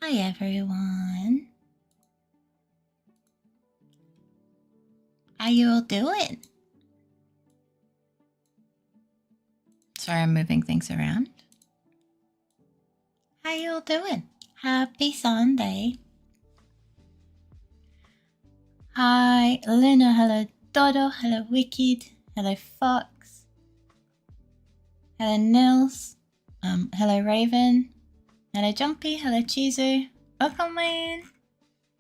Hi everyone. How you all doing? Sorry, I'm moving things around. How you all doing? Happy Sunday. Hi, Luna. Hello, Dodo. Hello, Wicked. Hello, Fox. Hello, Nils. Hello, Raven. Hello, Jumpy. Hello, Chizu. Welcome in.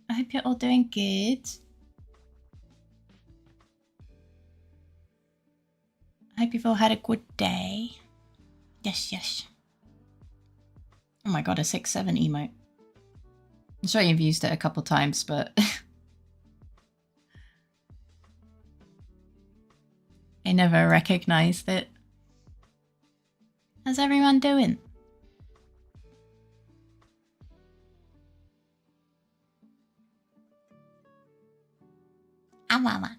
I hope you're all doing good. I hope you've all had a good day. Yes, yes. Oh my god, a 6-7 emote. I'm sure you've used it a couple times, but I never recognized it. How's everyone doing? Mama.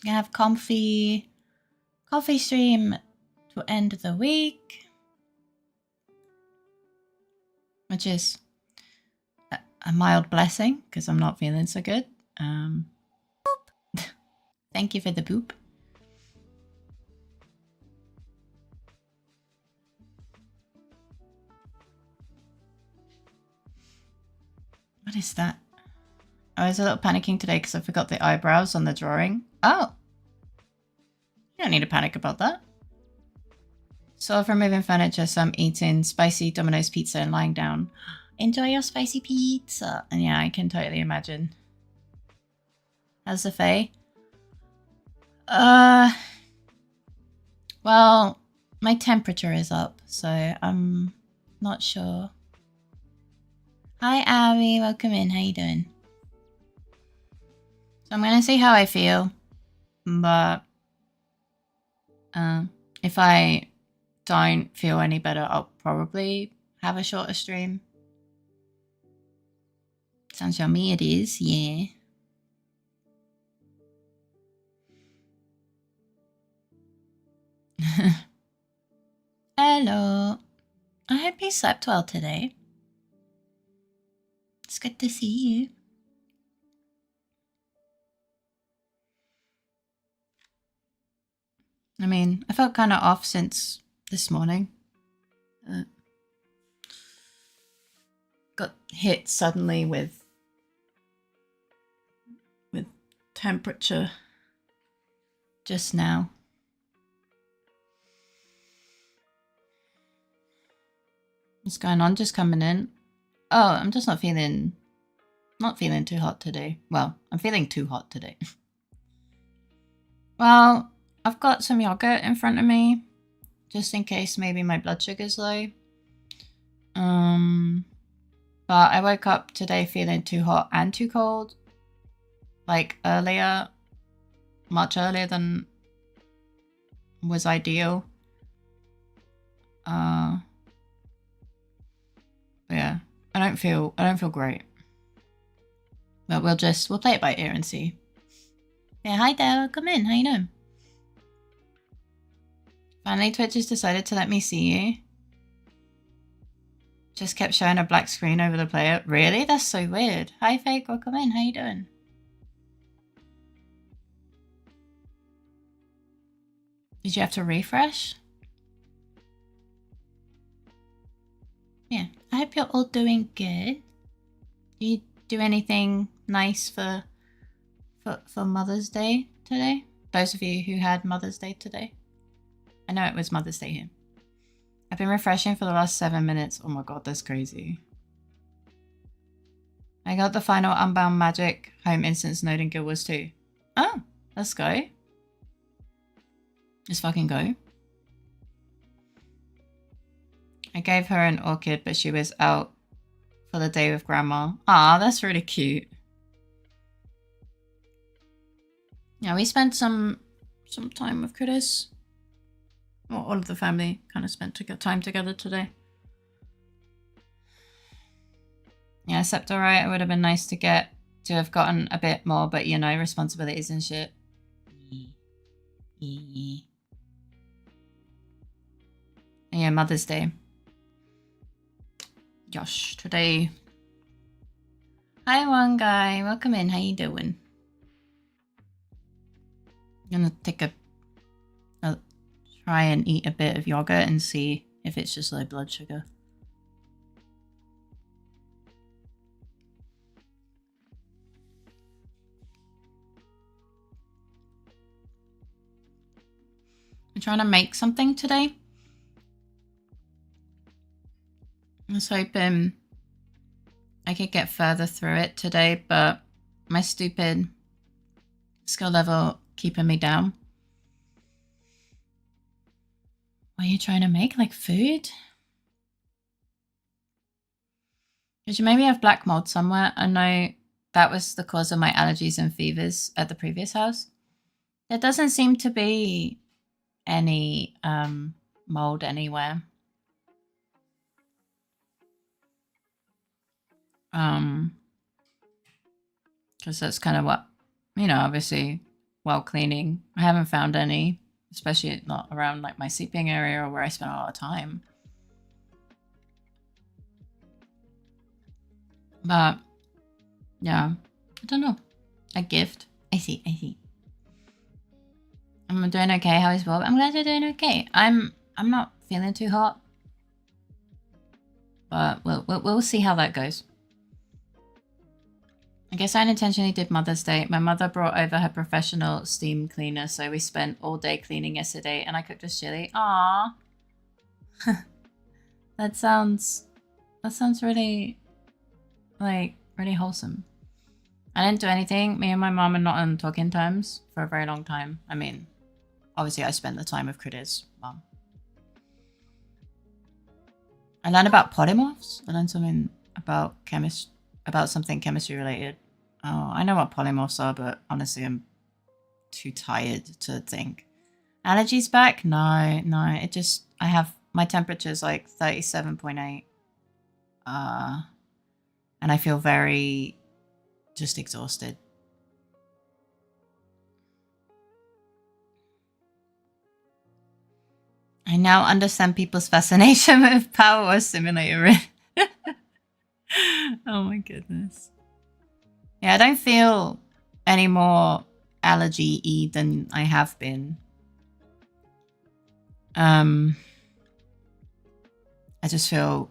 Gonna have coffee stream to end the week, which is a mild blessing because I'm not feeling so good. Boop. Thank you for the boop. What is that? I was a little panicking today because I forgot the eyebrows on the drawing. Oh! You don't need to panic about that. So from moving furniture, so I'm eating spicy Domino's pizza and lying down. Enjoy your spicy pizza. And yeah, I can totally imagine. How's the Fae? Well, my temperature is up, so I'm not sure. Hi, Abby. Welcome in. How you doing? So I'm gonna see how I feel, but if I don't feel any better, I'll probably have a shorter stream. Sounds yummy. It is, yeah. Hello. I hope you slept well today. It's good to see you. I mean, I felt kind of off since this morning. Got hit suddenly with temperature just now. What's going on? Just coming in. Oh, I'm just not feeling too hot today. Well, I'm feeling too hot today. Well, I've got some yogurt in front of me, just in case maybe my blood sugar's low. But I woke up today feeling too hot and too cold. Like earlier, much earlier than was ideal. But yeah, I don't feel great. But we'll play it by ear and see. Yeah, hi there, come in, how you doing? Finally, Twitch has decided to let me see you. Just kept showing a black screen over the player. Really? That's so weird. Hi Fake, welcome in, how you doing? Did you have to refresh? Yeah, I hope you're all doing good. Do you do anything nice for Mother's Day today? Those of you who had Mother's Day today. I know it was Mother's Day here. I've been refreshing for the last 7 minutes. Oh my god, that's crazy. I got the final Unbound Magic home instance node in Guild Wars 2. Oh, let's go. Let's fucking go. I gave her an orchid, but she was out for the day with Grandma. Ah, that's really cute. Yeah, we spent some time with Chris. Well, all of the family kind of spent time together today. Yeah, I slept alright. It would have been nice to have gotten a bit more, but you know, responsibilities and shit. Yeah. Yeah, Mother's Day. Gosh, today. Hi, one guy. Welcome in. How you doing? I'm gonna take a try and eat a bit of yogurt and see if it's just low blood sugar. I'm trying to make something today. I was hoping I could get further through it today, but my stupid skill level keeping me down. What are you trying to make? Like food? Did you maybe have black mold somewhere? I know that was the cause of my allergies and fevers at the previous house. There doesn't seem to be any mold anywhere. Because that's kind of what, you know, obviously while cleaning, I haven't found any, especially not around like my sleeping area or where I spend a lot of time. But yeah, I don't know. A gift. I see. I'm doing okay. How is Bob? I'm glad you're doing okay. I'm not feeling too hot, but we'll see how that goes. I guess I unintentionally did Mother's Day. My mother brought over her professional steam cleaner, so we spent all day cleaning yesterday, and I cooked us chili. Aww. That sounds really, like, really wholesome. I didn't do anything. Me and my mom are not on talking terms for a very long time. I mean, obviously I spent the time with Critters' mom. I learned about polymorphs. I learned something about something chemistry related. Oh, I know what polymorphs are, but honestly, I'm too tired to think. Allergies back? No. It just, I have, my temperature's like 37.8. And I feel very just exhausted. I now understand people's fascination with Power Simulator. Oh my goodness. Yeah, I don't feel any more allergy-y than I have been. I just feel,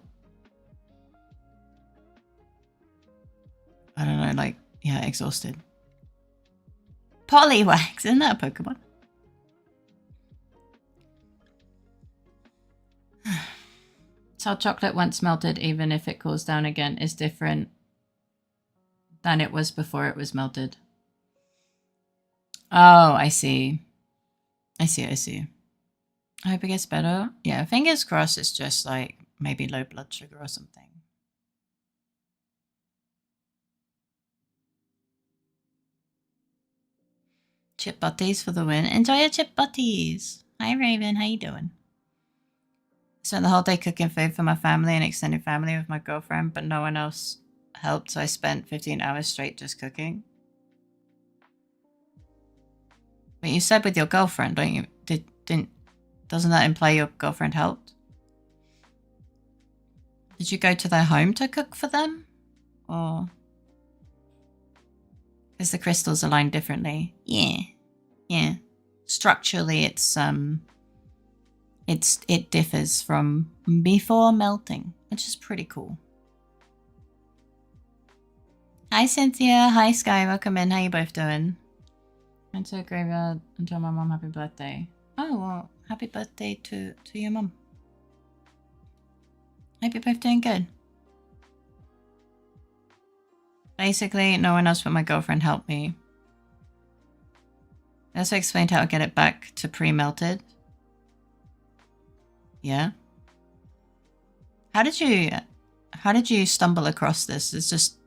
I don't know, like, yeah, exhausted. Poliwag, isn't that a Pokemon? So chocolate once melted, even if it cools down again, is different than it was before it was melted. Oh, I see. I hope it gets better. Yeah, fingers crossed it's just like maybe low blood sugar or something. Chip butties for the win. Enjoy your chip butties. Hi Raven, how you doing? Spent the whole day cooking food for my family and extended family with my girlfriend, but no one else helped, so I spent 15 hours straight just cooking. But you said with your girlfriend, don't you? Doesn't that imply your girlfriend helped? Did you go to their home to cook for them? Or is the crystals aligned differently? Yeah. Structurally it differs from before melting, which is pretty cool. Hi Cynthia, hi Sky, welcome in. How you both doing? Went to a graveyard and told my mom happy birthday. Oh well, happy birthday to your mom. Hope you're both doing good. Basically, no one else but my girlfriend helped me. I also explained how to get it back to pre-melted. Yeah. How did you stumble across this? It just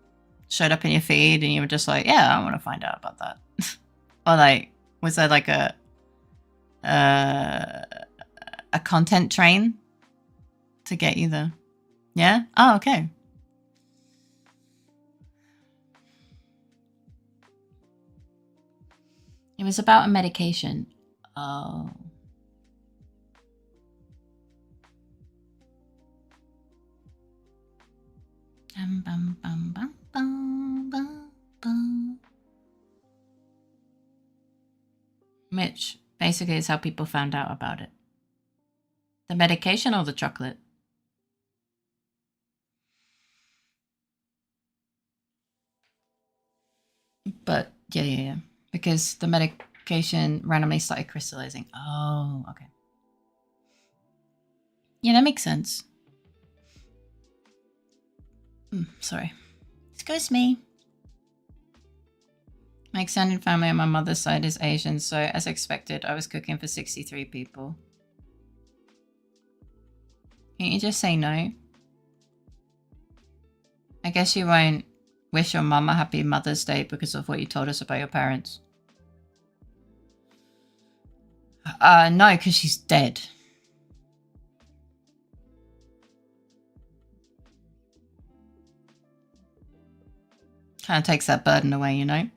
showed up in your feed and you were just like, yeah, I want to find out about that. Or like, was there like a content train to get you there? Yeah? Oh, okay. It was about a medication. Oh. Which basically is how people found out about it. The medication or the chocolate? But yeah. Because the medication randomly started crystallizing. Oh, okay. Yeah, that makes sense. Sorry. Excuse me. My extended family on my mother's side is Asian, so as expected, I was cooking for 63 people. Can't you just say no? I guess you won't wish your mum a happy Mother's Day because of what you told us about your parents. No, because she's dead. Kind of takes that burden away, you know?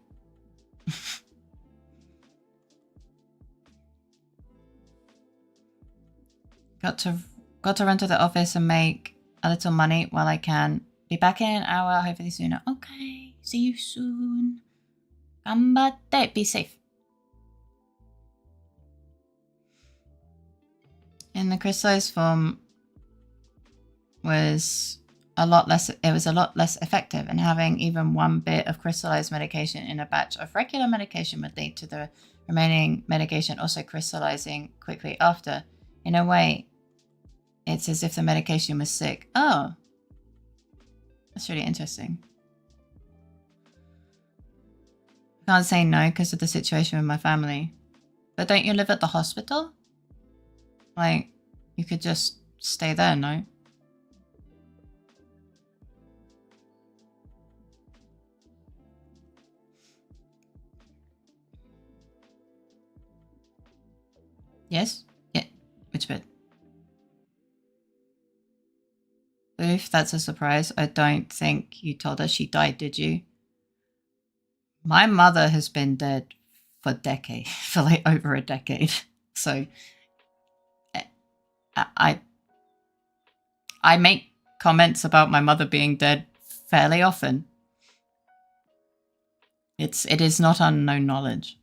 Got to run to the office and make a little money while I can. Be back in an hour, hopefully sooner. Okay, see you soon. Ganbatte, be safe. In the crystallized form was a lot less effective, and having even one bit of crystallized medication in a batch of regular medication would lead to the remaining medication also crystallizing quickly after. In a way, it's as if the medication was sick. Oh, that's really interesting. I can't say no because of the situation with my family. But don't you live at the hospital? Like, you could just stay there, no? Yes? Yeah. Which bit? Oof, that's a surprise. I don't think you told us she died, did you? My mother has been dead for decades, for like over a decade. So I make comments about my mother being dead fairly often. It is not unknown knowledge.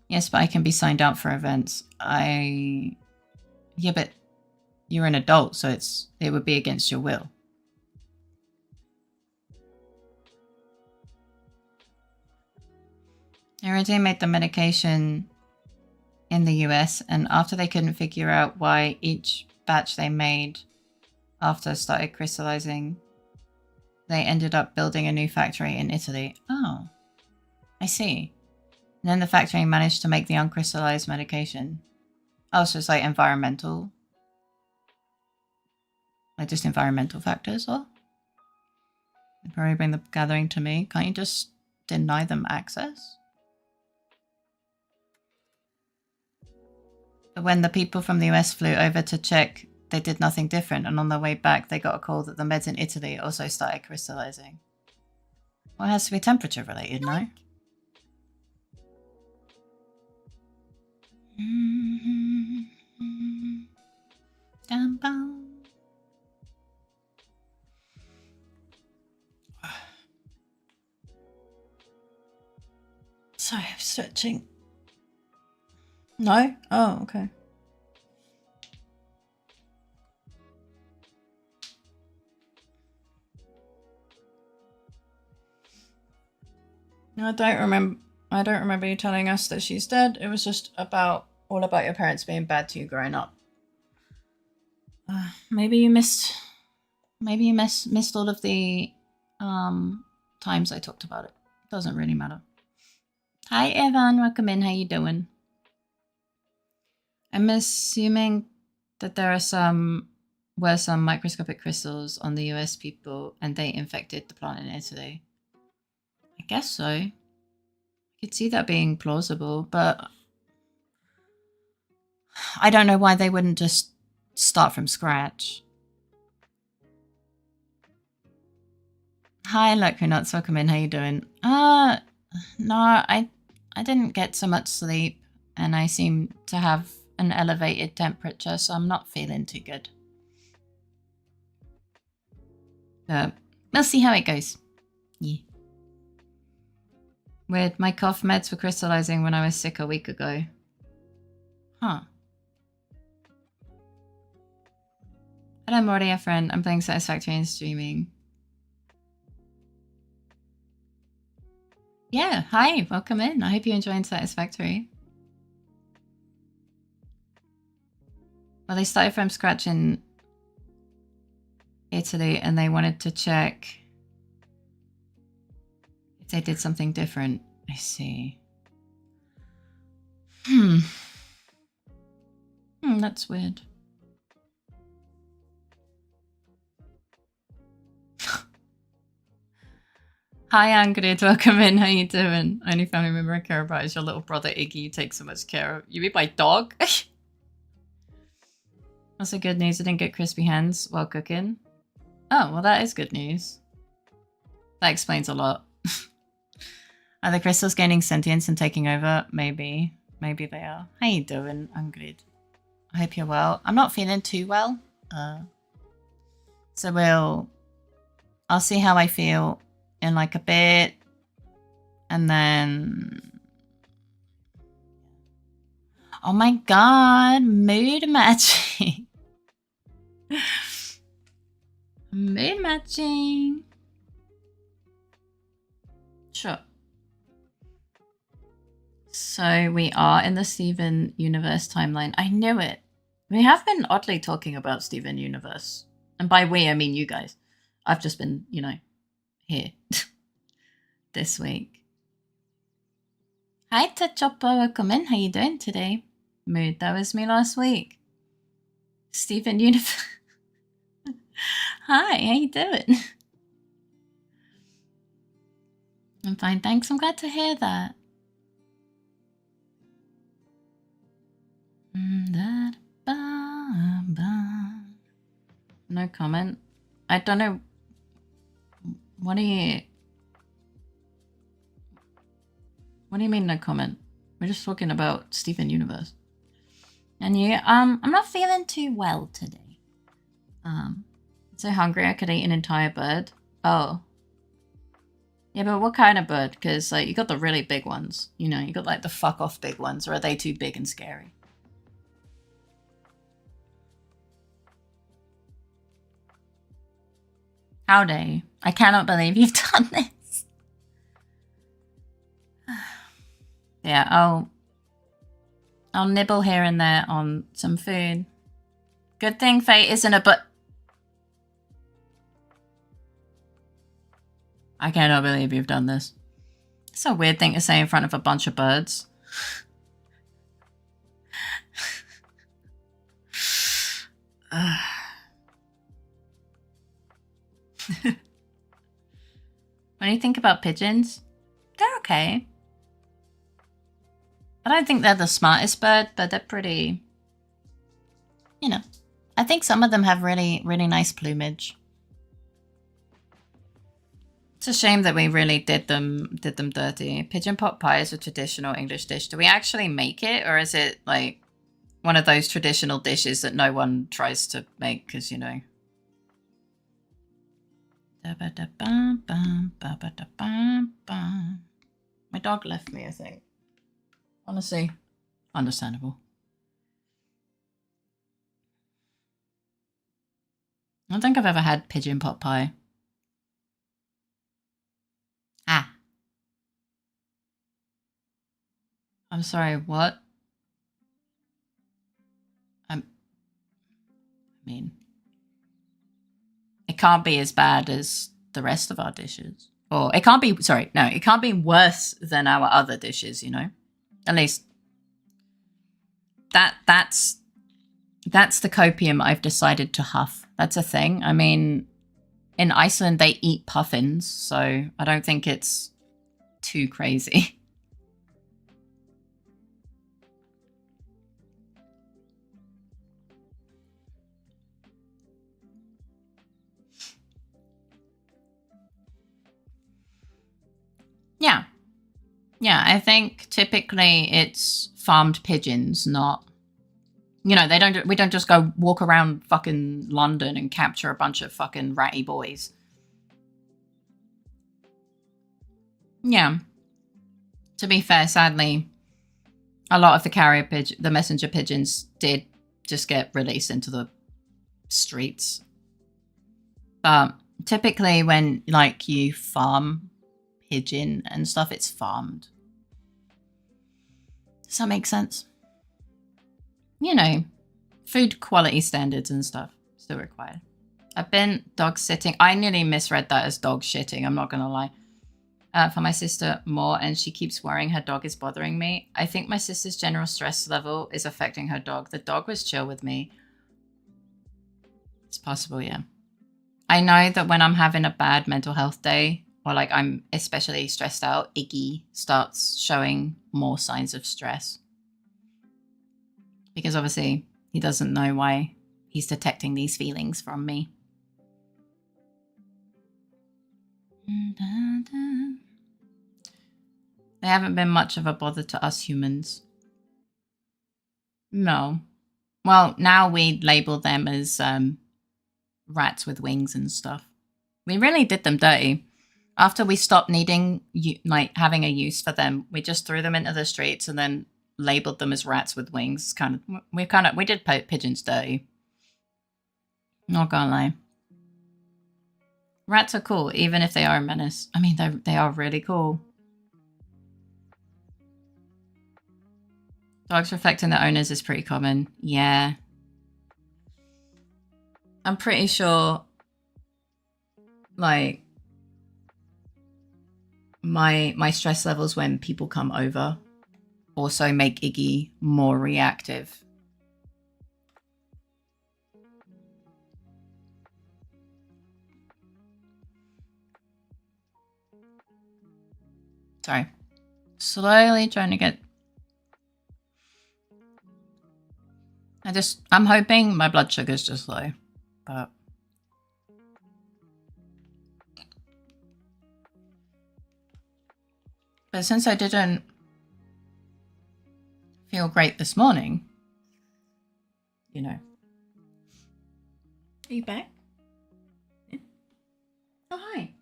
Yes, but I can be signed out for events. Yeah, but you're an adult, so it would be against your will. They already made the medication in the US, and after they couldn't figure out why each batch they made after started crystallizing, they ended up building a new factory in Italy. Oh, I see. And then the factory managed to make the uncrystallized medication. Oh, so it's like environmental. Like just environmental factors, or? They probably bring the gathering to me. Can't you just deny them access? But when the people from the US flew over to check, they did nothing different, and on their way back, they got a call that the meds in Italy also started crystallizing. Well, it has to be temperature related, no? Sorry, I'm stretching. No? Oh, okay. No, I don't remember you telling us that she's dead. It was just all about your parents being bad to you growing up. Maybe you missed all of the times I talked about it. Doesn't really matter. Hi Evan, welcome in. How you doing? I'm assuming that there were some microscopic crystals on the US people, and they infected the plant in Italy. I guess so. I could see that being plausible, but I don't know why they wouldn't just start from scratch. Hi, Nuts, welcome in. How you doing? No, I didn't get so much sleep, and I seem to have an elevated temperature, so I'm not feeling too good. We'll see how it goes. Yeah. Weird. My cough meds were crystallizing when I was sick a week ago. Huh. Hello, Morty, a friend. I'm playing Satisfactory and streaming. Yeah, hi. Welcome in. I hope you're enjoying Satisfactory. Well, they started from scratch in Italy and they wanted to check if they did something different. I see. That's weird. Hi, Angrid. Welcome in. How you doing? Only family member I care about is your little brother Iggy. You take so much care of. You mean my dog? Also good news. I didn't get crispy hands while cooking. Oh, well, that is good news. That explains a lot. Are the crystals gaining sentience and taking over? Maybe. Maybe they are. How you doing, Angrid? I hope you're well. I'm not feeling too well. So I'll see how I feel in like a bit. And then... Oh my god, mood matching. Mood matching. Sure. So we are in the Steven Universe timeline. I knew it. We have been oddly talking about Steven Universe. And by we, I mean you guys. I've just been, you know, here this week. Hi, Chopper. Welcome in. How you doing today? Mood. That was me last week. Steven Universe. Hi, how you doing? I'm fine, thanks. I'm glad to hear that. No comment. I don't know. What do you mean no comment? We're just talking about Steven Universe. And you, I'm not feeling too well today. I'm so hungry I could eat an entire bird. Oh. Yeah, but what kind of bird? Because like you got the really big ones. You know, you got like the fuck off big ones, or are they too big and scary? Howdy. I cannot believe you've done this. Yeah, I'll nibble here and there on some food. Good thing Faye isn't a but. I cannot believe you've done this. It's a weird thing to say in front of a bunch of birds. When you think about pigeons, they're okay. I don't think they're the smartest bird, but they're pretty, you know. I think some of them have really, really nice plumage. It's a shame that we really did them dirty. Pigeon pot pie is a traditional English dish. Do we actually make it, or is it like one of those traditional dishes that no one tries to make because, you know? My dog left me, I think. Honestly, understandable. I don't think I've ever had pigeon pot pie. Ah. I'm sorry, what? I mean, it can't be as bad as the rest of our dishes. Or it can't be, sorry, no, it can't be worse than our other dishes, you know? At least that's the copium I've decided to huff. That's a thing. I mean, in Iceland, they eat puffins, so I don't think it's too crazy. Yeah. Yeah, I think typically it's farmed pigeons, not... You know, we don't just go walk around fucking London and capture a bunch of fucking ratty boys. Yeah. To be fair, sadly, a lot of the messenger pigeons did just get released into the streets. But typically when like you farm pigeon and stuff, it's farmed. Does that make sense? You know, food quality standards and stuff still required. I've been dog sitting. I nearly misread that as dog shitting. I'm not going to lie. For my sister more, and she keeps worrying her dog is bothering me. I think my sister's general stress level is affecting her dog. The dog was chill with me. It's possible, yeah. I know that when I'm having a bad mental health day, or like I'm especially stressed out, Iggy starts showing more signs of stress. Because obviously he doesn't know why he's detecting these feelings from me. They haven't been much of a bother to us humans. No. Well, now we label them as rats with wings and stuff. We really did them dirty. After we stopped needing, like, having a use for them, we just threw them into the streets and then labeled them as rats with wings. We did pigeons dirty. Not gonna lie. Rats are cool, even if they are a menace. I mean, they are really cool. Dogs reflecting their owners is pretty common. Yeah. I'm pretty sure, like, my stress levels when people come over also make Iggy more reactive. Sorry. Slowly trying to get... I'm hoping my blood sugar's just low, but... But since I didn't feel great this morning, you know. Are you back? Yeah. Oh, hi.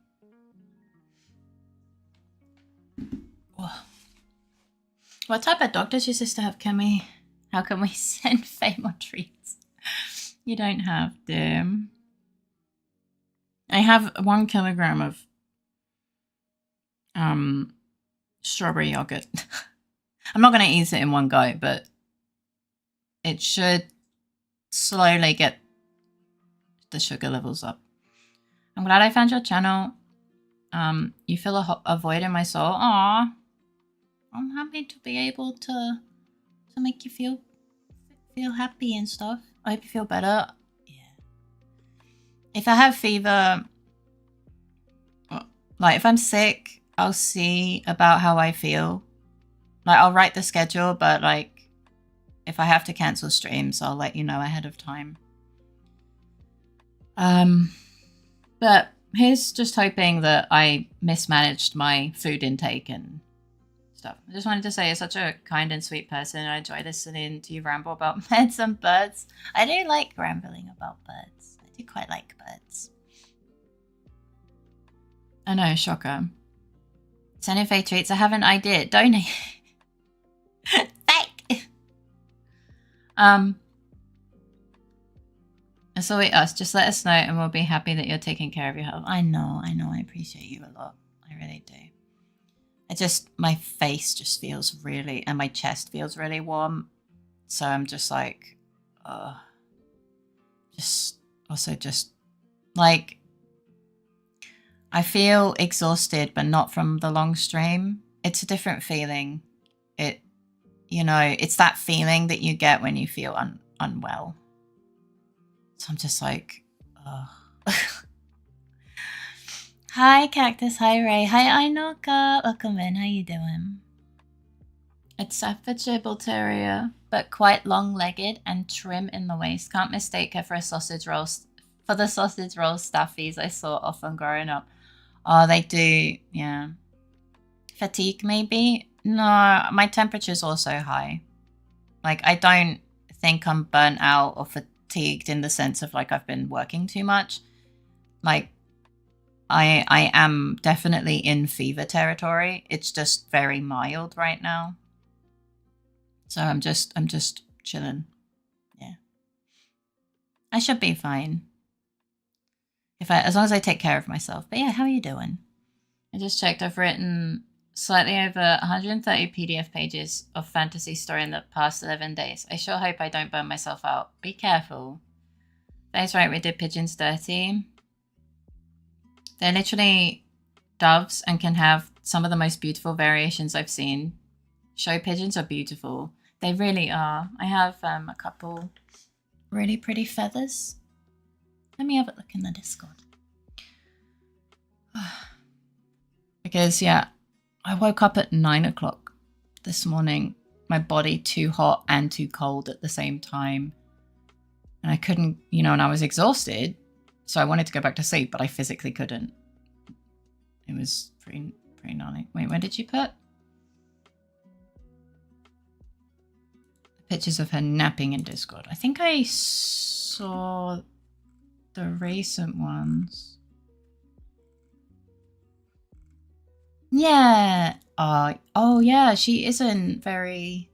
What type of dog does your sister have? How can we send Faye more treats? You don't have them. I have 1 kilogram of strawberry yogurt. I'm not going to eat it in one go, but it should slowly get the sugar levels up. I'm glad I found your channel. You fill a void in my soul. Aww. I'm happy to be able to make you feel happy and stuff. I hope you feel better. Yeah. If I have fever, like if I'm sick, I'll see about how I feel. Like I'll write the schedule, but like if I have to cancel streams, I'll let you know ahead of time. But here's just hoping that I mismanaged my food intake and stuff. I just wanted to say you're such a kind and sweet person. I enjoy listening to you ramble about meds and birds. I do like rambling about birds. I do quite like birds. I know, shocker. Sending Faye treats. I have an idea. Donate. Thank. It's always us. Just let us know and we'll be happy that you're taking care of your health. I know. I appreciate you a lot. I really do. My face just feels really, and my chest feels really warm. So I'm just like, like, I feel exhausted, but not from the long stream. It's a different feeling. It's that feeling that you get when you feel unwell. So I'm just like, ugh. Hi, Cactus. Hi, Ray. Hi, Inoka. Welcome in. How you doing? It's Staffordshire Bull Terrier, but quite long-legged and trim in the waist. Can't mistake her for a sausage roll. For the sausage roll staffies I saw often growing up. Oh, they do. Yeah. Fatigue, maybe? No, my temperature's also high. Like, I don't think I'm burnt out or fatigued in the sense of, like, I've been working too much. Like, I am definitely in fever territory. It's just very mild right now. So I'm just chilling. Yeah. I should be fine. As long as I take care of myself. But yeah, how are you doing? I just checked. I've written slightly over 130 PDF pages of fantasy story in the past 11 days. I sure hope I don't burn myself out. Be careful. That's right, we did pigeons dirty. They're literally doves and can have some of the most beautiful variations I've seen. Show pigeons are beautiful. They really are. I have a couple really pretty feathers. Let me have a look in the Discord. Because, yeah, I woke up at 9 o'clock this morning. My body too hot and too cold at the same time. And I couldn't, you know, and I was exhausted. So I wanted to go back to sleep, but I physically couldn't. It was pretty gnarly. Wait, where did you put? Pictures of her napping in Discord. I think I saw the recent ones. Yeah. Oh yeah, she isn't very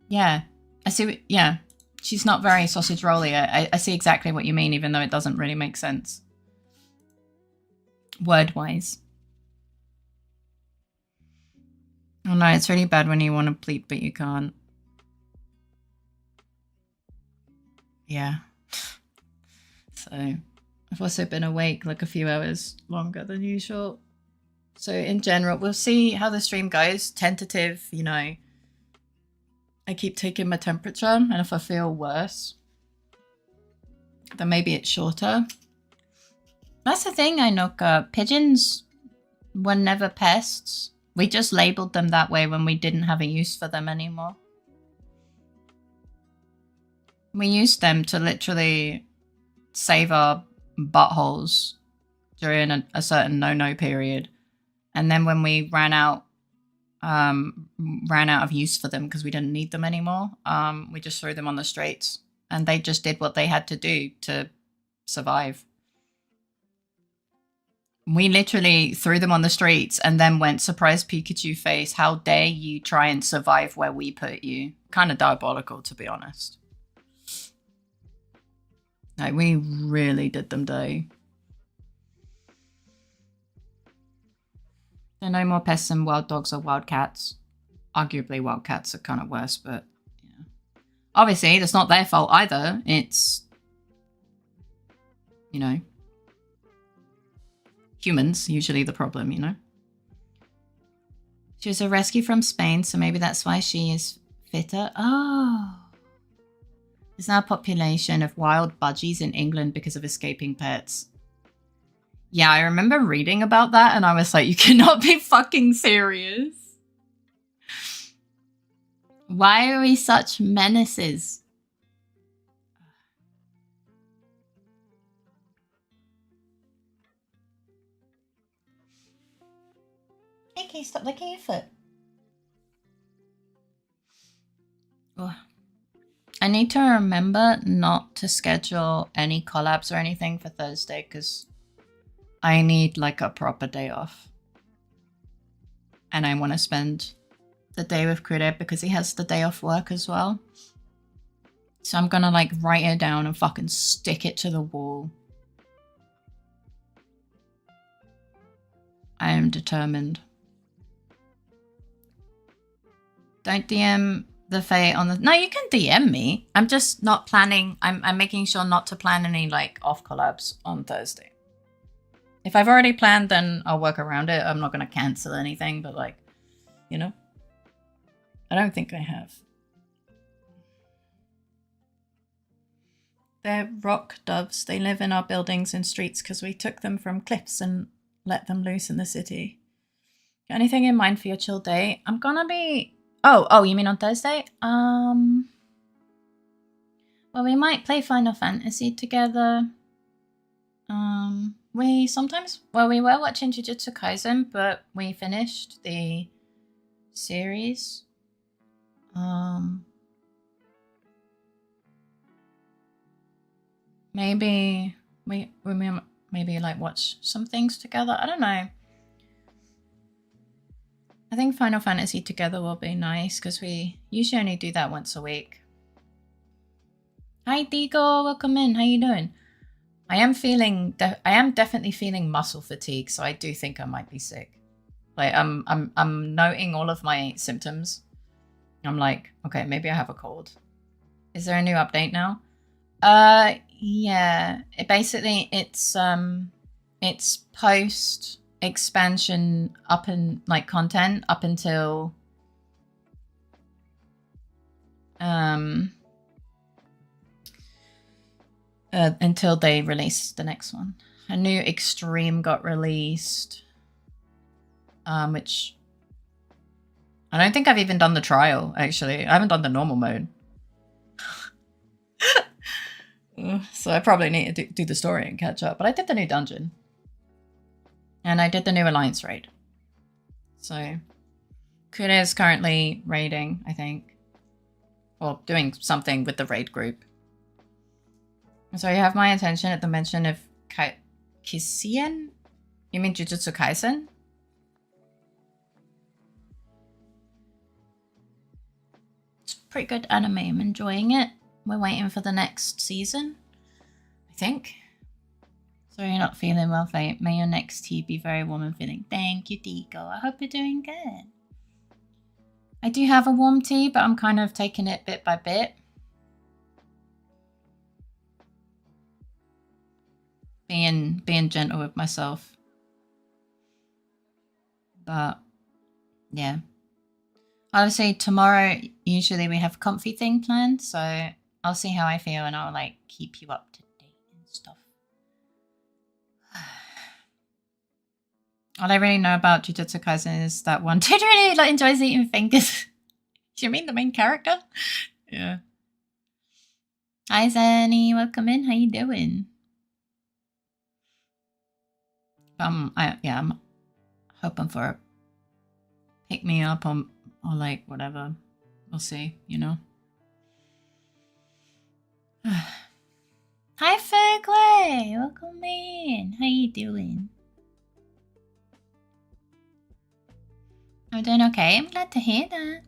yeah. I see. Yeah. She's not very sausage rolly. I see exactly what you mean, even though it doesn't really make sense. Word-wise. Oh no, it's really bad when you want to bleep, but you can't. Yeah. So, I've also been awake like a few hours longer than usual. So in general, we'll see how the stream goes. Tentative, you know. I keep taking my temperature, and if I feel worse, then maybe it's shorter. That's the thing, Inoka. Pigeons were never pests. We just labeled them that way when we didn't have a use for them anymore. We used them to literally save our buttholes during a certain no-no period. And then when we ran out of use for them because we didn't need them anymore, we just threw them on the streets. And they just did what they had to do to survive. We literally threw them on the streets and then went, surprise Pikachu face, how dare you try and survive where we put you? Kind of diabolical, to be honest. Like, we really did them dirty. There are no more pests than wild dogs or wild cats. Arguably, wild cats are kind of worse, but yeah. Obviously, that's not their fault either. It's, you know, humans usually the problem, you know. She was a rescue from Spain, so maybe that's why she is fitter. Oh. There's now a population of wild budgies in England because of escaping pets. Yeah, I remember reading about that and I was like, you cannot be fucking serious. Why are we such menaces? Hey, can you stop licking your foot? Oh. I need to remember not to schedule any collabs or anything for Thursday because I need like a proper day off. And I want to spend the day with Krida because he has the day off work as well. So I'm gonna like write it down and fucking stick it to the wall. I am determined. Don't DM the Fae on the... No, you can DM me. I'm just not planning... I'm making sure not to plan any, like, off collabs on Thursday. If I've already planned, then I'll work around it. I'm not going to cancel anything, but, like, you know? I don't think I have. They're rock doves. They live in our buildings and streets because we took them from cliffs and let them loose in the city. Got anything in mind for your chill day? I'm gonna be... Oh, you mean on Thursday? Well, we might play Final Fantasy together. We sometimes... Well, we were watching Jujutsu Kaisen, but we finished the series. Maybe we maybe like watch some things together. I don't know. I think Final Fantasy together will be nice because we usually only do that once a week. Hi Digo, welcome in. How you doing? I am definitely feeling muscle fatigue, so I do think I might be sick. Like I'm noting all of my symptoms. I'm like, okay, maybe I have a cold. Is there a new update now? Yeah. It's post expansion content up until until they release the next one. A new Extreme got released, which I don't think I've even done the trial, actually. I haven't done the normal mode. So I probably need to do the story and catch up. But I did the new dungeon. And I did the new Alliance raid. So Kuda is currently raiding, I think. Or doing something with the raid group. So you have my attention at the mention of Kisien? You mean Jujutsu Kaisen? It's a pretty good anime. I'm enjoying it. We're waiting for the next season, I think. So you're not feeling well, Faye. May your next tea be very warm and filling. Thank you, Dico. I hope you're doing good. I do have a warm tea, but I'm kind of taking it bit by bit. Being gentle with myself. But yeah. Obviously tomorrow usually we have a comfy thing planned, so I'll see how I feel and I'll like keep you up to date and stuff. All I really know about Jujutsu Kaisen is that one dude really like enjoys eating fingers. Do you mean the main character? Yeah. Hi Zanny, welcome in. How you doing? I'm hoping for a pick me up or like whatever. We'll see, you know. Hi Fergway, welcome in. How you doing? I'm doing okay. I'm glad to hear that.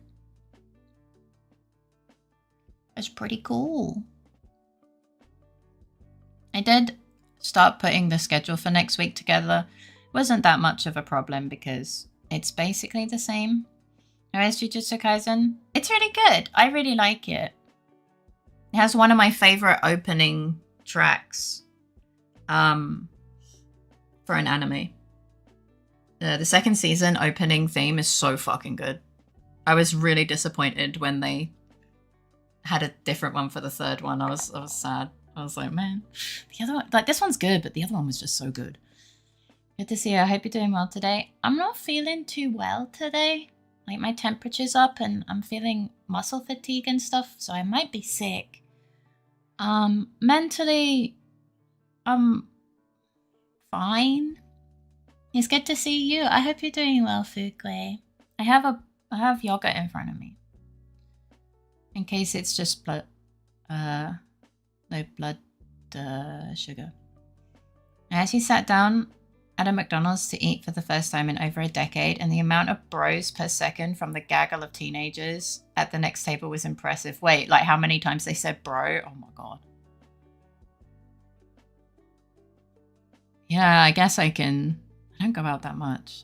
That's pretty cool. I did start putting the schedule for next week together. It wasn't that much of a problem because it's basically the same as Jujutsu Kaisen. It's really good. I really like it. It has one of my favorite opening tracks for an anime. The second season opening theme is so fucking good. I was really disappointed when they had a different one for the third one. I was sad. I was like, man, the other one, like this one's good, but the other one was just so good. Good to see you. I hope you're doing well today. I'm not feeling too well today. Like my temperature's up and I'm feeling muscle fatigue and stuff, so I might be sick. Mentally, I'm fine. It's good to see you. I hope you're doing well, Fukue. I have yogurt in front of me. In case it's just blood, low blood sugar. I actually sat down at a McDonald's to eat for the first time in over a decade, and the amount of bros per second from the gaggle of teenagers at the next table was impressive. Wait, like how many times they said bro? Oh my god. Yeah, I guess I don't go out that much.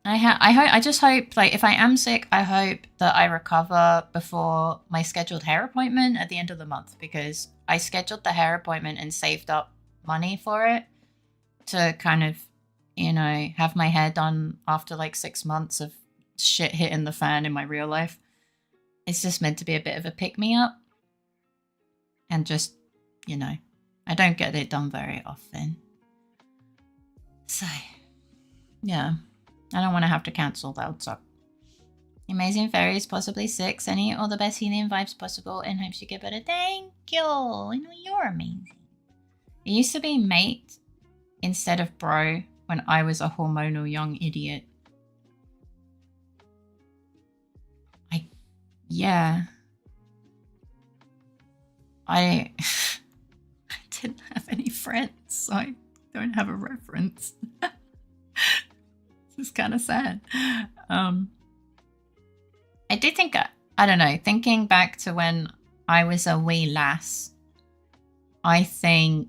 I just hope, like, if I am sick, I hope that I recover before my scheduled hair appointment at the end of the month, because I scheduled the hair appointment and saved up money for it to kind of, you know, have my hair done after like 6 months of shit hitting the fan in my real life. It's just meant to be a bit of a pick-me-up. And just, you know, I don't get it done very often. So, yeah. I don't want to have to cancel. That would suck. Amazing fairies, possibly 6. Any all the best healing vibes possible and hopes you get better. Thank you. I know you're amazing. It used to be mate instead of bro when I was a hormonal young idiot. Yeah. I didn't have any friends, so I don't have a reference. This is kind of sad. I do think, I don't know, thinking back to when I was a wee lass, I think,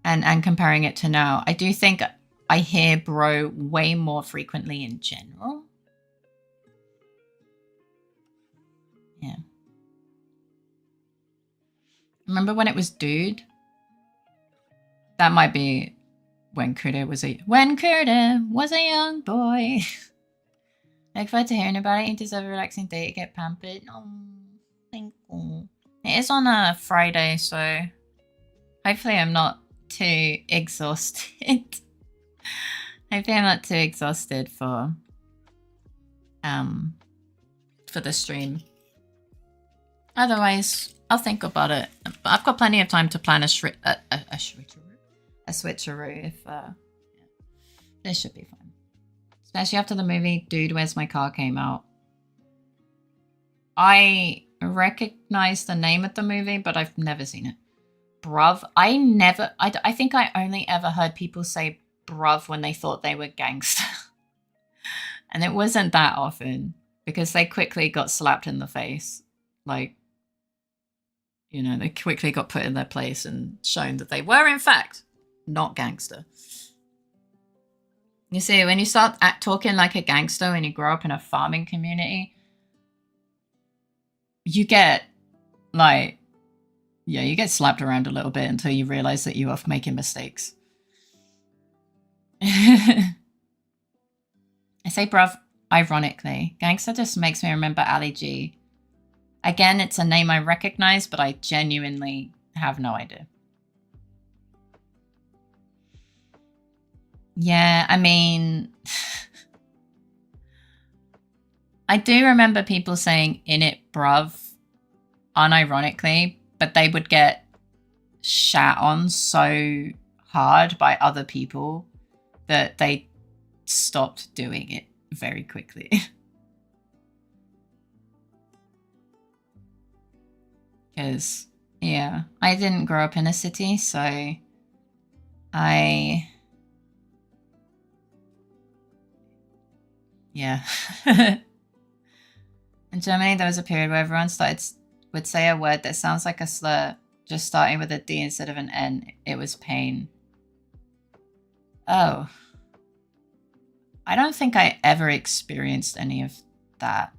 and comparing it to now, I do think I hear bro way more frequently in general. Yeah. Remember when it was dude? That might be when Kuda was a young boy. Look forward to hearing about it. You deserve a relaxing day to get pampered. Oh, thank you. It is on a Friday, so hopefully I'm not too exhausted. Hopefully I'm not too exhausted for the stream. Otherwise, I'll think about it. I've got plenty of time to plan a switcheroo if this should be fun. Especially after the movie Dude, Where's My Car came out. I recognize the name of the movie, but I've never seen it. Bruv. I think I only ever heard people say bruv when they thought they were gangster. And it wasn't that often because they quickly got slapped in the face. Like, you know, they quickly got put in their place and shown that they were, in fact, not gangster. You see, when you start talking like a gangster when you grow up in a farming community, you get, like, yeah, you get slapped around a little bit until you realize that you are making mistakes. I say bruv ironically. Gangster just makes me remember Ali G. Again, it's a name I recognize, but I genuinely have no idea. Yeah, I mean, I do remember people saying in it bruv unironically, but they would get shat on so hard by other people that they stopped doing it very quickly. Because, yeah, I didn't grow up in a city, so yeah. In Germany, there was a period where everyone would say a word that sounds like a slur, just starting with a D instead of an N. It was pain. Oh. I don't think I ever experienced any of that.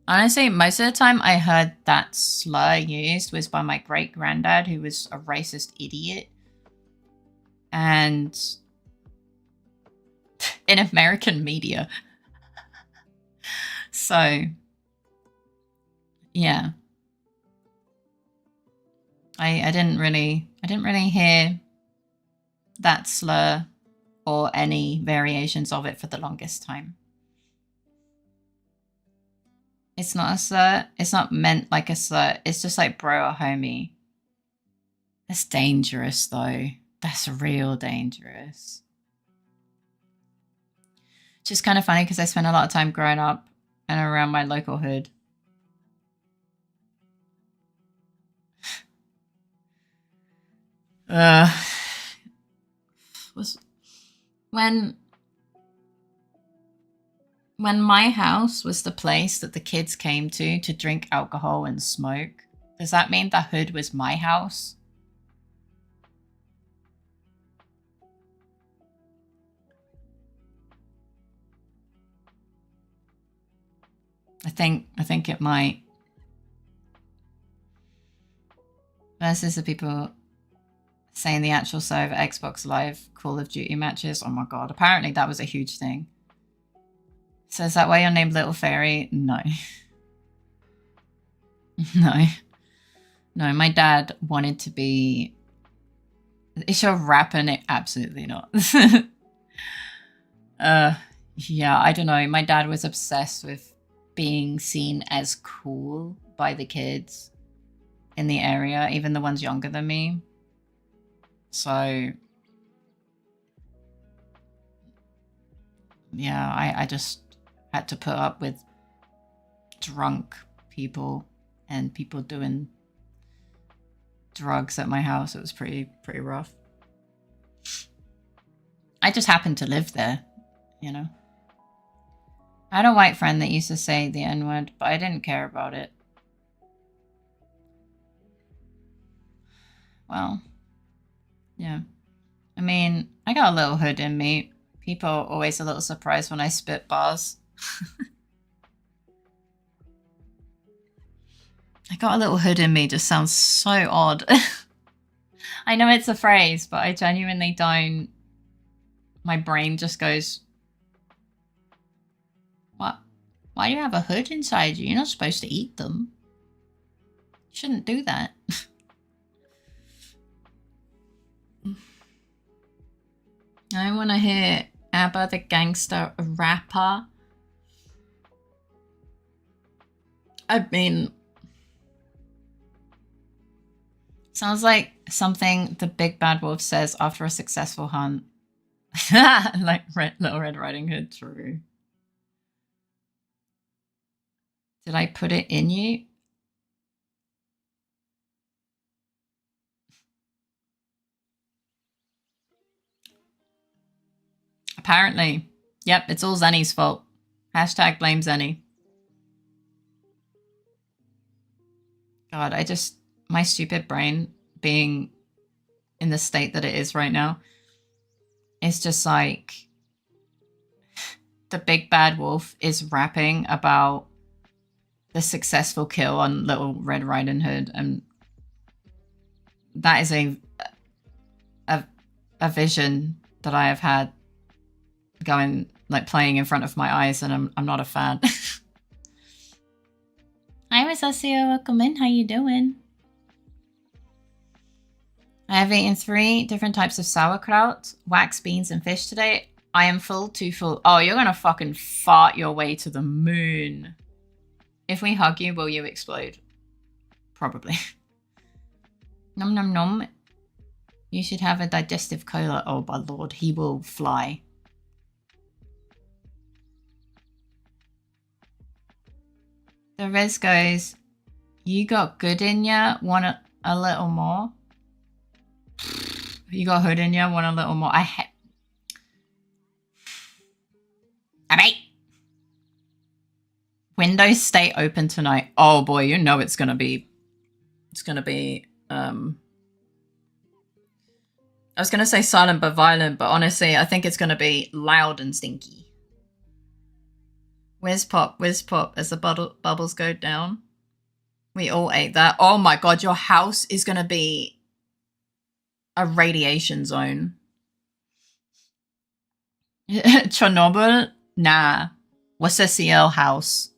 Honestly, most of the time I heard that slur used was by my great-granddad, who was a racist idiot. And in American media. So, yeah. I didn't really hear that slur or any variations of it for the longest time. It's not a slur. It's not meant like a slur. It's just like bro or homie. That's dangerous though. That's real dangerous. It's just kind of funny because I spent a lot of time growing up and around my local hood. When my house was the place that the kids came to drink alcohol and smoke, does that mean the hood was my house? I think it might. Versus the people saying the actual server Xbox Live Call of Duty matches. Oh my god, apparently that was a huge thing. So is that why you're named LittleFaerii? No. No. No, my dad wanted to be... Is your rapper name? Absolutely not. Yeah, I don't know. My dad was obsessed with being seen as cool by the kids in the area, even the ones younger than me. So yeah, I just had to put up with drunk people and people doing drugs at my house. It was pretty rough. I just happened to live there, you know. I had a white friend that used to say the N-word, but I didn't care about it. Well, yeah. I mean, I got a little hood in me. People are always a little surprised when I spit bars. I got a little hood in me just sounds so odd. I know it's a phrase, but I genuinely don't. My brain just goes, what? Why do you have a hood inside you? You're not supposed to eat them. You shouldn't do that. I want to hear ABBA the gangster rapper. I mean, sounds like something the big bad wolf says after a successful hunt. Like Little Red Riding Hood, true. Did I put it in you? Apparently. Yep, it's all Zenny's fault. Hashtag blame Zenny. God, my stupid brain being in the state that it is right now, it's just like the big bad wolf is rapping about the successful kill on Little Red Riding Hood, and that is a vision that I have had going, like, playing in front of my eyes, and I'm not a fan. Hi, Miss Asia, welcome in. How you doing? I have eaten 3 different types of sauerkraut, wax, beans, and fish today. I am full, too full. Oh, you're gonna fucking fart your way to the moon. If we hug you, will you explode? Probably. Nom nom nom. You should have a digestive cola. Oh, my lord, he will fly. The Riz goes, you got good in ya, want a little more? You got hood in ya, want a little more? Alright. Windows stay open tonight. Oh boy, you know it's gonna be, I was gonna say silent but violent, but honestly, I think it's gonna be loud and stinky. Whiz pop, as the bubbles go down. We all ate that. Oh my god, your house is gonna be a radiation zone. Chernobyl? Nah. What's a CL house?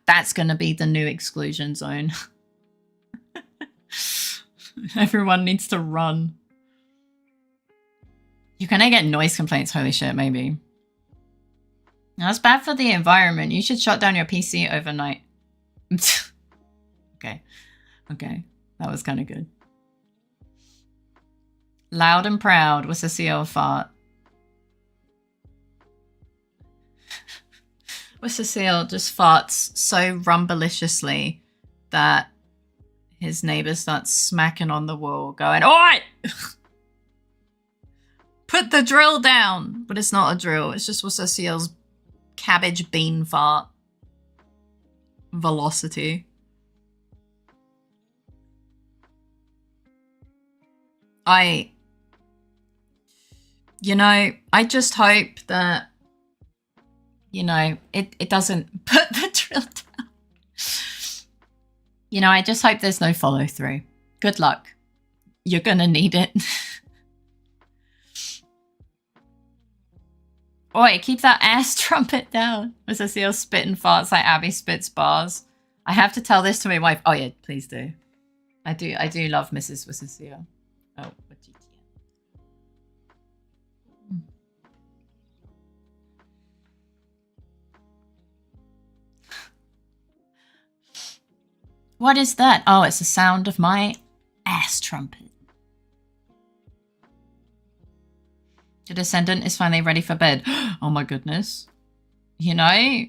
That's gonna be the new exclusion zone. Everyone needs to run. You're gonna get noise complaints, holy shit, maybe. That's bad for the environment. You should shut down your PC overnight. Okay. That was kind of good. Loud and proud was a CL fart. Was a CL just farts so rumbeliciously that his neighbor starts smacking on the wall, going, "Oi! Put the drill down!" But it's not a drill. It's just what's a CL's cabbage bean fart velocity. I just hope that, it doesn't put the drill down. I just hope there's no follow through. Good luck. You're gonna need it. Oi, keep that ass trumpet down. Was a seal spitting farts like Abby spits bars. I have to tell this to my wife. Oh yeah, please do. I do love Mrs. Wissisio. Oh, what GTN. What is that? Oh, it's the sound of my ass trumpet. The descendant is finally ready for bed. Oh my goodness. You know,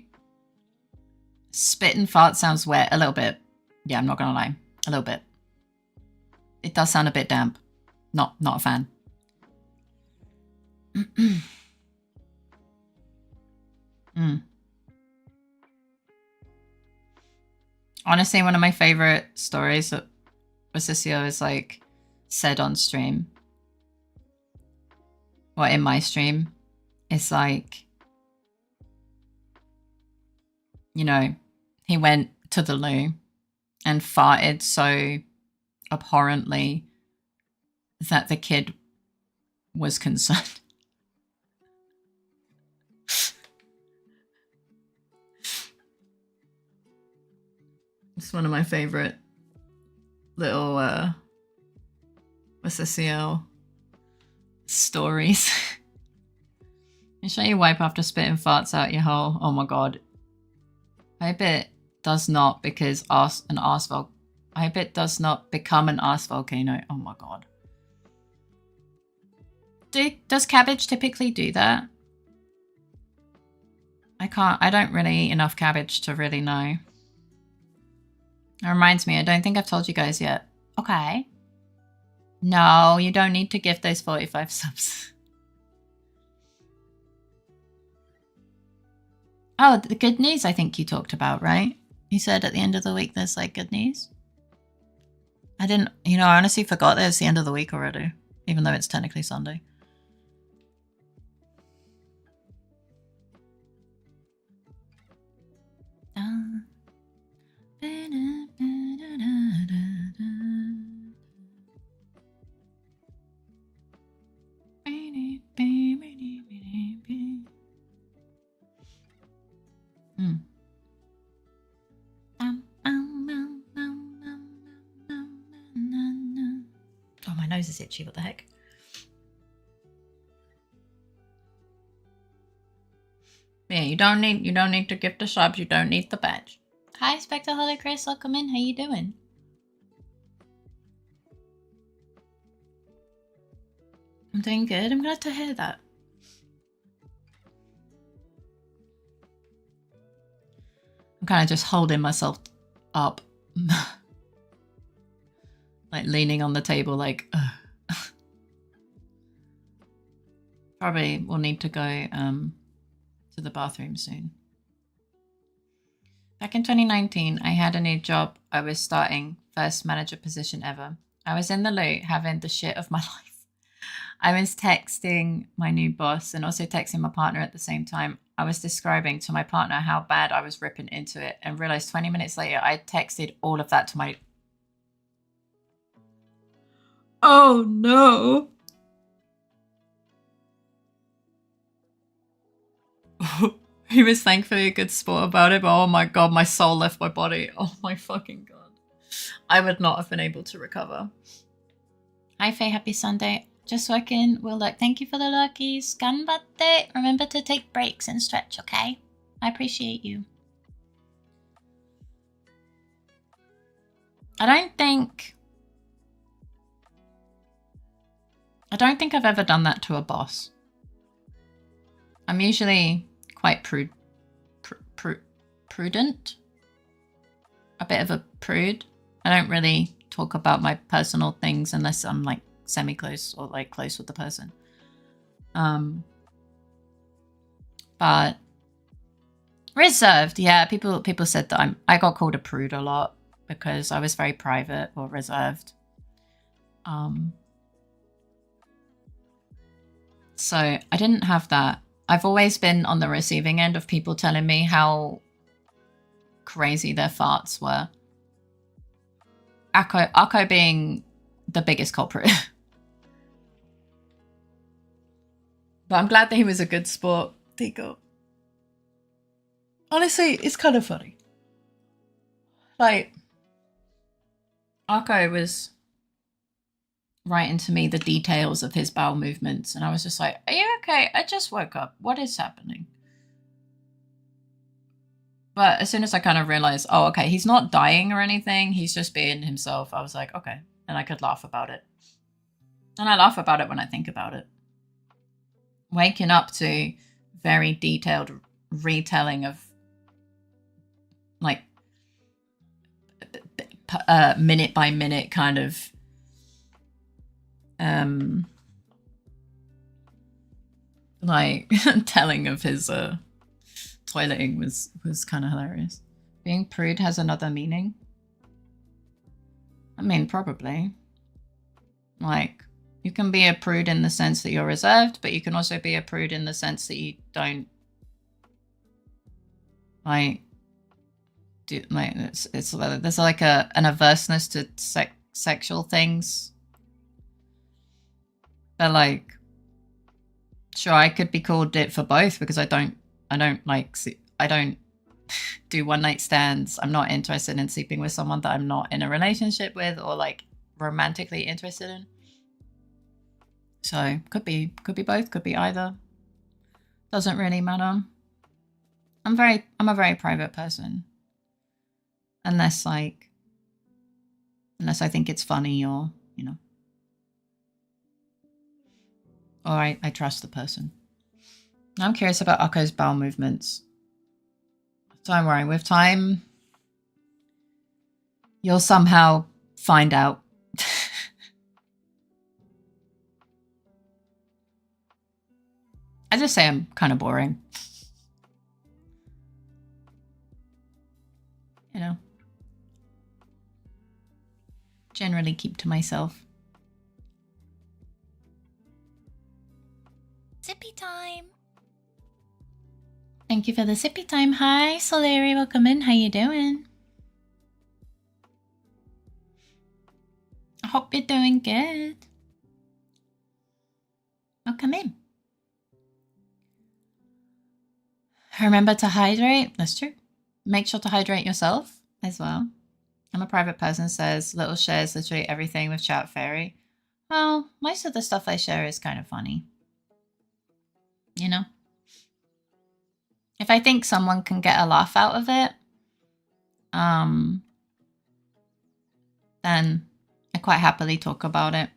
spit and fart sounds wet a little bit. Yeah, I'm not gonna lie. A little bit. It does sound a bit damp. Not a fan. Honestly, one of my favorite stories that Osisio is like said on stream, or in my stream, is like, you know, he went to the loo and farted so abhorrently that the kid was concerned. It's one of my favorite little Osisio stories. You sure you wipe after spitting farts out your hole? Oh my god. I hope it does not because I hope it does not become an arse volcano. Oh my god. Does cabbage typically do that? I don't really eat enough cabbage to really know. It reminds me, I don't think I've told you guys yet. Okay. No, you don't need to give those 45 subs. Oh, the good news I think you talked about, right? You said at the end of the week there's like good news? I didn't, you know, I honestly forgot that it's the end of the week already, even though it's technically Sunday. Oh, my nose is itchy, what the heck? Yeah, you don't need to give the subs, you don't need the badge. Hi, Spectre Hollow Chris, welcome in. How you doing? I'm doing good. I'm glad to hear that. I'm kind of just holding myself up. Like leaning on the table like, Probably will need to go to the bathroom soon. Back in 2019, I had a new job. I was starting, first manager position ever. I was in the loo having the shit of my life. I was texting my new boss and also texting my partner at the same time. I was describing to my partner how bad I was ripping into it and realized 20 minutes later I texted all of that to my... Oh no! He was thankfully a good sport about it, but oh my god, my soul left my body. Oh my fucking god. I would not have been able to recover. Hi Faye, happy Sunday. Just working, will look. Thank you for the luckies. Ganbatte. Remember to take breaks and stretch, okay? I appreciate you. I don't think I've ever done that to a boss. I'm usually quite prudent. A bit of a prude. I don't really talk about my personal things unless I'm like semi-close or like close with the person. But reserved, yeah, people said that I got called a prude a lot because I was very private or reserved. So I didn't have that. I've always been on the receiving end of people telling me how crazy their farts were. Akko being the biggest culprit. But I'm glad that he was a good sport. Tico. Honestly, it's kind of funny. Like, Akko was writing to me the details of his bowel movements, and I was just like, are you okay? I just woke up. What is happening? But as soon as I kind of realized, oh, okay, he's not dying or anything. He's just being himself. I was like, okay. And I could laugh about it. And I laugh about it when I think about it. waking up to very detailed retelling of like minute by minute kind of like telling of his toileting was kind of hilarious. Being prude has another meaning. I mean, probably. Like, you can be a prude in the sense that you're reserved, but you can also be a prude in the sense that you don't like do like it's there's like an averseness to sexual things. But like, sure, I could be called it for both because I don't do one night stands. I'm not interested in sleeping with someone that I'm not in a relationship with or like romantically interested in. So could be both, could be either. Doesn't really matter. I'm a very private person. Unless I think it's funny or, you know. Or I trust the person. I'm curious about Akko's bowel movements. Don't worry, with time, you'll somehow find out. I just say I'm kind of boring. You know. Generally keep to myself. Sippy time. Thank you for the sippy time. Hi, LittleFaerii, welcome in. How you doing? I hope you're doing good. Welcome in. Remember to hydrate. That's true. Make sure to hydrate yourself as well. I'm a private person, says Little shares literally everything with LittleFaerii. Well, most of the stuff I share is kind of funny. You know? If I think someone can get a laugh out of it, then I quite happily talk about it.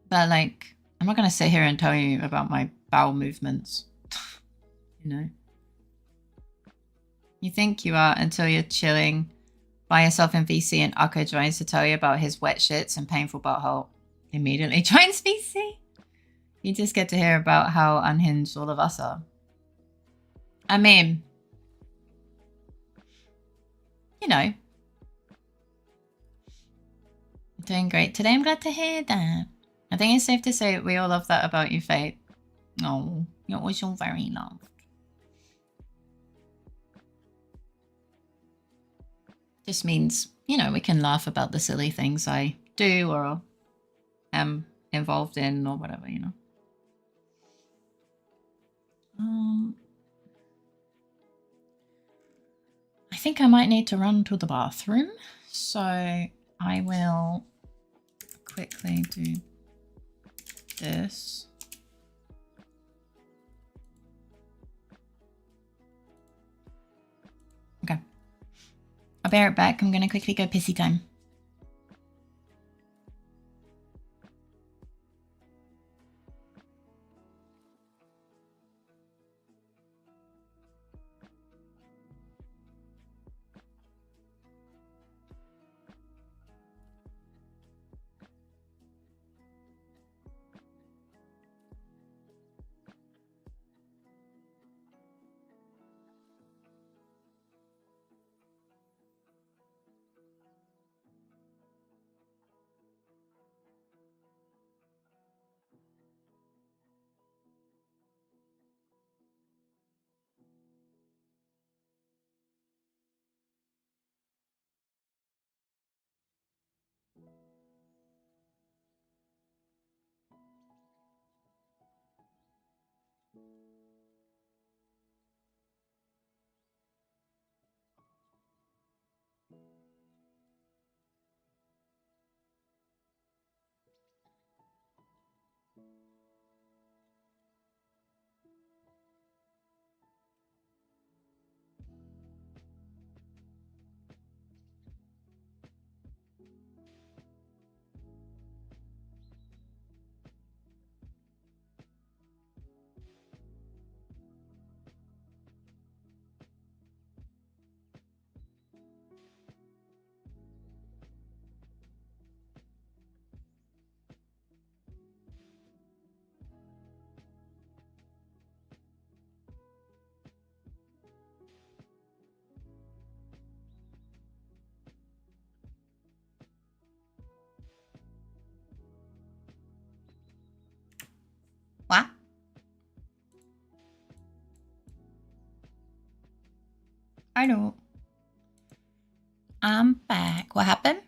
But like, I'm not going to sit here and tell you about my bowel movements. You know? You think you are until you're chilling by yourself in VC and Akko joins to tell you about his wet shits and painful butthole. Immediately joins VC. You just get to hear about how unhinged all of us are. I mean, you know. Doing great today. I'm glad to hear that. I think it's safe to say we all love that about you, Faith. Oh, you're always all very loved. Just means, you know, we can laugh about the silly things I do or am involved in or whatever, you know. I think I might need to run to the bathroom, so I will quickly do this. Okay. I'll be right back. I'm going to quickly go pissy time. Righto. I'm back. What happened?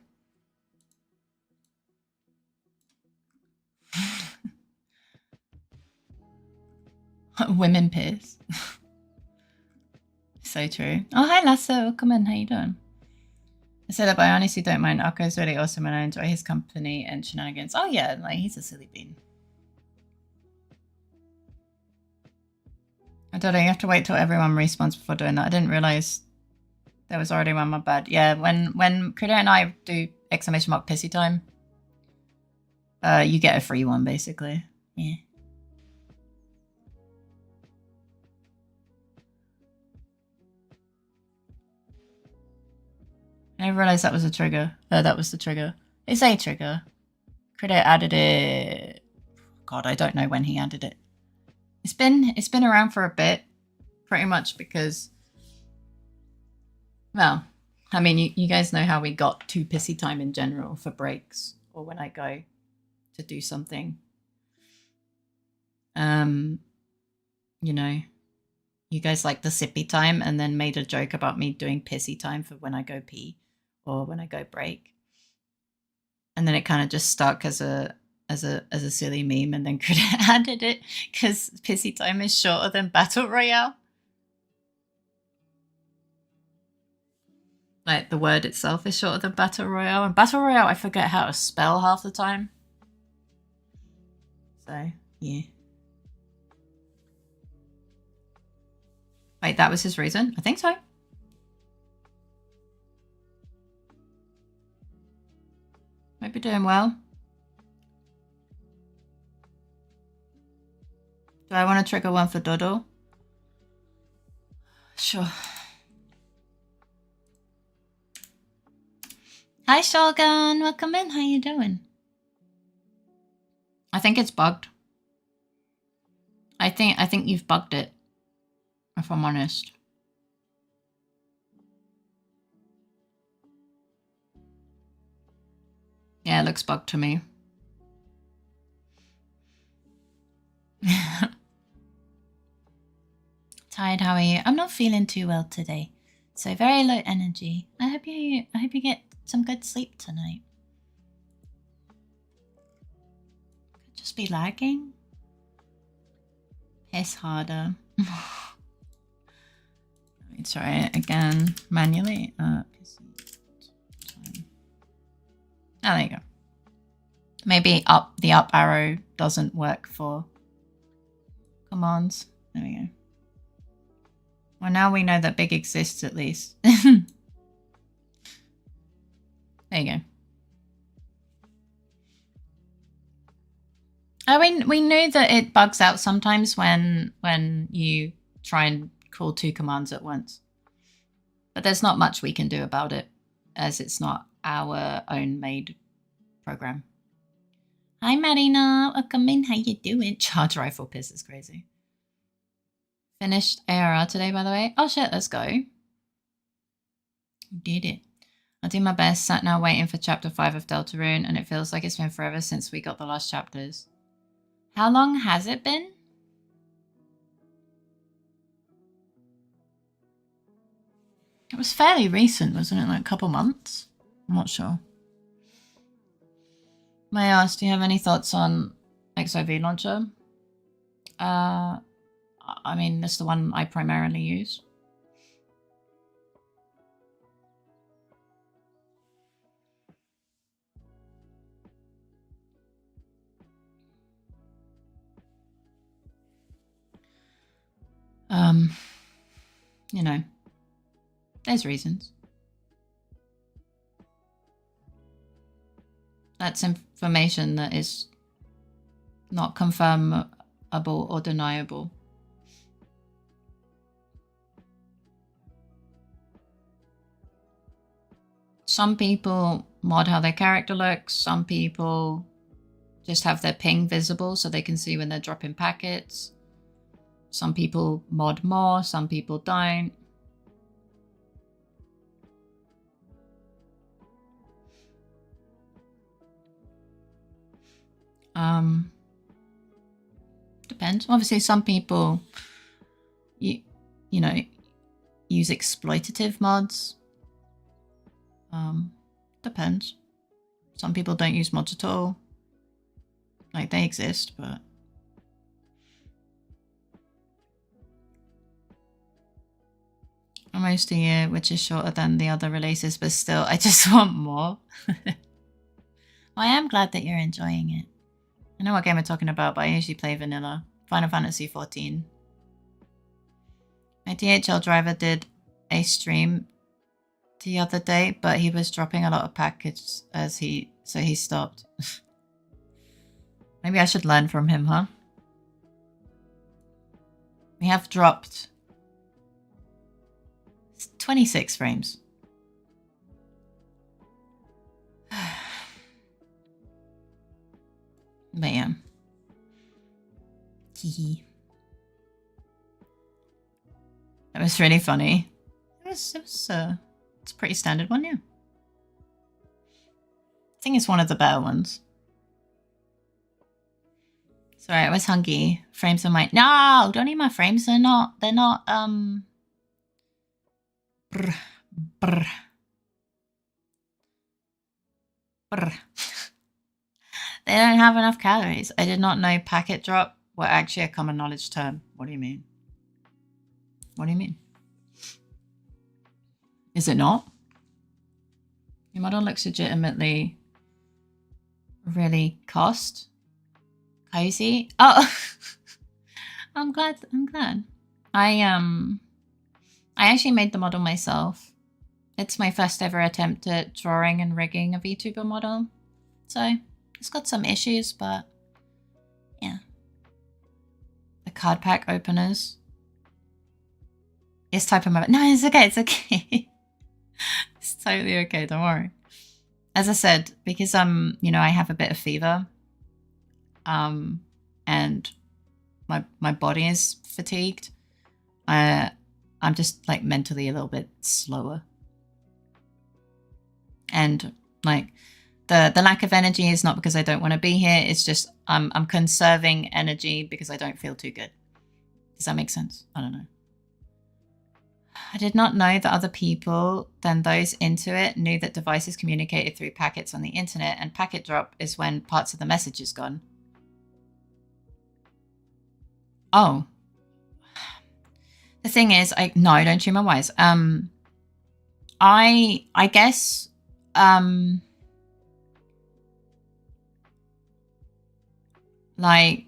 Women peers. So true. Oh, hi Lasso. Come in. How you doing? I said that, but I honestly don't mind. Akko's really awesome and I enjoy his company and shenanigans. Oh yeah, like he's a silly bean. I don't know, you have to wait till everyone respawns before doing that. I didn't realise there was already one, my bad. Yeah, when Critter and I do exclamation mark pissy time, you get a free one basically. Yeah. I didn't realise that was a trigger. That was the trigger. It's a trigger. Critter added it. God, I don't know when he added it. It's been around for a bit, pretty much because, well, I mean, you guys know how we got to pissy time in general for breaks or when I go to do something. You know, you guys like the sippy time and then made a joke about me doing pissy time for when I go pee or when I go break. And then it kind of just stuck as a silly meme, and then could have added it because pissy time is shorter than battle royale. Like the word itself is shorter than battle royale, and battle royale I forget how to spell half the time. So yeah. Wait, that was his reason? I think so. Might be doing well. Do I want to trigger one for Dodo? Sure. Hi Shogun, welcome in. How you doing? I think it's bugged. I think you've bugged it, if I'm honest. Yeah, it looks bugged to me. Tired, how are you? I'm not feeling too well today. So very low energy. I hope you get some good sleep tonight. Could just be lagging. Piss harder. Let me try it again manually. Oh, there you go. Maybe the up arrow doesn't work for commands. There we go. Well, now we know that big exists at least. There you go. I mean, we knew that it bugs out sometimes when you try and call two commands at once. But there's not much we can do about it, as it's not our own made program. Hi Marina, welcome in. How you doing? Charge rifle piss is crazy. Finished ARR today, by the way. Oh shit, let's go. Did it. I'll do my best. Sat now waiting for chapter 5 of Deltarune, and it feels like it's been forever since we got the last chapters. How long has it been? It was fairly recent, wasn't it? Like a couple months? I'm not sure. May I ask, do you have any thoughts on XOV launcher? I mean, that's the one I primarily use. You know, there's reasons. That's information that is not confirmable or deniable. Some people mod how their character looks. Some people just have their ping visible so they can see when they're dropping packets. Some people mod more, some people don't. Depends. Obviously, some people, you know, use use exploitative mods. Depends. Some people don't use mods at all. Like, they exist, but... Almost a year, which is shorter than the other releases, but still, I just want more. I am glad that you're enjoying it. I know what game we're talking about, but I usually play vanilla. Final Fantasy XIV. My DHL driver did a stream the other day, but he was dropping a lot of packages so he stopped. Maybe I should learn from him, huh? We have dropped 26 frames. But yeah. That was really funny. It's a pretty standard one, yeah. I think it's one of the better ones. Sorry, I was hungry. Frames are my... No! Don't eat my frames. They're not... Brr. Brr. Brr. They don't have enough calories. I did not know packet drop were actually a common knowledge term. What do you mean? What do you mean? Is it not? Your model looks legitimately really cozy. Oh, I'm glad. I actually made the model myself. It's my first ever attempt at drawing and rigging a VTuber model. So it's got some issues, but yeah. The card pack openers. Yes, type of moment. No, it's okay. It's okay. It's totally okay. Don't worry. As I said, because you know, I have a bit of fever, and my body is fatigued. I'm just like mentally a little bit slower, and like the lack of energy is not because I don't want to be here. It's just I'm conserving energy because I don't feel too good. Does that make sense? I don't know. I did not know that other people than those into it knew that devices communicated through packets on the internet, and packet drop is when parts of the message is gone. Oh. The thing is, no, don't chew my wires. I guess, like,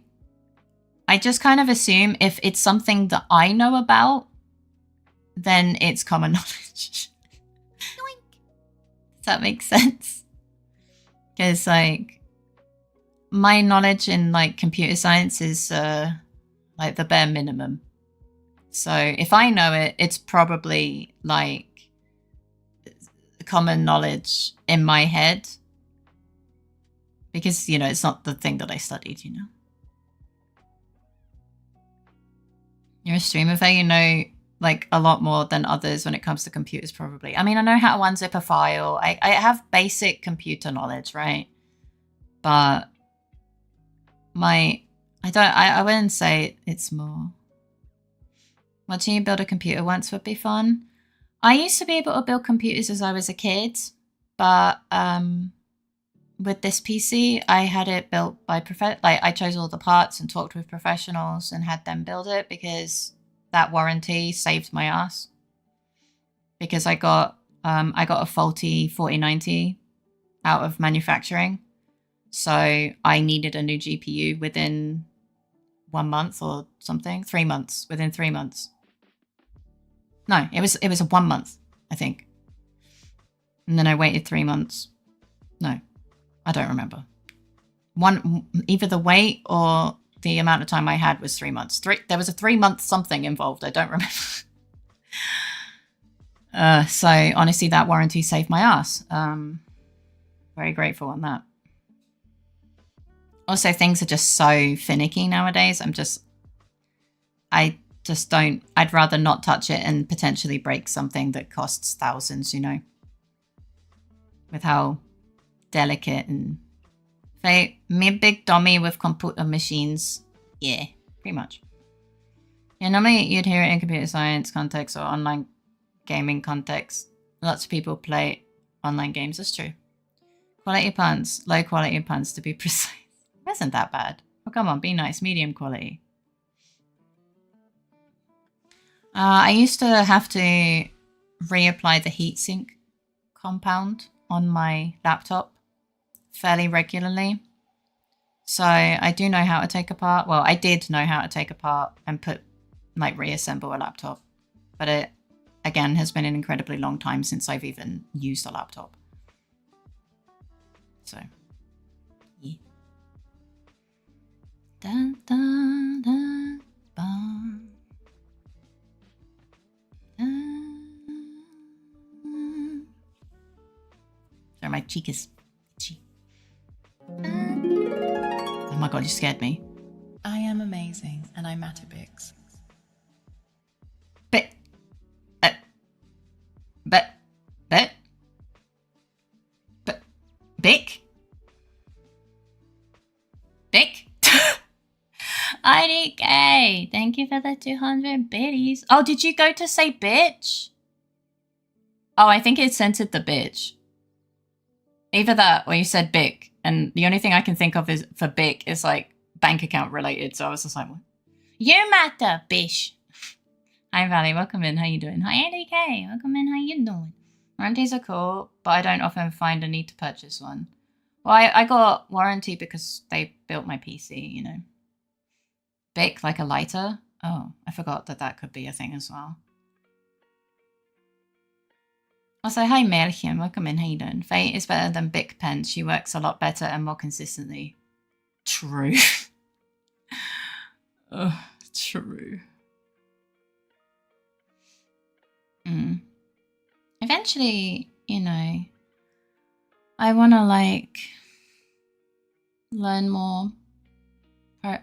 I just kind of assume if it's something that I know about, then it's common knowledge. Does that make sense? Because, like, my knowledge in, like, computer science is, like, the bare minimum. So if I know it, it's probably, like, common knowledge in my head. Because, you know, it's not the thing that I studied, you know. You're a streamer, you know, like, a lot more than others when it comes to computers, probably. I mean, I know how to unzip a file. I have basic computer knowledge, right? But I wouldn't say it's more. Watching you build a computer once would be fun. I used to be able to build computers as I was a kid, but with this PC, I had it built by I chose all the parts and talked with professionals and had them build it because that warranty saved my ass. Because I got a faulty 4090 out of manufacturing, so I needed a new GPU within 1 month or something. 3 months. Within 3 months. No, it was 1 month, I think. And then I waited 3 months. No, I don't remember. Either the wait or the amount of time I had was 3 months. There was a 3 month something involved. I don't remember. So honestly, that warranty saved my ass. Very grateful on that. Also, things are just so finicky nowadays. I'd rather not touch it and potentially break something that costs thousands, you know, with how delicate and me big dummy with computer machines. Yeah, pretty much. Yeah, normally you'd hear it in computer science context or online gaming context. Lots of people play online games. That's true. Quality puns. Low quality puns, to be precise. Isn't that bad? Oh, come on, be nice. Medium quality. I used to have to reapply the heatsink compound on my laptop fairly regularly. So I do know how to take apart. Well, I did know how to take apart and put, like, reassemble a laptop. But it, again, has been an incredibly long time since I've even used a laptop. So, yeah. Dun, dun, dun, dun. Sorry, my cheek is itchy. Oh my god, you scared me. I am amazing, and I'm Matterpix. Bick? IDK, thank you for the 200 biddies. Oh, did you go to say bitch? Oh, I think it censored the bitch. Either that or you said bick. And the only thing I can think of is for bick is like bank account related. So I was just like, what? You matter, bish. Hi, Valley. Welcome in. How you doing? Hi, IDK. Welcome in. How you doing? Warranties are cool, but I don't often find a need to purchase one. Well, I got warranty because they built my PC, you know. Bic, like a lighter? Oh, I forgot that that could be a thing as well. Also, hi Merchen, welcome in, how you doing? Faye is better than Bic Pen. She works a lot better and more consistently. True. Oh, true. Eventually, you know, I want to like learn more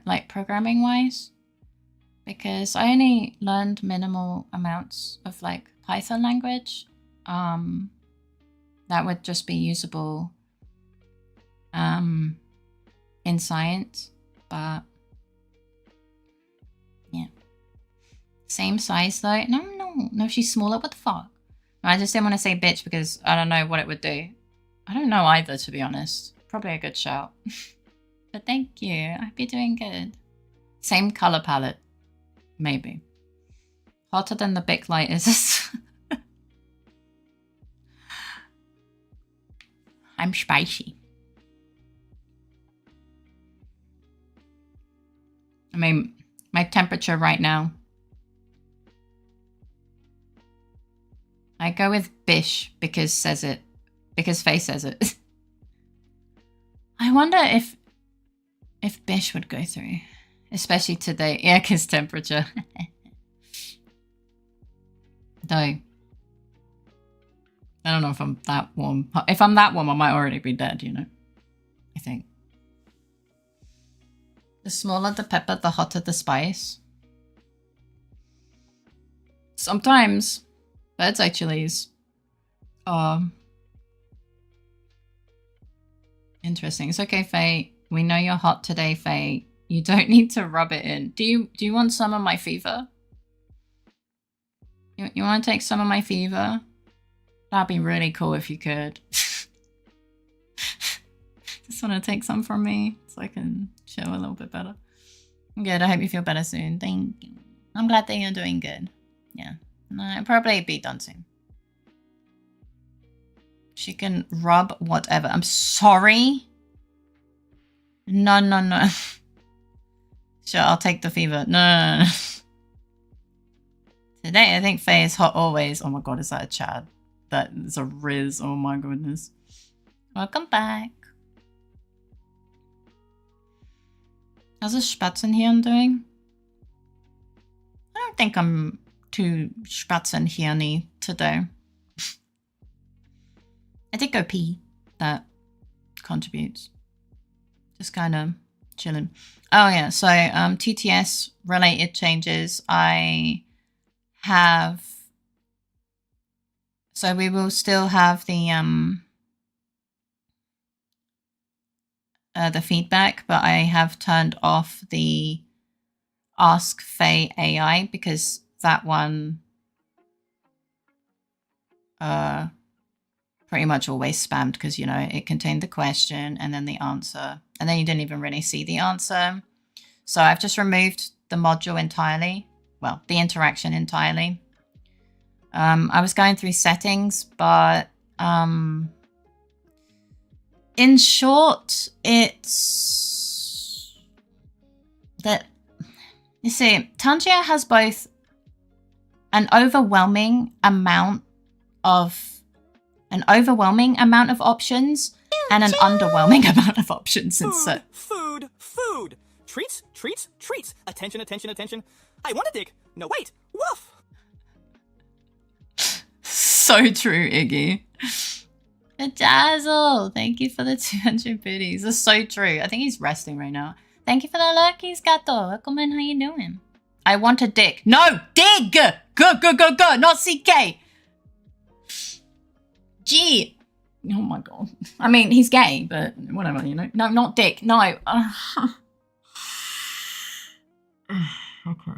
like programming wise, because I only learned minimal amounts of like Python language that would just be usable in science, but yeah, same size though. No, she's smaller. What the fuck? I just didn't want to say bitch because I don't know what it would do. I don't know either, to be honest. Probably a good shout. But thank you. I hope you're doing good. Same color palette. Maybe. Hotter than the Bic light is. I'm spicy. I mean, my temperature right now. I go with bish because says it. Because Faye says it. I wonder if bish would go through. Especially today. Yeah, because temperature. Though. I don't know if I'm that warm. If I'm that warm, I might already be dead, you know. I think. The smaller the pepper, the hotter the spice. Sometimes birds eye chilies are interesting. It's okay, Faye. We know you're hot today, Faye. You don't need to rub it in. Do you want some of my fever? You want to take some of my fever? That'd be really cool if you could. Just want to take some from me so I can chill a little bit better. Good. I hope you feel better soon. Thank you. I'm glad that you're doing good. Yeah. No, it'll probably be done soon. She can rub whatever. I'm sorry. No. Sure, I'll take the fever. No. Today, I think Faye is hot always. Oh my god, is that a Chad? That is a Riz. Oh my goodness. Welcome back. How's the Spatzenhirn doing? I don't think I'm too Spatzenhirny today. I did go pee. That contributes. Just kind of chilling. Oh yeah, so TTS related changes. I have, so we will still have the feedback, but I have turned off the Ask Faye AI because that one pretty much always spammed because, you know, it contained the question and then the answer. And then you didn't even really see the answer. So I've just removed the module entirely. Well, the interaction entirely. I was going through settings, but in short, it's that, you see, Tangia has both an overwhelming amount of options and an underwhelming amount of options. Food. Treats. Attention. I want to dig. No, wait. Woof. So true, Iggy. Dazzle, thank you for the 200 biddies. That's so true. I think he's resting right now. Thank you for the luckies, gato. Welcome in, how you doing? I want a dick. No, dig! Go, not CK. G. Oh my god. I mean, he's gay, but whatever, you know. No, not dick. No. Okay.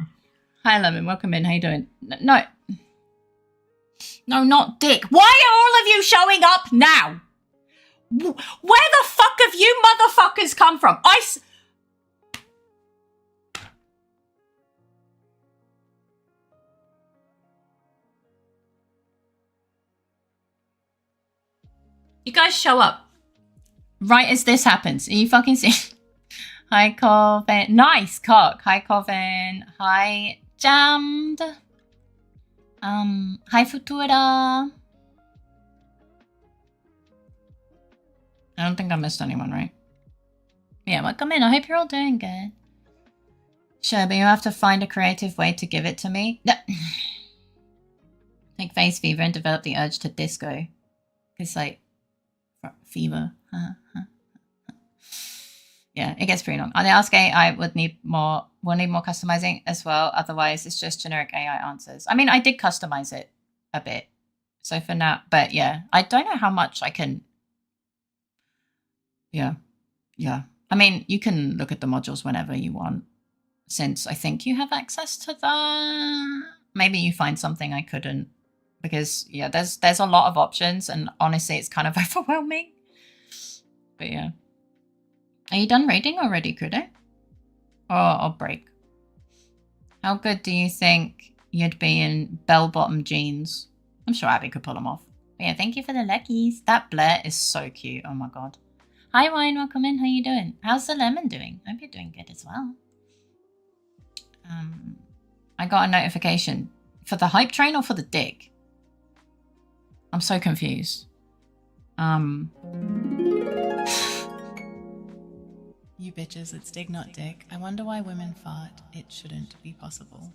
Hi, Lemon. Welcome in. How you doing? No. No, not dick. Why are all of you showing up now? Where the fuck have you motherfuckers come from? You guys show up right as this happens. Are you fucking seeing? Hi, Corvin. Nice cock. Hi, Corvin. Hi, Jammed. Hi, Futura. I don't think I missed anyone, right? Yeah, welcome in. I hope you're all doing good. Sure, but you have to find a creative way to give it to me. No. Take face fever and develop the urge to disco. It's like fever. Yeah, it gets pretty long. On the Ask AI, we'll need more customizing as well. Otherwise, it's just generic AI answers. I mean, I did customize it a bit. So for now, but yeah, I don't know how much I can. Yeah. I mean, you can look at the modules whenever you want, since I think you have access to that. Maybe you find something I couldn't, because yeah, there's a lot of options, and honestly, it's kind of overwhelming. But yeah. Are you done raiding already, Kudo? Or break? How good do you think you'd be in bell-bottom jeans? I'm sure Abby could pull them off. But yeah, thank you for the luckies. That Blair is so cute. Oh my god. Hi, Wine. Welcome in. How you doing? How's the lemon doing? Hope you're doing good as well. I got a notification. For the hype train or for the dick? I'm so confused. You bitches, it's dig not dick. I wonder why women fart. It shouldn't be possible.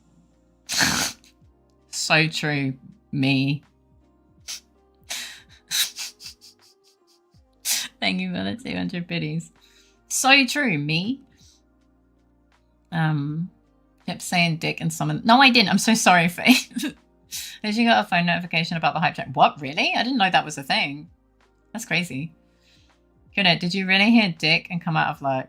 So true. Me. Thank you for the 200 biddies. So true. Me. Kept saying dick and someone. No, I didn't. I'm so sorry, Faye. Then she got a phone notification about the hype train. What? Really? I didn't know that was a thing. That's crazy. Good. Did you really hear dick and come out of like,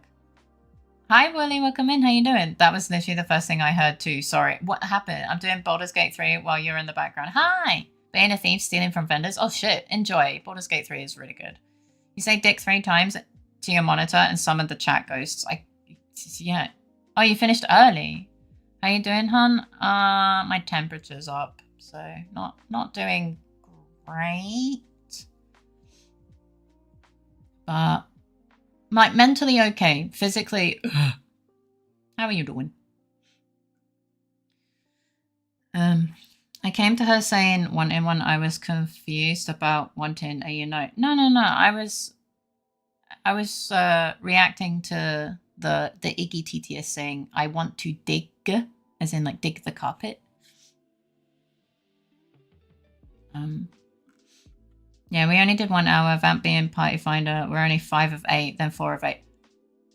hi, Willie, welcome in. How you doing? That was literally the first thing I heard too. Sorry. What happened? I'm doing Baldur's Gate 3 while you're in the background. Hi. Being a thief, stealing from vendors. Oh, shit. Enjoy. Baldur's Gate 3 is really good. You say dick 3 times to your monitor and summon the chat ghosts. Yeah. Oh, you finished early. How you doing, hon? My temperature's up. So not doing great. But like mentally okay, physically. How are you doing? I came to her saying wanting one. I was confused about wanting a unite. No. I was reacting to the Iggy TTS saying I want to dig, as in like dig the carpet. Yeah, we only did 1 hour. Vamp being party finder. We're only 5 of 8, then 4 of 8.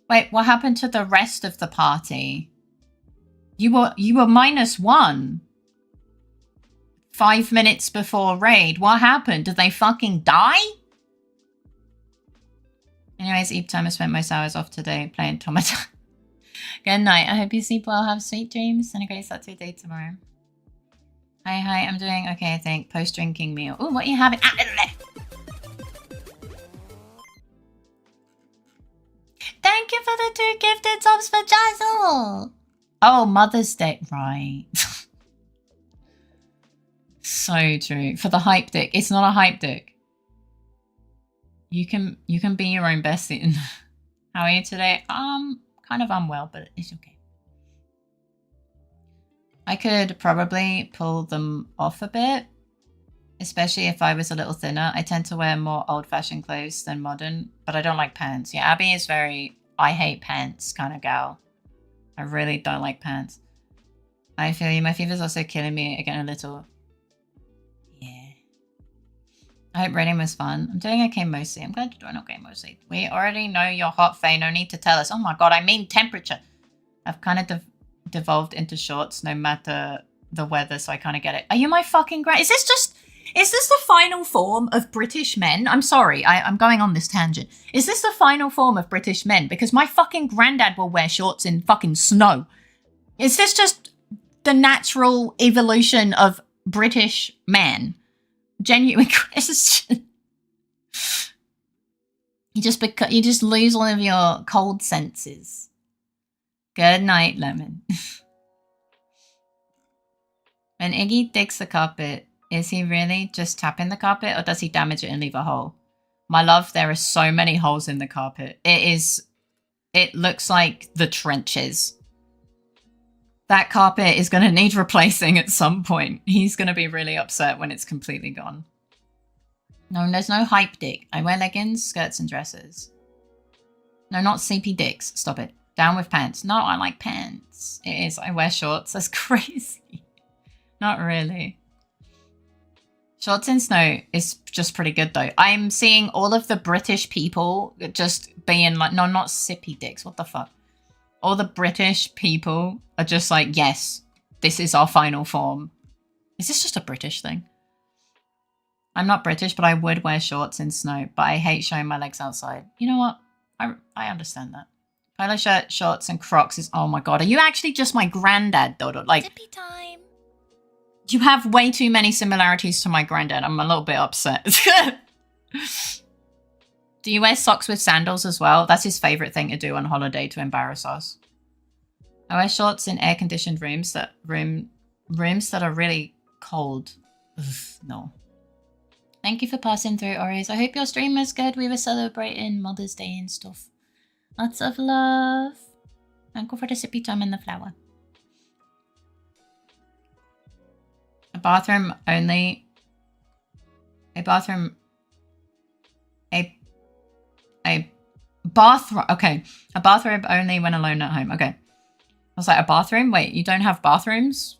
Wait, what happened to the rest of the party? You were -1. 5 minutes before raid. What happened? Did they fucking die? Anyways, Eve time I spent most hours off today playing Tomata. Good night. I hope you sleep well. Have sweet dreams and a great start to your day tomorrow. Hi, I'm doing okay, I think. Post-drinking meal. Oh, what are you having? Thank you for the 2 gifted subs for Jazzle! Oh, Mother's Day. Right. So true. For the hype dick. It's not a hype dick. You can be your own bestie. How are you today? Kind of unwell, but it's okay. I could probably pull them off a bit, especially if I was a little thinner. I tend to wear more old-fashioned clothes than modern, but I don't like pants. Yeah, Abby is very I hate pants kind of gal. I really don't like pants. I feel you. My fever's also killing me again a little. Yeah. I hope reading was fun. I'm doing okay mostly. I'm glad you're doing okay mostly. We already know you're hot, Faye. No need to tell us. Oh my god, I mean temperature. I've kind of devolved into shorts no matter the weather, so I kind of get it. Are you my fucking Is this the final form of British men? I'm sorry, I'm going on this tangent. Is this the final form of British men? Because my fucking granddad will wear shorts in fucking snow. Is this just the natural evolution of British man? Genuine question. You just lose all of your cold senses. Good night, Lemon. When Iggy digs the carpet, is he really just tapping the carpet or does he damage it and leave a hole? My love, there are so many holes in the carpet. It looks like the trenches. That carpet is going to need replacing at some point. He's going to be really upset when it's completely gone. No, there's no hype dick. I wear leggings, skirts, and dresses. No, not CP dicks. Stop it. Down with pants. No, I like pants. It is. I wear shorts. That's crazy. Not really. Shorts in snow is just pretty good, though. I'm seeing all of the British people just being like, no, not sippy dicks. What the fuck? All the British people are just like, yes, this is our final form. Is this just a British thing? I'm not British, but I would wear shorts in snow, but I hate showing my legs outside. You know what? I understand that. Polo shirt, shorts, and Crocs is, oh my god, are you actually just my granddad, Dodo? Like, Sippy time. You have way too many similarities to my granddad. I'm a little bit upset. Do you wear socks with sandals as well? That's his favorite thing to do on holiday to embarrass us. I wear shorts in air-conditioned rooms that are really cold. Ugh, no. Thank you for passing through, Oreos. I hope your stream was good. We were celebrating Mother's Day and stuff. Lots of love. Thank you for the sippy time and the flower. A bathroom only. A bathroom. A bathroom. Okay. A bathroom only when alone at home. Okay. I was like, a bathroom? Wait, you don't have bathrooms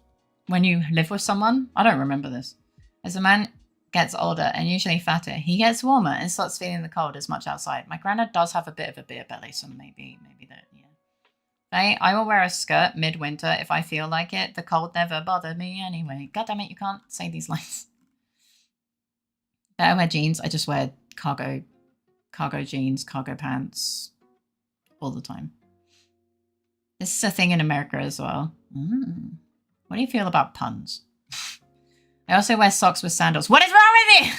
when you live with someone? I don't remember this. As a man gets older and usually fatter, he gets warmer and starts feeling the cold as much outside. My granddad does have a bit of a beer belly, so maybe that, yeah. I will wear a skirt midwinter if I feel like it. The cold never bothered me anyway. God damn it, you can't say these lines. Better wear jeans. I just wear cargo jeans, cargo pants all the time. This is a thing in America as well. What do you feel about puns? I also wear socks with sandals. What is wrong with you?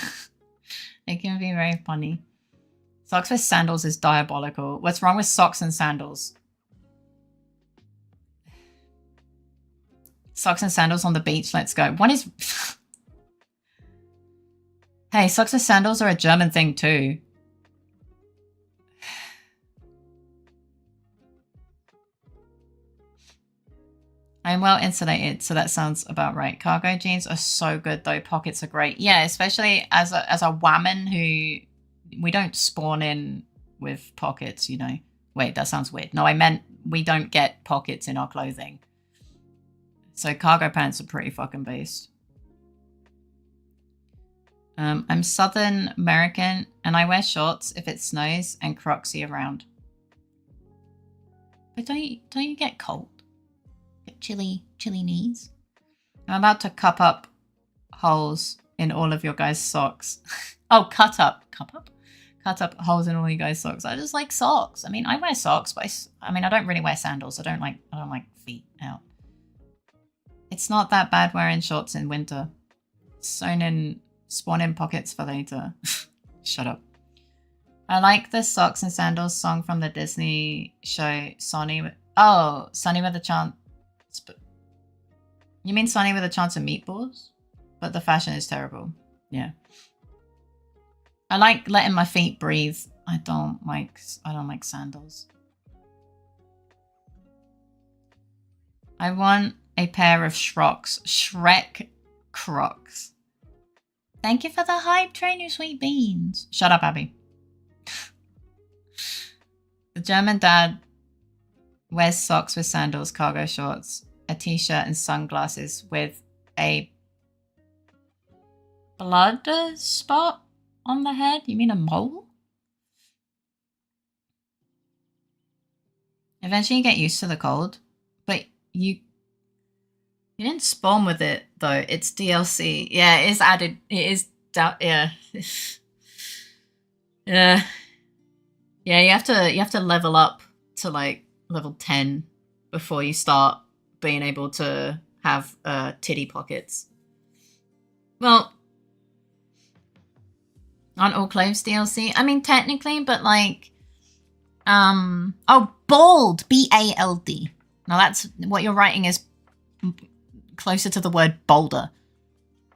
It can be very funny. Socks with sandals is diabolical. What's wrong with socks and sandals? Socks and sandals on the beach. Let's go. What is... Hey, socks with sandals are a German thing too. I'm well insulated, so that sounds about right. Cargo jeans are so good though. Pockets are great. Yeah, especially as a woman who we don't spawn in with pockets, you know. Wait, that sounds weird. No, I meant we don't get pockets in our clothing. So cargo pants are pretty fucking based. I'm Southern American and I wear shorts if it snows and Crocs year round. But don't you get cold? Get chilly knees? I'm about to cup up holes in all of your guys' socks. Oh, cut up holes in all you guys' socks. I just like socks. I mean, I wear socks, but I mean, I don't really wear sandals. I don't like feet out. It's not that bad wearing shorts in winter. Sewn in, spawn in pockets for later. Shut up. I like the Socks and Sandals song from the Disney show Sonny. Oh, Sonny with a Chance. You mean Sonny with a Chance of Meatballs? But the fashion is terrible. Yeah. I like letting my feet breathe. I don't like sandals. I want a pair of Shrek Crocs. Thank you for the hype train, you sweet beans. Shut up, Abby. The German dad wears socks with sandals, cargo shorts, a t-shirt and sunglasses with a blood spot on the head. You mean a mole? Eventually you get used to the cold, but you didn't spawn with it though. It's DLC. Yeah, it is added. It is yeah. Yeah. Yeah, you have to level up to like level 10 before you start being able to have titty pockets. Well, aren't all clothes DLC? I mean, technically, but like, oh, bald, B-A-L-D. Now that's what you're writing is closer to the word boulder.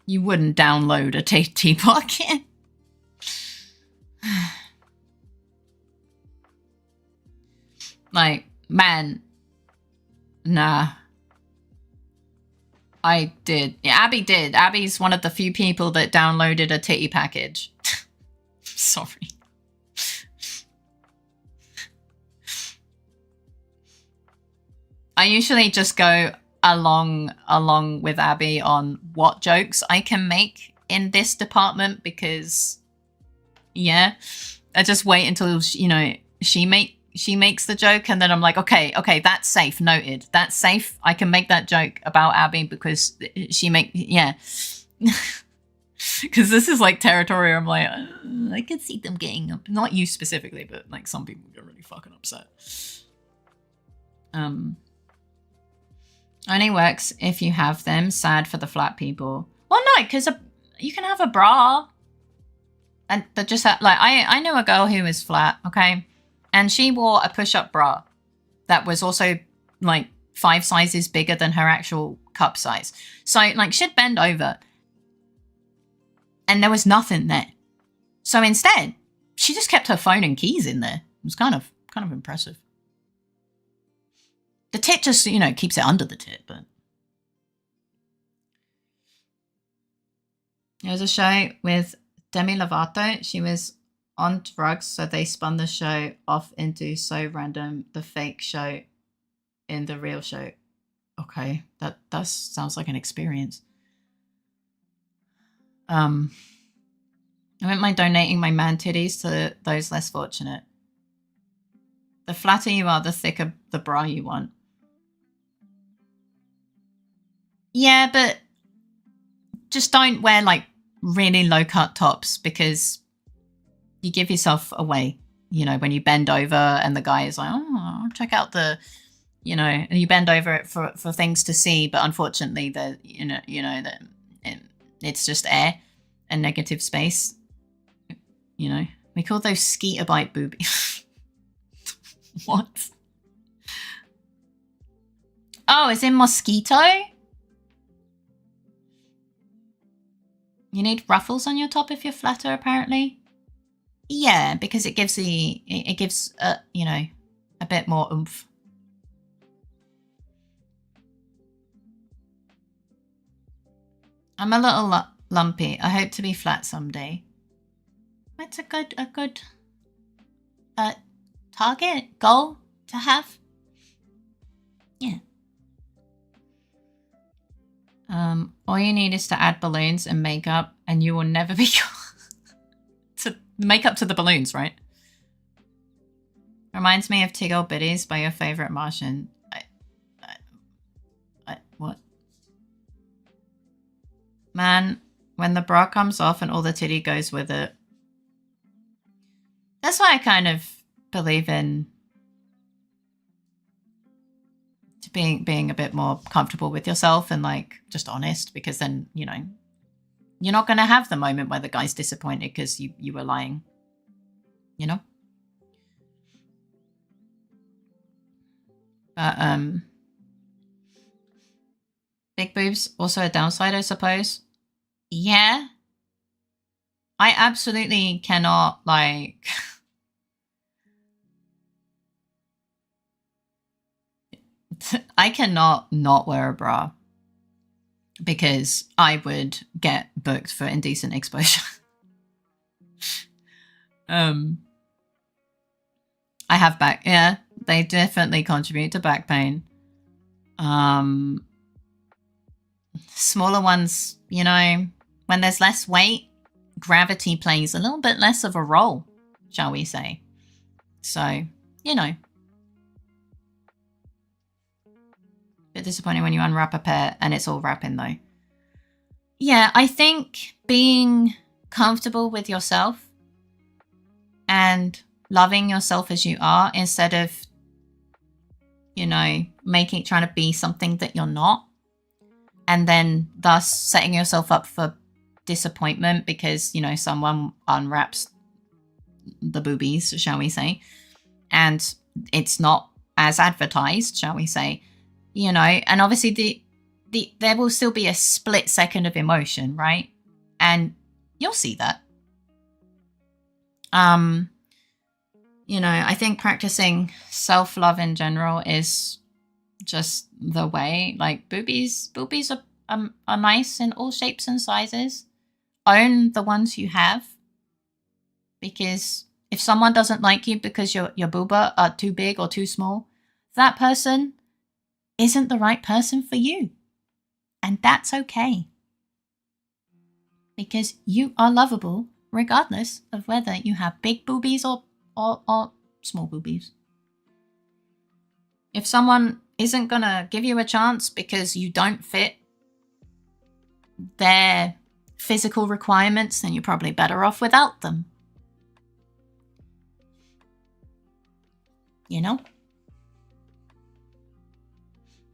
You wouldn't download a titty pocket. Like, man, nah. I did. Yeah, Abby did. Abby's one of the few people that downloaded a titty package. Sorry. I usually just go along with Abby on what jokes I can make in this department because, yeah, I just wait until, you know, she makes the joke and then I'm like, okay, that's safe, noted. That's safe. I can make that joke about Abby because yeah. Because this is like territory I'm like, I could see them getting up. Not you specifically, but like some people get really fucking upset. Only works if you have them. Sad for the flat people. Well, no, because you can have a bra. And that just like, I know a girl who is flat, okay? And she wore a push-up bra that was also like 5 sizes bigger than her actual cup size. So like she'd bend over and there was nothing there. So instead, she just kept her phone and keys in there. It was kind of impressive. The tit just, you know, keeps it under the tit, but. There was a show with Demi Lovato. She was on drugs, so they spun the show off into So Random, the fake show in the real show. Okay, that sounds like an experience. I wouldn't mind donating my man titties to those less fortunate. The flatter you are, the thicker the bra you want. Yeah, but just don't wear like really low cut tops because you give yourself away, you know, when you bend over and the guy is like, oh, check out the, you know, and you bend over it for things to see, but unfortunately the, it's just air and negative space. You know, we call those skeeter bite boobies. What? Oh, it's in mosquito? You need ruffles on your top if you're flatter, apparently. Yeah, because it gives you know, a bit more oomph. I'm a little lumpy. I hope to be flat someday. That's a good target goal to have. Yeah. All you need is to add balloons and makeup, and you will never be to make up to the balloons, right? Reminds me of Tiggle Bitties by your favorite Martian. What? Man, when the bra comes off and all the titty goes with it. That's why I kind of believe in, to being a bit more comfortable with yourself and like just honest, because then, you know, you're not going to have the moment where the guy's disappointed because you were lying, you know? But big boobs also a downside, I suppose. Yeah. I absolutely cannot, like... I cannot not wear a bra because I would get booked for indecent exposure. I have back, yeah, they definitely contribute to back pain. Smaller ones, you know, when there's less weight, gravity plays a little bit less of a role, shall we say. So, you know. Bit disappointing when you unwrap a pair and it's all wrapping though. Yeah, I think being comfortable with yourself and loving yourself as you are instead of, you know, trying to be something that you're not, and then thus setting yourself up for disappointment because, you know, someone unwraps the boobies, shall we say, and it's not as advertised, shall we say. You know, and obviously there will still be a split second of emotion, right? And you'll see that. You know, I think practicing self-love in general is just the way. Like boobies are nice in all shapes and sizes. Own the ones you have, because if someone doesn't like you because your booba are too big or too small, that person isn't the right person for you. And that's okay. Because you are lovable regardless of whether you have big boobies or small boobies. If someone isn't gonna give you a chance because you don't fit their physical requirements, then you're probably better off without them. You know?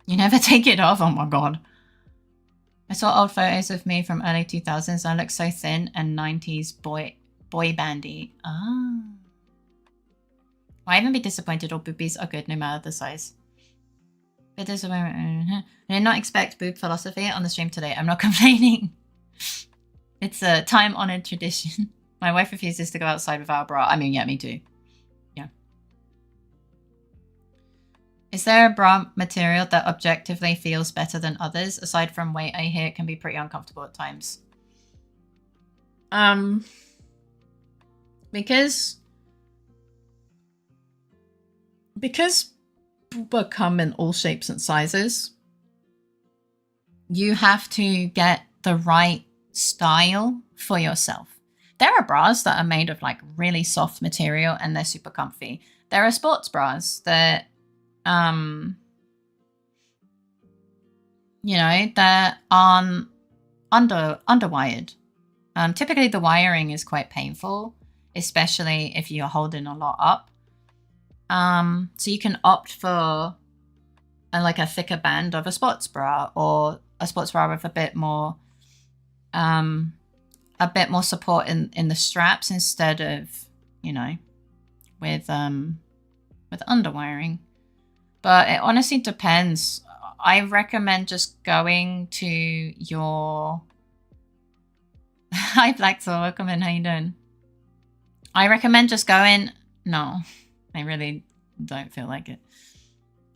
You never take it off. Oh my god. I saw old photos of me from early 2000s. I look so thin and 90s boy bandy. Ah. Why even be disappointed? All boobies are good no matter the size. But there's a I did not expect boob philosophy on the stream today. I'm not complaining. It's a time-honored tradition. My wife refuses to go outside without a bra. I mean, yeah, me too. Is there a bra material that objectively feels better than others? Aside from weight, I hear it can be pretty uncomfortable at times. Because booba come in all shapes and sizes, you have to get the right style for yourself. There are bras that are made of like really soft material and they're super comfy. There are sports bras that you know, that are underwired. Typically the wiring is quite painful, especially if you're holding a lot up. So you can opt for like a thicker band of a sports bra, or a sports bra with a bit more support in the straps instead of, you know, with underwiring. But it honestly depends. I recommend just going to your... Hi, Black Soul. Welcome in. How you doing? I recommend just going... No, I really don't feel like it.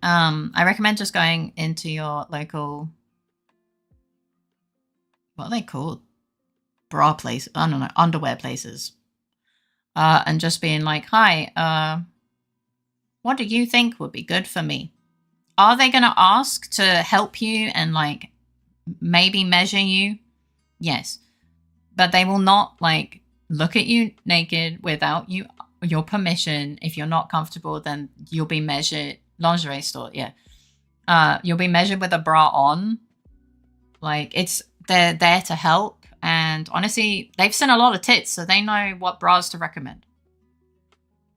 I recommend just going into your local... What are they called? Bra place. I don't know. Underwear places. And just being like, hi, what do you think would be good for me? Are they going to ask to help you and like maybe measure you? Yes. But they will not like look at you naked without your permission. If you're not comfortable, then you'll be measured. Lingerie store, yeah. You'll be measured with a bra on. Like they're there to help. And honestly, they've seen a lot of tits, so they know what bras to recommend.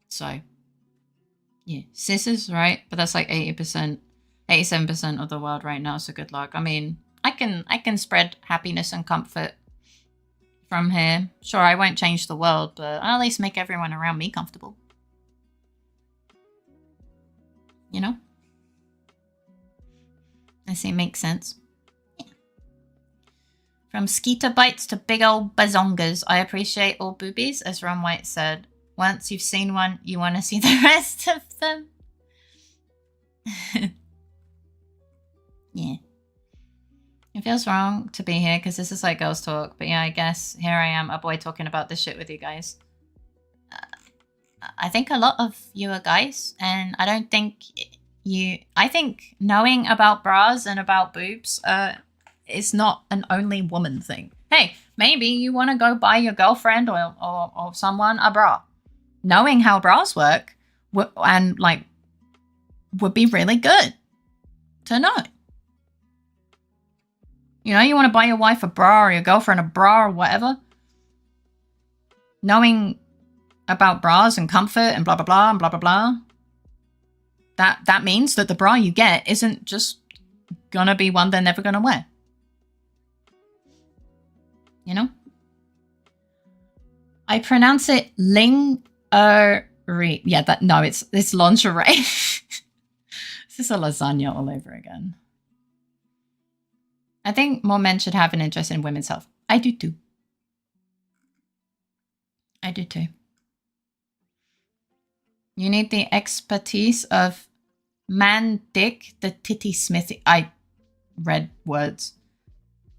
So, yeah, scissors, right? But that's like 80%. 87% of the world right now, so good luck. I mean, I can spread happiness and comfort from here. Sure, I won't change the world, but I'll at least make everyone around me comfortable. You know? I see, makes sense. Yeah. From skeeter bites to big old bazongas, I appreciate all boobies, as Ron White said. Once you've seen one, you want to see the rest of them. Yeah. It feels wrong to be here because this is like girls talk, but yeah, I guess here I am, a boy talking about this shit with you guys. I think a lot of you are guys, and I don't think I think knowing about bras and about boobs is not an only woman thing. Hey, maybe you want to go buy your girlfriend or someone a bra. Knowing how bras work and like would be really good to know. You know, you want to buy your wife a bra or your girlfriend a bra or whatever. Knowing about bras and comfort and blah, blah, blah, and blah, blah, blah. That means that the bra you get isn't just gonna be one they're never gonna wear. You know? I pronounce it lingerie. Yeah, it's lingerie. This is a lasagna all over again. I think more men should have an interest in women's health. I do too. I do too. You need the expertise of man dick the titty smithy. I read words.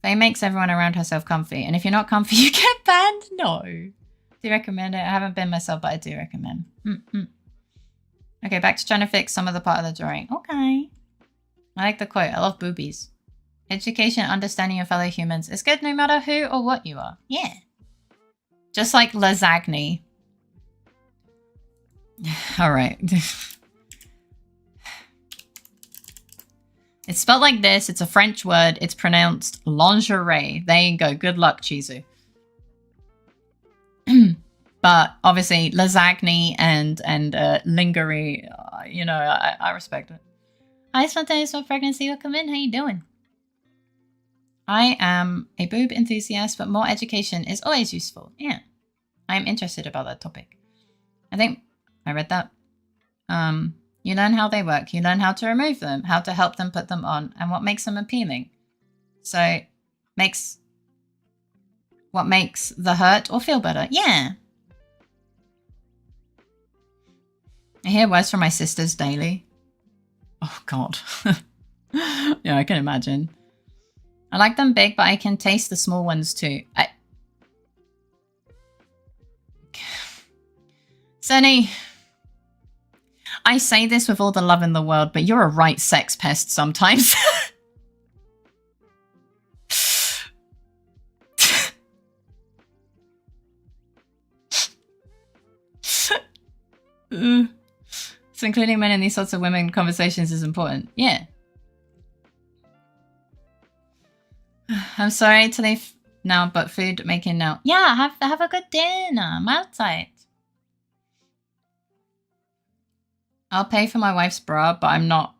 Faye makes everyone around herself comfy. And if you're not comfy, you get banned? No. Do you recommend it? I haven't been myself, but I do recommend. Okay, back to trying to fix some of the part of the drawing. Okay. I like the quote. I love boobies. Education and understanding of fellow humans is good no matter who or what you are. Yeah. Just like lasagna. All right. It's spelled like this. It's a French word. It's pronounced lingerie. There you go. Good luck, Chizu. But obviously, lasagna and lingerie, you know, I respect it. Hi, spontaneous for pregnancy. Welcome in. How you doing? I am a boob enthusiast, but more education is always useful. Yeah. I am interested about that topic. I think I read that. You learn how they work. You learn how to remove them, how to help them put them on, and what makes them appealing. So, what makes the hurt or feel better. Yeah. I hear words from my sisters daily. Oh, God. Yeah, I can imagine. I like them big, but I can taste the small ones too. Sunny, I say this with all the love in the world, but you're a right sex pest sometimes. So including men in these sorts of women conversations is important. Yeah. I'm sorry to leave now, but food making now. Yeah, have a good dinner. Mahlzeit. I'll pay for my wife's bra, but I'm not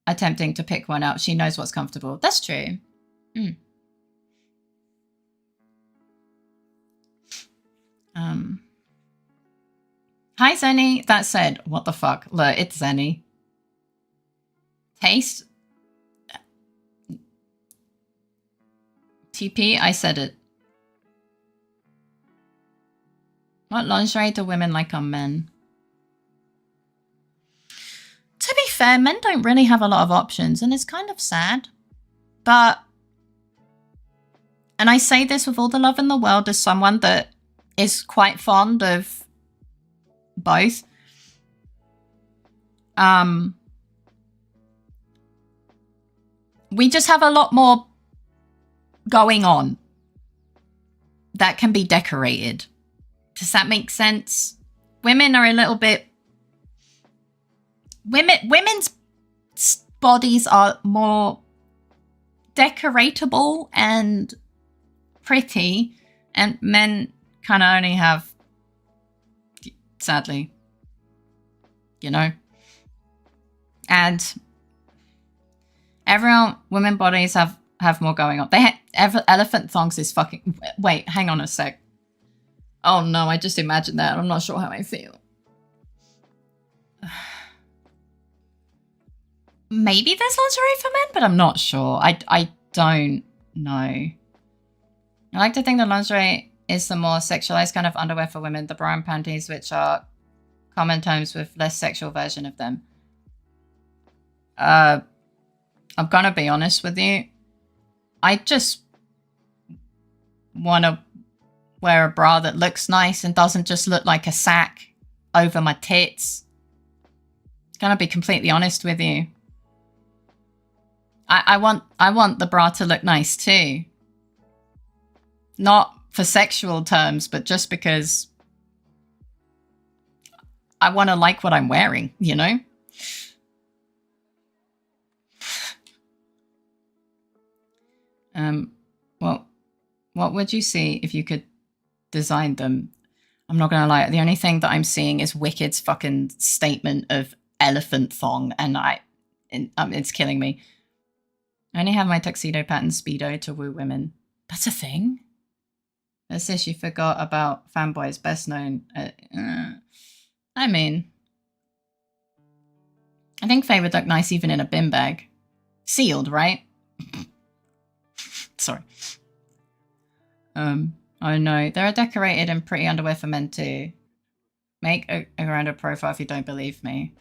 attempting to pick one out. She knows what's comfortable. That's true. Hi, Zenny. That said, what the fuck? Look, it's Zenny. Taste. TP, I said it. What lingerie do women like on men? To be fair, men don't really have a lot of options, and it's kind of sad. But, and I say this with all the love in the world as someone that is quite fond of both. We just have a lot more going on that can be decorated. Does that make sense? Women are a little bit... Women's bodies are more decoratable and pretty, and men kind of only have, sadly, you know. And Everyone, women bodies have more going on. Elephant thongs is fucking... Wait, hang on a sec. Oh no, I just imagined that. I'm not sure how I feel. Maybe there's lingerie for men, but I'm not sure. I don't know. I like to think the lingerie is the more sexualized kind of underwear for women. The bra and panties, which are common terms with less sexual version of them. I'm gonna be honest with you. I just want to wear a bra that looks nice and doesn't just look like a sack over my tits. Gonna be completely honest with you. I want the bra to look nice too. Not for sexual terms, but just because I want to like what I'm wearing, you know? Well, what would you see if you could design them? I'm not gonna lie, the only thing that I'm seeing is Wicked's fucking statement of elephant thong, and it's killing me. I only have my tuxedo pattern Speedo to woo women. That's a thing? That's this, you forgot about fanboys, best known. I mean, I think Faye would look nice even in a bin bag. Sealed, right? Sorry. Oh no, there are decorated and pretty underwear for men too. Make a grander profile if you don't believe me.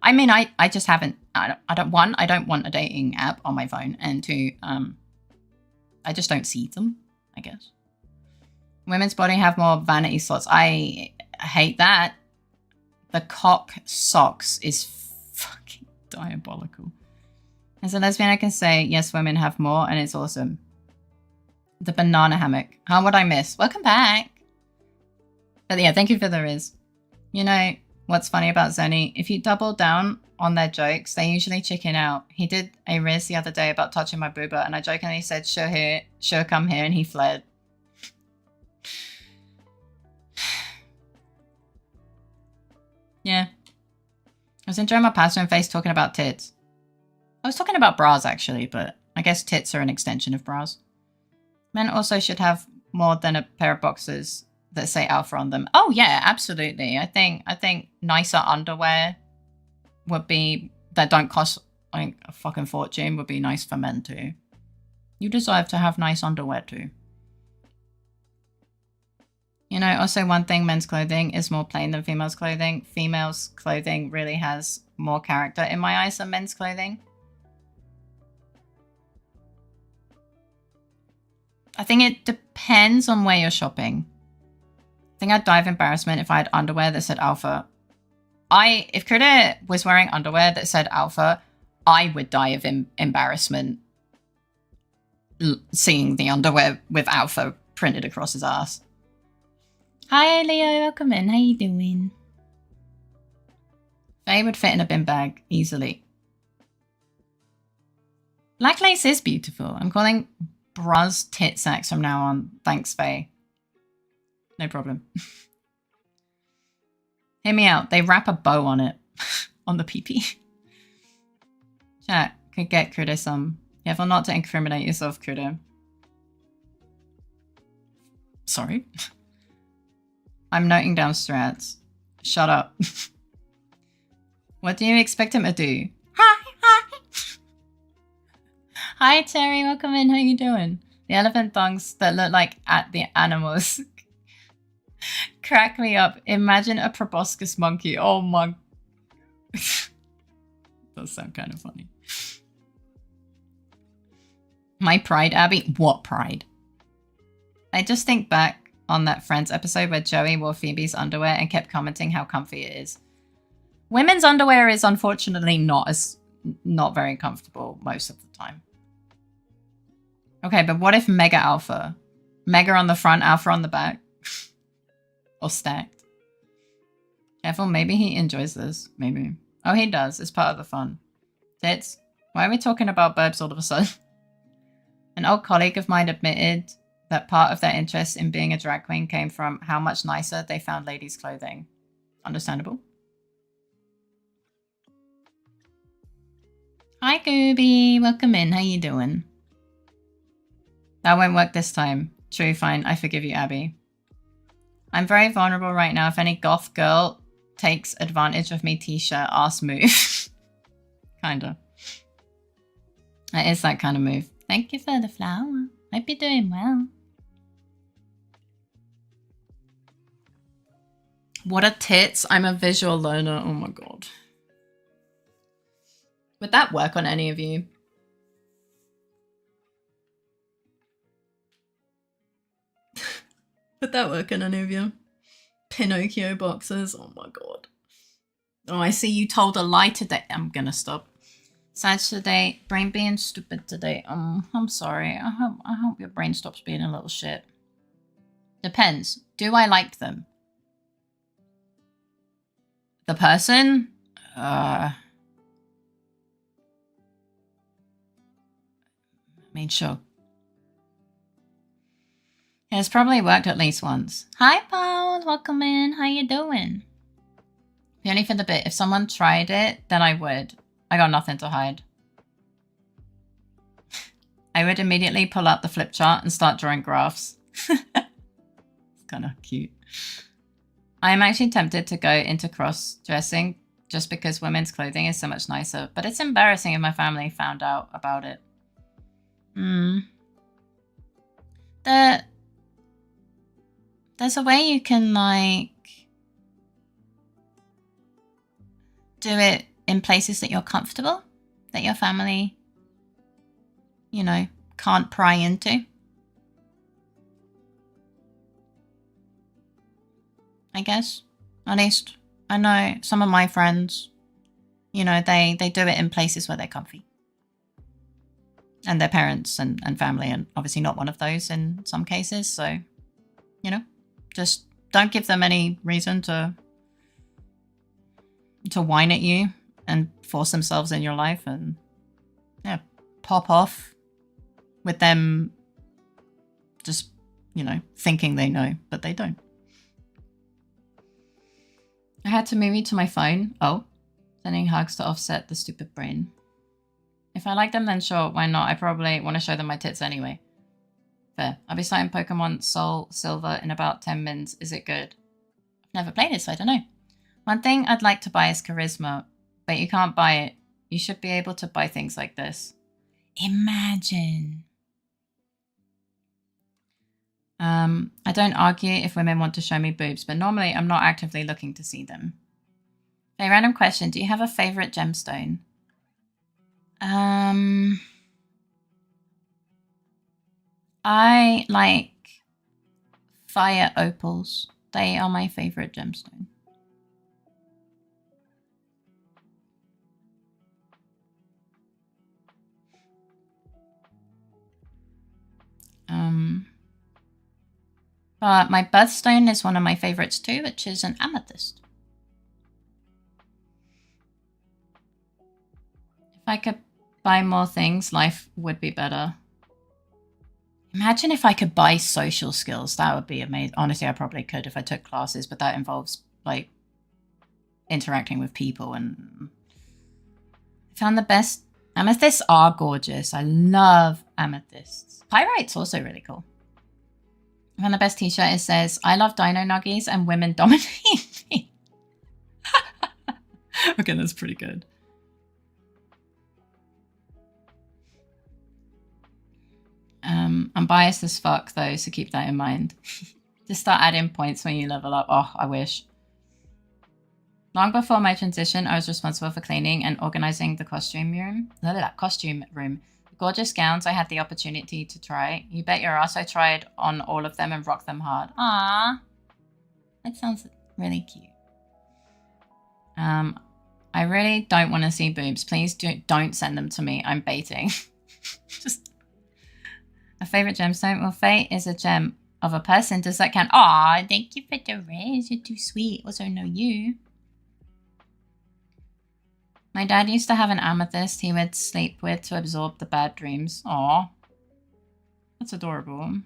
I mean, I just haven't, I don't want a dating app on my phone, and two, I just don't see them, I guess. Women's body have more vanity slots. I hate that. The cock socks is fucking diabolical. As a lesbian, I can say, yes, women have more, and it's awesome. The banana hammock. How would I miss? Welcome back. But yeah, thank you for the riz. You know what's funny about Zoni? If you double down on their jokes, they usually chicken out. He did a riz the other day about touching my booba, and I jokingly said, sure, come here, and he fled. Yeah. I was enjoying my pastor and face talking about tits. I was talking about bras, actually, but I guess tits are an extension of bras. Men also should have more than a pair of boxers that say alpha on them. Oh, yeah, absolutely. I think nicer underwear would be, that don't cost like a fucking fortune, would be nice for men too. You deserve to have nice underwear too. You know, also one thing, men's clothing is more plain than females' clothing. Females' clothing really has more character in my eyes than men's clothing. I think it depends on where you're shopping. I think I'd die of embarrassment if I had underwear that said alpha. If Critter was wearing underwear that said alpha, I would die of embarrassment seeing the underwear with alpha printed across his ass. Hi, Leo. Welcome in. How you doing? Faye would fit in a bin bag easily. Black lace is beautiful. I'm calling bras tit sacks from now on. Thanks, Faye. No problem. Hear me out. They wrap a bow on it. On the PP. Chat. Could get Critter some. Careful not to incriminate yourself, Critter. Sorry. I'm noting down strats. Shut up. What do you expect him to do? Hi. Hi, Terry. Welcome in. How you doing? The elephant thongs that look like at the animals crack me up. Imagine a proboscis monkey. Oh my. Does sound kind of funny. My pride, Abby? What pride? I just think back on that Friends episode where Joey wore Phoebe's underwear and kept commenting how comfy it is. Women's underwear is unfortunately not very comfortable most of the time. Okay, but what if Mega Alpha? Mega on the front, Alpha on the back? Or stacked? Careful, maybe he enjoys this. Maybe. Oh, he does. It's part of the fun. Tits? Why are we talking about burbs all of a sudden? An old colleague of mine admitted that part of their interest in being a drag queen came from how much nicer they found ladies' clothing. Understandable. Hi, Gooby. Welcome in. How you doing? That won't work this time. True, fine. I forgive you, Abby. I'm very vulnerable right now. If any goth girl takes advantage of me, t-shirt, ass move. Kinda. It is that kind of move. Thank you for the flower. Hope you're doing well. What are tits? I'm a visual learner. Oh my god. Would that work on any of you? Would that work on any of you? Pinocchio boxes? Oh my god. Oh, I see you told a lie today. I'm gonna stop. Sad today. Brain being stupid today. I'm sorry. I hope your brain stops being a little shit. Depends. Do I like them? The person? I mean, sure. It's probably worked at least once. Hi, Paul. Welcome in. How you doing? Only for the bit. If someone tried it, then I would. I got nothing to hide. I would immediately pull out the flip chart and start drawing graphs. It's kind of cute. I am actually tempted to go into cross-dressing just because women's clothing is so much nicer, but it's embarrassing if my family found out about it. There's a way you can, like, do it in places that you're comfortable, that your family, you know, can't pry into. I guess. At least I know some of my friends, you know, they do it in places where they're comfy. And their parents and family, and obviously not one of those in some cases. So, you know, just don't give them any reason to whine at you and force themselves in your life and, yeah, pop off with them just, you know, thinking they know, but they don't. I had to move it to my phone. Oh, sending hugs to offset the stupid brain. If I like them, then sure, why not? I probably want to show them my tits anyway. Fair. I'll be starting Pokemon Soul Silver in about 10 minutes. Is it good? I've never played it, so I don't know. One thing I'd like to buy is Charisma, but you can't buy it. You should be able to buy things like this. Imagine. I don't argue if women want to show me boobs, but normally I'm not actively looking to see them. Okay, random question. Do you have a favorite gemstone? I like fire opals. They are my favorite gemstone. But my birthstone is one of my favorites too, which is an amethyst. If I could buy more things, life would be better. Imagine if I could buy social skills. That would be amazing. Honestly, I probably could if I took classes, but that involves, like, interacting with people. And I found the best. Amethysts are gorgeous. I love amethysts. Pyrite's also really cool. I found the best t-shirt. It says, I love dino nuggies and women dominate me. Okay, that's pretty good. I'm biased as fuck though, so keep that in mind. Just start adding points when you level up. Oh, I wish. Long before my transition, I was responsible for cleaning and organizing the costume room. The gorgeous gowns I had the opportunity to try. You bet your ass I tried on all of them and rocked them hard. Ah, that sounds really cute. I really don't want to see boobs. Please don't send them to me. I'm baiting. Just a favorite gemstone. Well, Faye is a gem of a person. Does that count? Aw, thank you for the raise. You're too sweet. Also know you. My dad used to have an amethyst he would sleep with to absorb the bad dreams. Aw. That's adorable.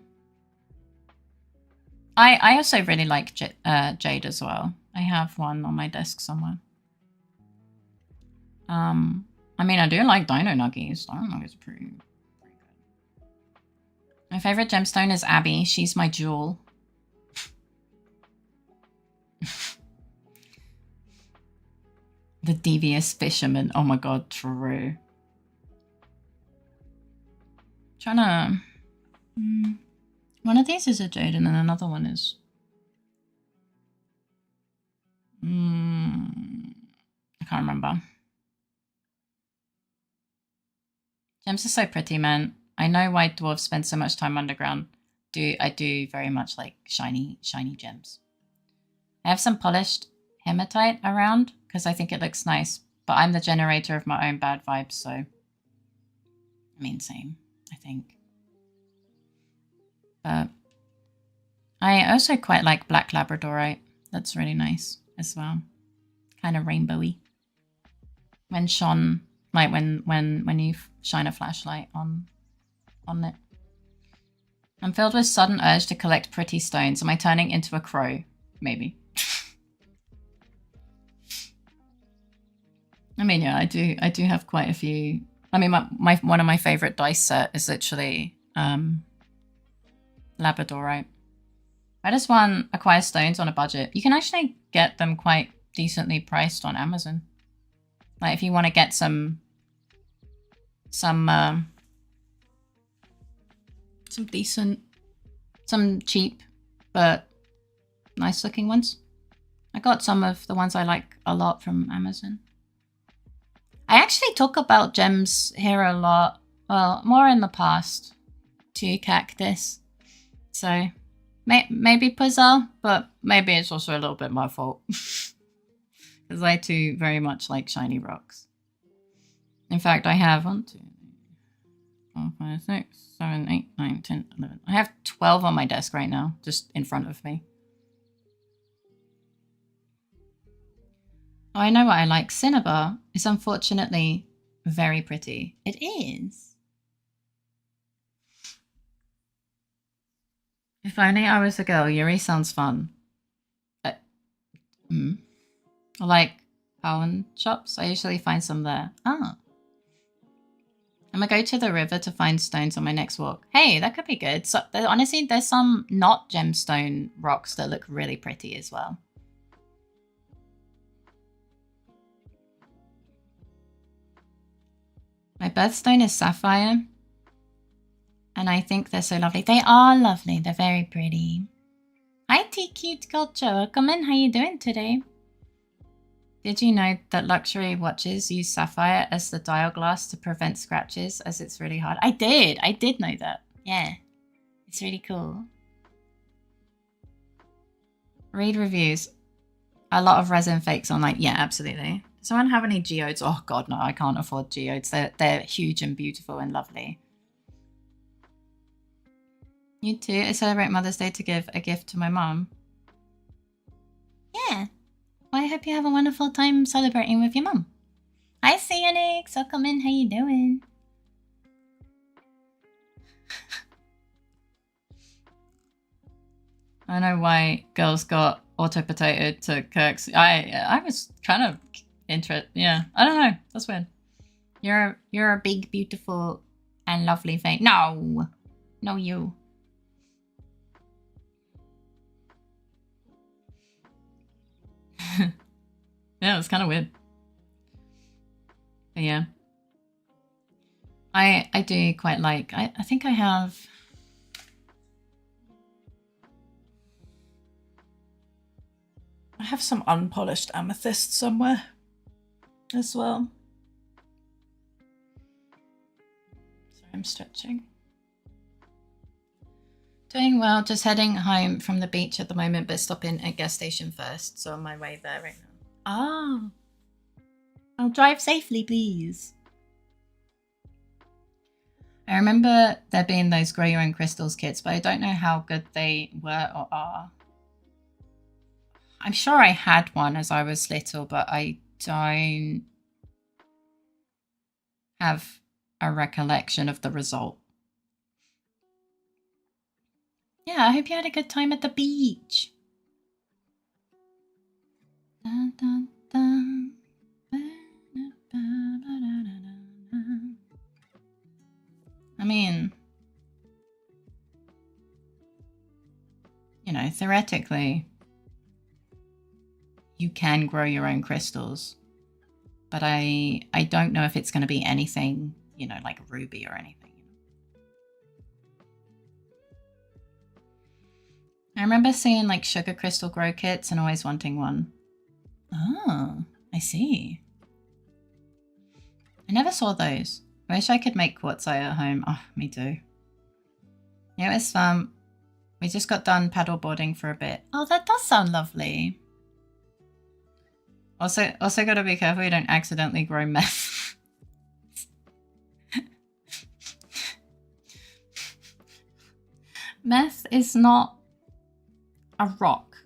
I also really like jade as well. I have one on my desk somewhere. I mean, I do like Dino Nuggies. Dino Nuggies are pretty good. My favorite gemstone is Abby. She's my jewel. The devious fisherman. Oh my god, true. Trying to... one of these is a jade and then another one is... I can't remember. Gems are so pretty, man. I know why dwarves spend so much time underground. I do very much like shiny gems. I have some polished hematite around because I think it looks nice, but I'm the generator of my own bad vibes, so I mean, same, I think. But I also quite like black labradorite. That's really nice as well. Kind of rainbowy. When shone, like when you shine a flashlight on it. I'm filled with sudden urge to collect pretty stones. Am I turning into a crow? Maybe. I mean, yeah, I do have quite a few. I mean, one of my favorite dice set is literally labradorite. I just want acquire stones on a budget. You can actually get them quite decently priced on Amazon. Like if you want to get some decent, some cheap but nice looking ones. I got some of the ones I like a lot from Amazon. I actually talk about gems here a lot. Well, more in the past to Cactus. So maybe Puzzle, but maybe it's also a little bit my fault. Because I too very much like shiny rocks. In fact, I have 1, 2, 3, 4, 5, 6, 7, 8, 9, 10, 11. I have 12 on my desk right now, just in front of me. Oh, I know what I like. Cinnabar is unfortunately very pretty. It is. If only I was a girl. Yuri sounds fun. I like pawn shops. I usually find some there. Ah. I'm gonna go to the river to find stones on my next walk. Hey, that could be good. So honestly, there's some not gemstone rocks that look really pretty as well. My birthstone is sapphire. And I think they're so lovely. They are lovely. They're very pretty. Hi, T-Cute Culture. Welcome in. How you doing today? Did you know that luxury watches use sapphire as the dial glass to prevent scratches as it's really hard? I did. I did know that. Yeah. It's really cool. Read reviews. A lot of resin fakes online. Yeah, absolutely. Does someone have any geodes? Oh, God, no. I can't afford geodes. They're huge and beautiful and lovely. You too. I celebrate Mother's Day to give a gift to my mom. Yeah. Well, I hope you have a wonderful time celebrating with your mom. Hi, Phoenix. Welcome in. How you doing? I know why girls got auto-potatoed to Kirk's. I was kind of interested. Yeah. I don't know. That's weird. You're a big, beautiful, and lovely thing. No. No, you. Yeah, it was kind of weird. But yeah. I do quite like, I think I have some unpolished amethyst somewhere as well. Sorry, I'm stretching. Doing well, just heading home from the beach at the moment, but stopping at a gas station first. So on my way there right now. Oh. I'll drive safely, please. I remember there being those grow your own crystals kits, but I don't know how good they were or are. I'm sure I had one as I was little, but I don't have a recollection of the result. Yeah, I hope you had a good time at the beach. Dun, dun, dun. theoretically, you can grow your own crystals. But I don't know if it's going to be anything, you know, like ruby or anything. I remember seeing like sugar crystal grow kits and always wanting one. Oh, I see. I never saw those. I wish I could make quartzite at home. Oh, me too. Yeah, it was fun. We just got done paddleboarding for a bit. Oh, that does sound lovely. Also got to be careful you don't accidentally grow meth. Meth is not a rock.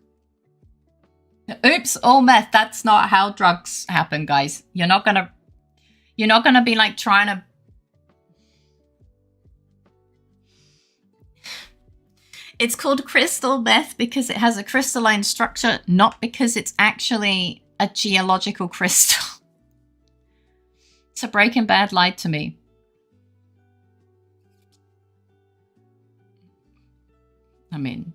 Oops, all meth. That's not how drugs happen, guys. You're not gonna be like trying to. It's called crystal meth because it has a crystalline structure, not because it's actually a geological crystal. So Breaking Bad lied to me. I mean,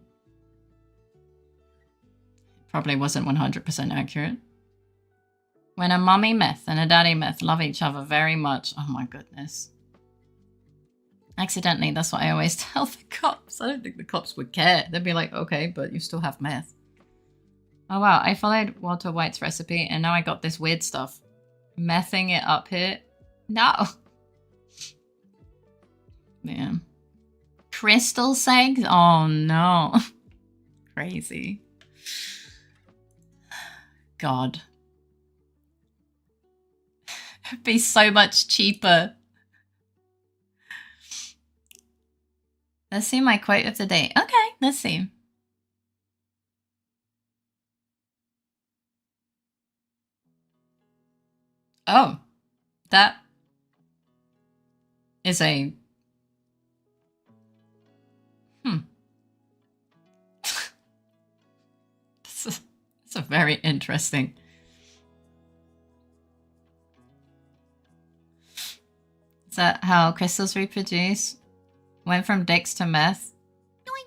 probably wasn't 100% accurate. When a mummy meth and a daddy meth love each other very much. Oh my goodness. Accidentally, that's what I always tell the cops. I don't think the cops would care. They'd be like, okay, but you still have meth. Oh wow, I followed Walter White's recipe and now I got this weird stuff. Mething it up here. No. Man. Crystal segs? Oh no. Crazy. God. It'd be so much cheaper. Let's see my quote of the day. Okay, let's see. Oh, that is a... It's a very interesting... Is that how crystals reproduce? Went from dicks to meth.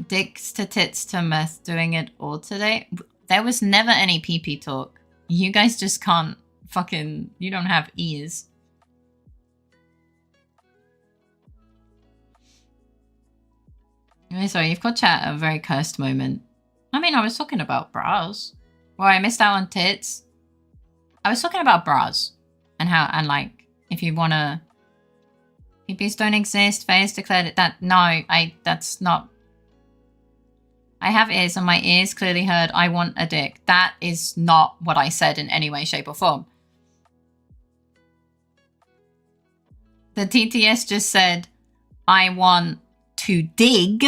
Dicks to tits to meth, doing it all today. There was never any pee-pee talk. You guys just can't fucking... You don't have ears. Sorry, you've got chat at a very cursed moment. I mean, I was talking about bras. Well, I missed out on tits. I was talking about bras. And how, and like, if you wanna... Peepees don't exist. Faye's declared it that... No, that's not... I have ears and my ears clearly heard I want a dick. That is not what I said in any way, shape or form. The TTS just said, I want to dig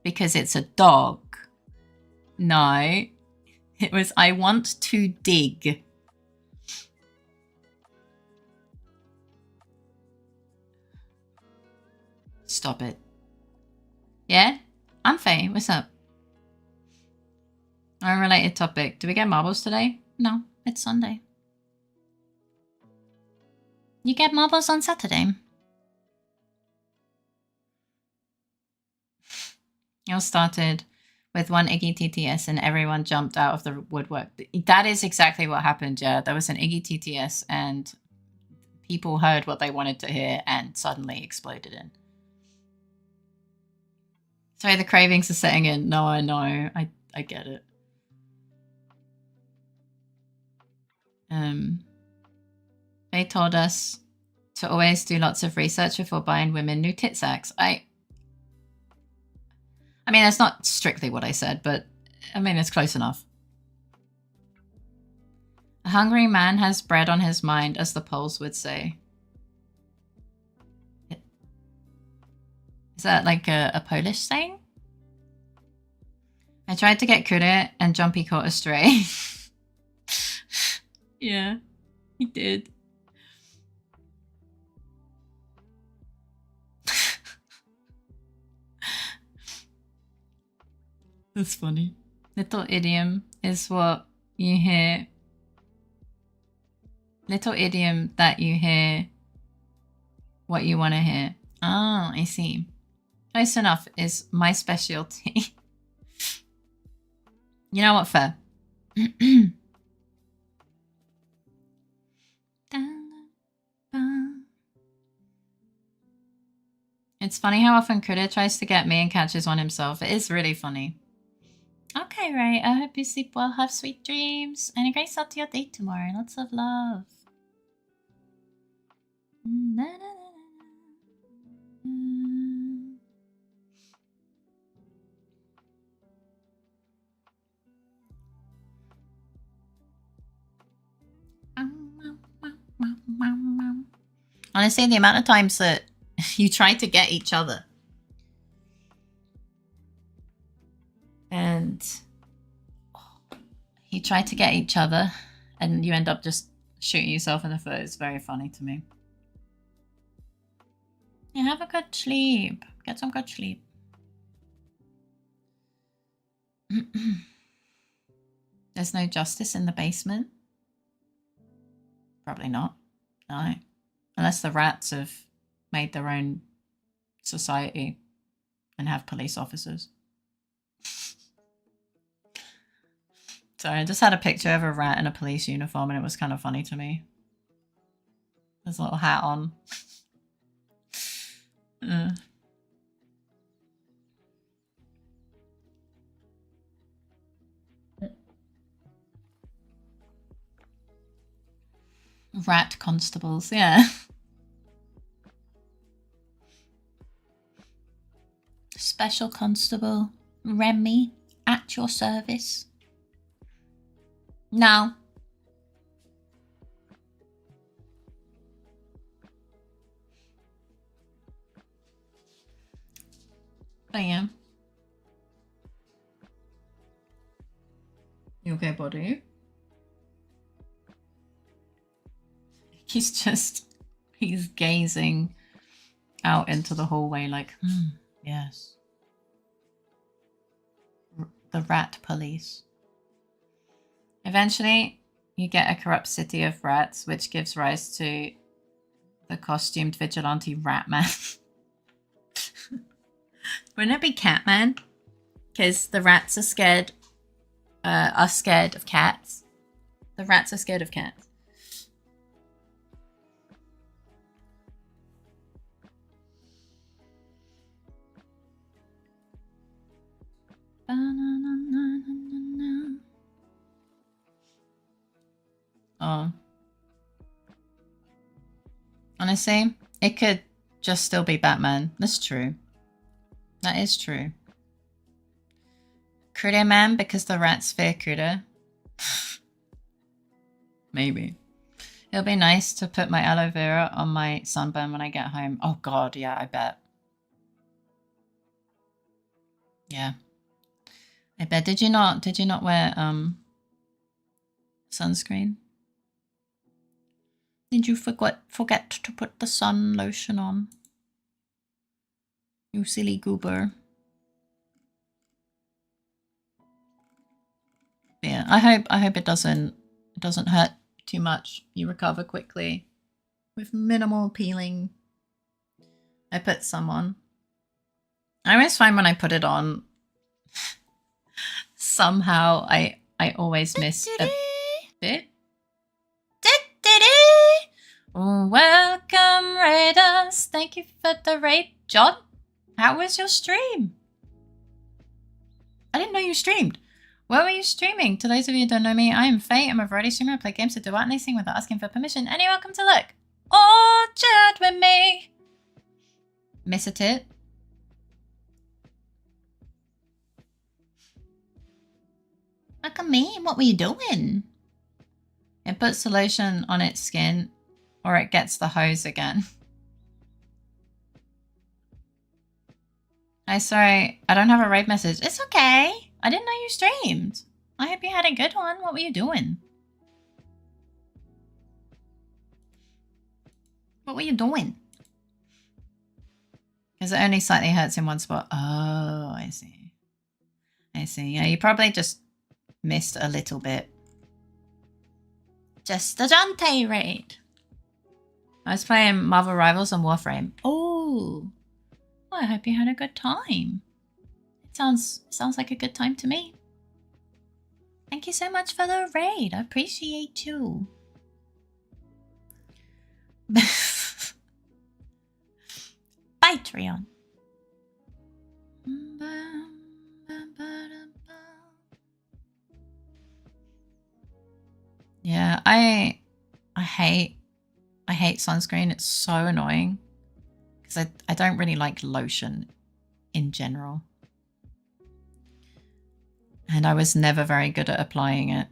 because it's a dog. No, it was I want to dig. Stop it. Yeah? I'm Faye. What's up? Unrelated topic. Do we get marbles today? No, it's Sunday. You get marbles on Saturday. It all started with one Iggy TTS and everyone jumped out of the woodwork. That is exactly what happened, yeah. There was an Iggy TTS and people heard what they wanted to hear and suddenly exploded in. Sorry, the cravings are setting in. No, I know. I get it. They told us to always do lots of research before buying women new tit sacks. I mean, that's not strictly what I said, but I mean, it's close enough. A hungry man has bread on his mind, as the Poles would say. Is that like a Polish saying? I tried to get Kure and Jumpy caught a stray. Yeah, he did. That's funny. Little idiom is what you hear. Little idiom that you hear what you want to hear. Oh, I see. Close enough is my specialty. You know what, fair. It's funny how often Critter tries to get me and catches one himself. It is really funny. Okay, right. I hope you sleep well. Have sweet dreams. And a great start to your date tomorrow. Lots of love. Honestly, the amount of times that you try to get each other and you try to get each other and you end up just shooting yourself in the foot is very funny to me. Yeah, have a good sleep. Get some good sleep. There's no justice in the basement? Probably not. No. Unless the rats have made their own society and have police officers. Sorry, I just had a picture of a rat in a police uniform and it was kind of funny to me. There's a little hat on. Rat constables, yeah. Special Constable Remy at your service. No. But yeah. You okay, buddy? He's gazing out into the hallway like, yes. The rat police. Eventually, you get a corrupt city of rats, which gives rise to the costumed vigilante Ratman. Wouldn't it be Catman? Because the rats are scared of cats. The rats are scared of cats. Oh. Honestly, it could just still be Batman. That's true. That is true. Critter Man because the rats fear Critter. Maybe. It'll be nice to put my aloe vera on my sunburn when I get home. Oh god, yeah, I bet. Yeah. I bet. Did you not wear sunscreen? Did you forget to put the sun lotion on? You silly goober. Yeah, I hope it doesn't hurt too much. You recover quickly with minimal peeling. I put some on. I always find when I put it on, somehow I always miss a bit. Welcome, Raiders. Thank you for the raid, John. How was your stream? I didn't know you streamed. Where were you streaming? To those of you who don't know me, I am Faye. I'm a variety streamer. I play games to do out anything without asking for permission. And you're welcome to look or chat with me. Miss a tit? Look at me. What were you doing? It puts the lotion on its skin or it gets the hose again. I'm sorry. I don't have a raid message. It's okay. I didn't know you streamed. I hope you had a good one. What were you doing? What were you doing? Because it only slightly hurts in one spot. Oh, I see. I see. Yeah, you probably just missed a little bit. Just a Jante raid. I was playing Marvel Rivals on Warframe. Oh. Well, I hope you had a good time. It sounds like a good time to me. Thank you so much for the raid. I appreciate you. Patreon. Yeah, I hate sunscreen. It's so annoying because I don't really like lotion in general. And I was never very good at applying it.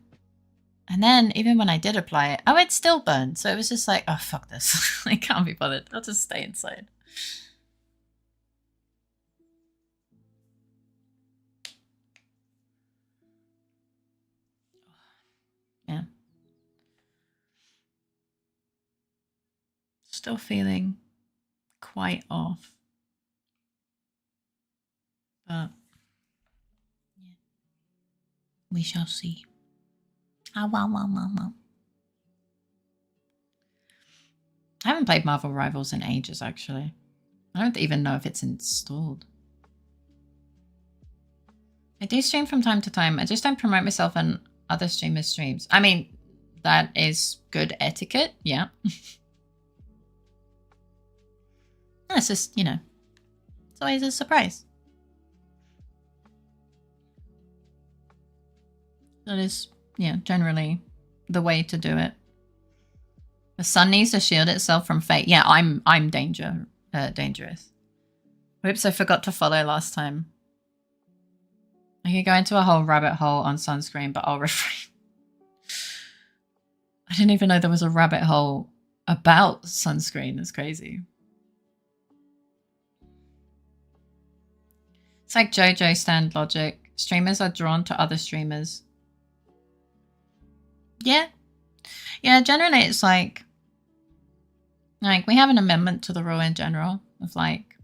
And then even when I did apply it, oh, it still burned. So it was just like, oh, fuck this. I can't be bothered. I'll just stay inside. Yeah. Still feeling quite off. But yeah, we shall see. Ah, wow, wow, wow, wow. I haven't played Marvel Rivals in ages, actually. I don't even know if it's installed. I do stream from time to time. I just don't promote myself on other streamers' streams. I mean, that is good etiquette, yeah. It's just, you know, it's always a surprise. That is, yeah, generally the way to do it. The sun needs to shield itself from fate. Yeah, I'm dangerous. Whoops, I forgot to follow last time. I could go into a whole rabbit hole on sunscreen, but I'll refrain. I didn't even know there was a rabbit hole about sunscreen. That's crazy. It's like JoJo stand logic. Streamers are drawn to other streamers. Yeah. Yeah, generally it's like we have an amendment to the rule in general of like,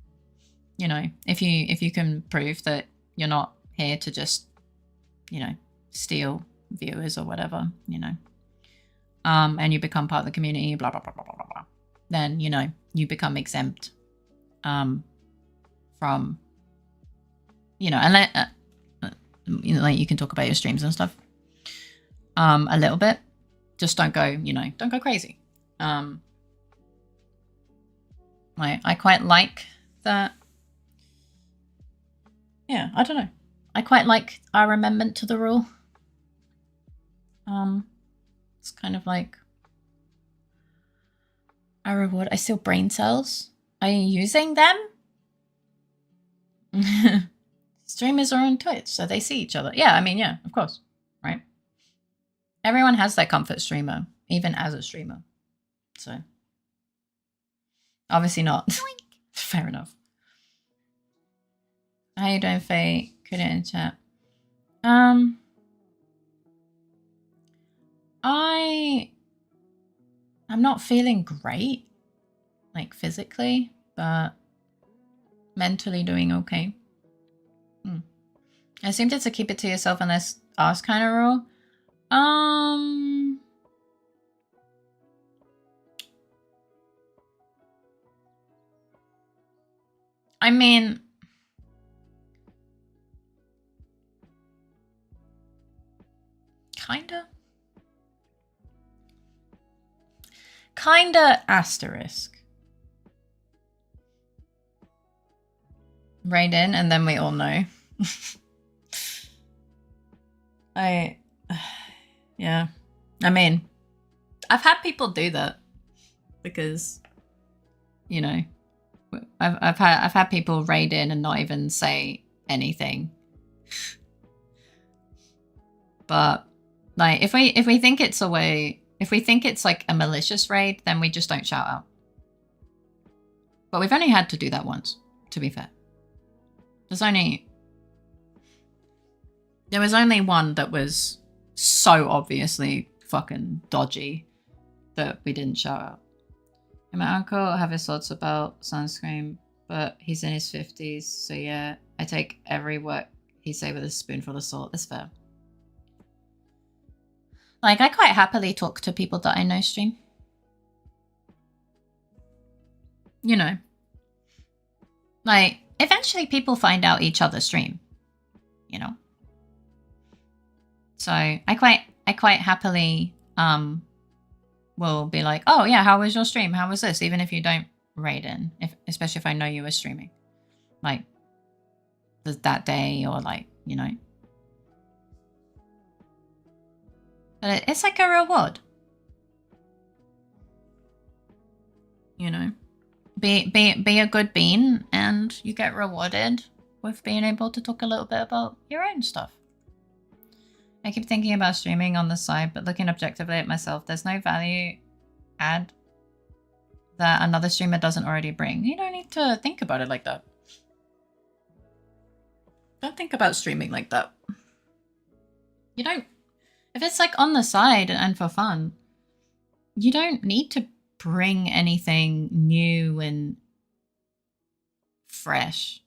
you know, if you can prove that you're not here to just, you know, steal viewers or whatever, you know, and you become part of the community, blah, blah, blah, blah, blah, blah, blah, then, you know, you become exempt from, you know, and you know, like you can talk about your streams and stuff a little bit. Just don't go, you know, don't go crazy. I quite like that. Yeah, I don't know. I quite like our amendment to the rule. It's kind of like a reward. I steal brain cells. Are you using them? Streamers are on Twitch, so they see each other. Yeah, I mean, yeah, of course, right? Everyone has their comfort streamer, even as a streamer. So, obviously not. Fair enough. How you doing, Faye? Good in chat. I'm not feeling great, like physically, but mentally doing okay. I assumed it's a keep it to yourself unless asked kind of rule. I mean, kinda asterisk. Right in, and then we all know. Yeah. I mean, I've had people do that because, you know, I've had people raid in and not even say anything. But like, if we think it's a way, if we think it's like a malicious raid, then we just don't shout out. But we've only had to do that once, to be fair. There was only one that was so obviously fucking dodgy that we didn't shout out. And my uncle have his thoughts about sunscreen, but he's in his 50s, so yeah, I take every word he say with a spoonful of salt. That's fair. Like, I quite happily talk to people that I know stream. You know. Like, eventually people find out each other stream. You know? So I quite happily will be like, oh yeah, how was your stream? How was this? Even if you don't raid in, especially if I know you were streaming, like that day or like, you know. But it's like a reward, you know. Be a good bean, and you get rewarded with being able to talk a little bit about your own stuff. I keep thinking about streaming on the side, but looking objectively at myself, there's no value add that another streamer doesn't already bring. You don't need to think about it like that. Don't think about streaming like that. You don't. If it's like on the side and for fun, you don't need to bring anything new and fresh.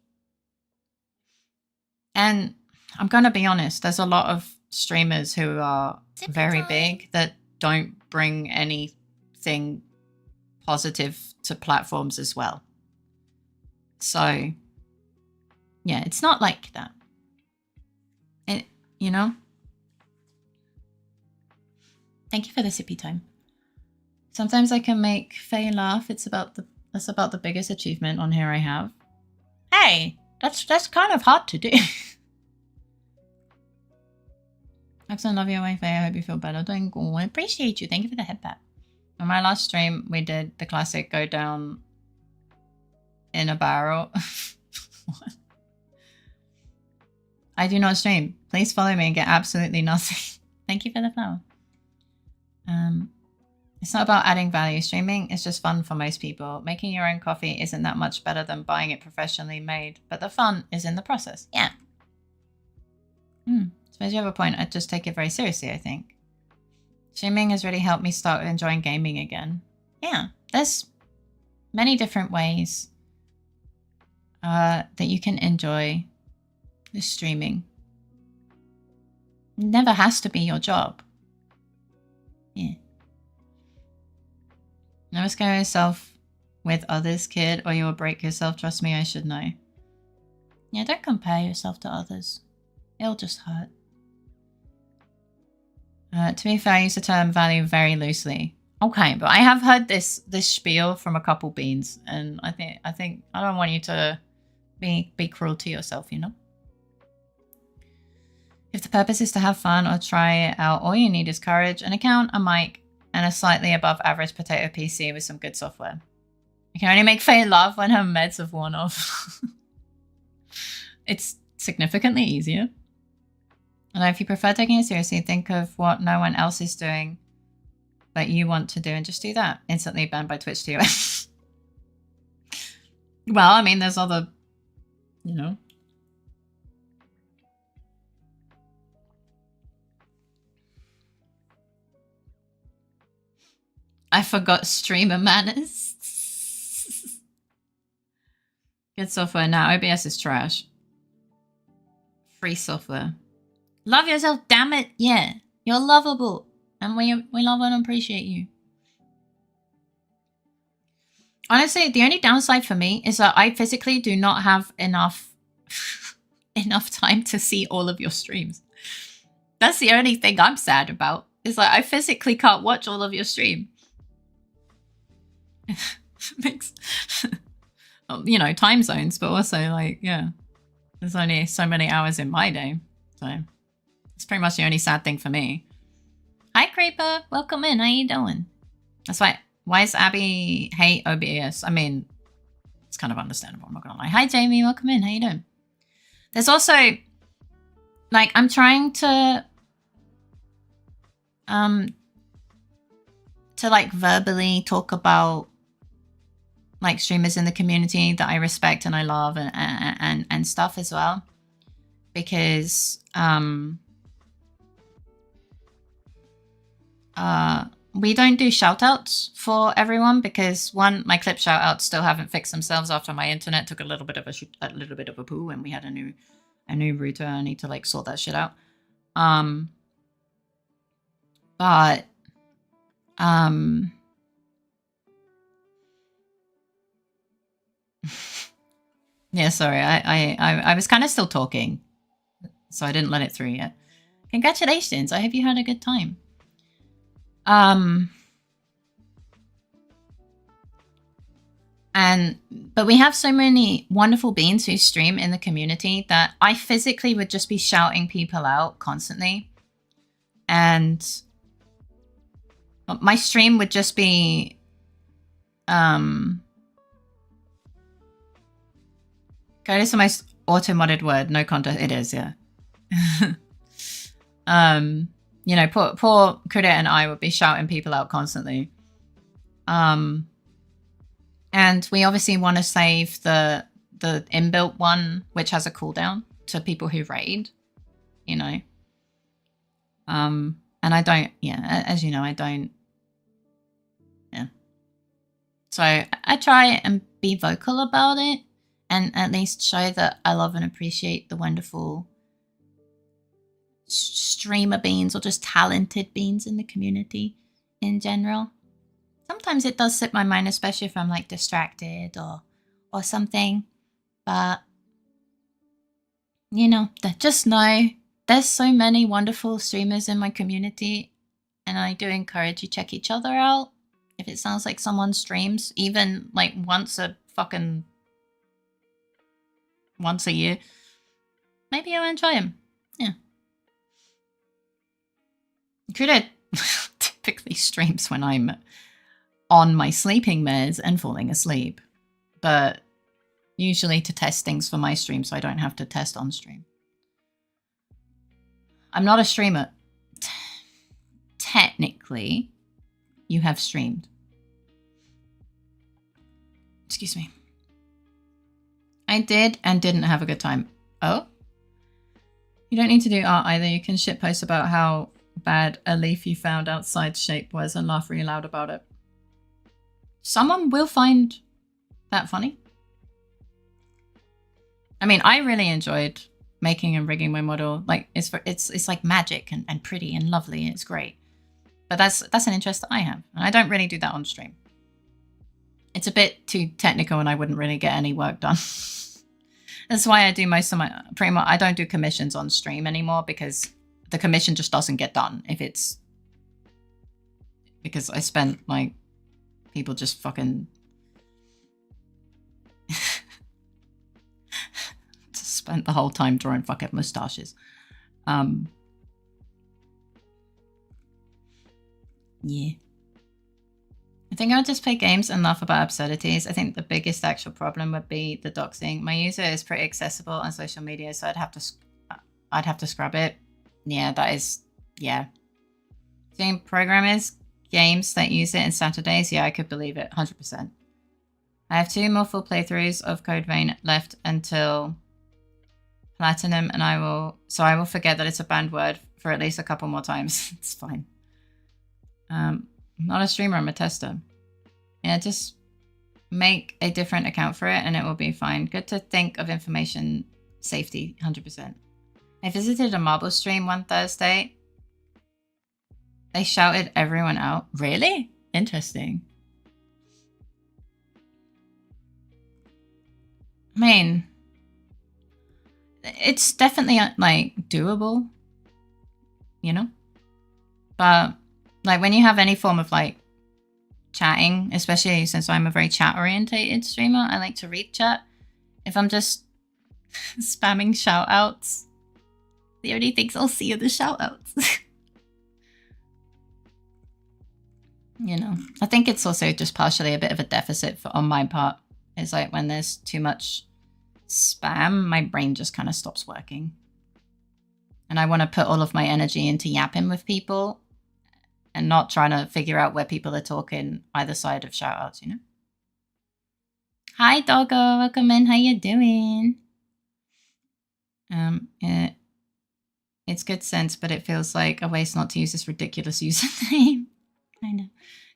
And I'm going to be honest, there's a lot of streamers who are very big that don't bring anything positive to platforms as well. So, yeah, it's not like that. It, you know? Thank you for the sippy time. Sometimes I can make Faye laugh. That's about the biggest achievement on here I have. Hey, that's kind of hard to do. Excellent, love your way, Faye. I hope you feel better. Doing good. I appreciate you. Thank you for the head pat. On my last stream, we did the classic go down in a barrel. What? I do not stream. Please follow me and get absolutely nothing. Thank you for the flower. It's not about adding value. Streaming is just fun for most people. Making your own coffee isn't that much better than buying it professionally made, but the fun is in the process. Yeah. Suppose you have a point. I'd just take it very seriously, I think. Streaming has really helped me start enjoying gaming again. Yeah, there's many different ways that you can enjoy the streaming. It never has to be your job. Yeah. Never scare yourself with others, kid, or you will break yourself. Trust me, I should know. Yeah, don't compare yourself to others. It'll just hurt. To be fair, I use the term value very loosely. Okay, but I have heard this spiel from a couple beans, and I think I don't want you to be cruel to yourself, you know? If the purpose is to have fun or try it out, all you need is courage, an account, a mic, and a slightly above average potato PC with some good software. You can only make Faye laugh when her meds have worn off. It's significantly easier. And if you prefer taking it seriously, think of what no one else is doing but you want to do and just do that. Instantly banned by Twitch TOS. Well, I mean, there's other, you know. I forgot streamer manners. Good software now. OBS is trash. Free software. Love yourself, damn it. Yeah, you're lovable. And we love and appreciate you. Honestly, the only downside for me is that I physically do not have enough time to see all of your streams. That's the only thing I'm sad about. Is like I physically can't watch all of your stream. Makes you know, time zones, but also like, yeah, there's only so many hours in my day, so it's pretty much the only sad thing for me. Hi Creeper, welcome in. How you doing? That's why does Abby hate OBS? I mean, it's kind of understandable, I'm not gonna lie. Hi Jamie, welcome in. How you doing? There's also like I'm trying to like verbally talk about like streamers in the community that I respect and I love and stuff as well, because we don't do shoutouts for everyone because one, my clip shoutouts still haven't fixed themselves after my internet took a little bit of a poo and we had a new router. I need to like sort that shit out. But yeah, sorry, I was kind of still talking, so I didn't let it through yet. Congratulations. I hope you had a good time. But we have so many wonderful beings who stream in the community that I physically would just be shouting people out constantly. And my stream would just be God, it's the most auto-modded word, no contest. It is, yeah. You know, poor Kuda and I would be shouting people out constantly. And we obviously want to save the inbuilt one, which has a cooldown to people who raid, you know. And I don't, yeah, as you know, I don't, yeah. So I try and be vocal about it and at least show that I love and appreciate the wonderful streamer beings or just talented beings in the community in general. Sometimes it does slip my mind, especially if I'm like distracted or something. But, you know, just know there's so many wonderful streamers in my community, and I do encourage you check each other out. If it sounds like someone streams, even like once a year, maybe you'll enjoy him. Yeah. Kuda typically streams when I'm on my sleeping meds and falling asleep, but usually to test things for my stream so I don't have to test on stream. I'm not a streamer. Technically, you have streamed. Excuse me. I did and didn't have a good time. Oh? You don't need to do art either. You can shitpost about how bad a leaf you found outside shape was and laugh really loud about it. Someone will find that funny. I mean, I really enjoyed making and rigging my model. Like it's like magic and pretty and lovely. It's great. But that's an interest that I have. And I don't really do that on stream. It's a bit too technical and I wouldn't really get any work done. That's why I do most of my, pretty much, I don't do commissions on stream anymore because the commission just doesn't get done if it's, because I spent like, people just fucking just spent the whole time drawing fucking mustaches. Yeah. I think I would just play games and laugh about absurdities. I think the biggest actual problem would be the doxing. My user is pretty accessible on social media, so I'd have to scrub it. Yeah, that is, yeah. Same programmers, games that use it in Saturdays. Yeah, I could believe it, 100%. I have 2 more full playthroughs of Code Vein left until Platinum, and I will forget that it's a banned word for at least a couple more times. It's fine. I'm not a streamer, I'm a tester. Yeah, just make a different account for it and it will be fine. Good to think of information safety, 100%. I visited a marble stream one Thursday. They shouted everyone out. Really? Interesting. I mean, it's definitely like doable, you know? But like when you have any form of like chatting, especially since I'm a very chat orientated streamer, I like to read chat. If I'm just spamming shout outs, the only things I'll see are the shout outs. You know, I think it's also just partially a bit of a deficit on my part. It's like when there's too much spam, my brain just kind of stops working. And I want to put all of my energy into yapping with people and not trying to figure out where people are talking either side of shoutouts, you know? Hi, Doggo. Welcome in. How you doing? It's good sense, but it feels like a waste not to use this ridiculous username. Kind of.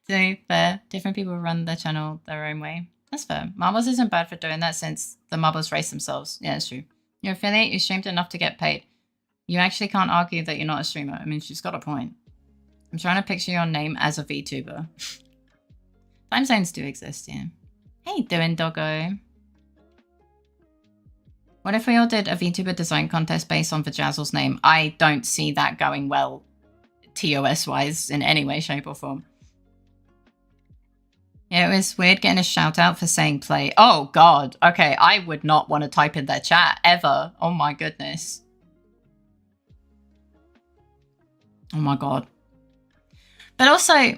So fair. Different people run their channel their own way. That's fair. Marbles isn't bad for doing that since the marbles race themselves. Yeah, it's true. You're affiliate, you streamed enough to get paid. You actually can't argue that you're not a streamer. I mean, she's got a point. I'm trying to picture your name as a VTuber. Time zones do exist, yeah. How you doing, doggo? What if we all did a VTuber design contest based on Vajazzle's name? I don't see that going well, TOS-wise, in any way, shape, or form. Yeah, it was weird getting a shout out for saying play. Oh, God. Okay, I would not want to type in their chat, ever. Oh, my goodness. Oh, my God. But also,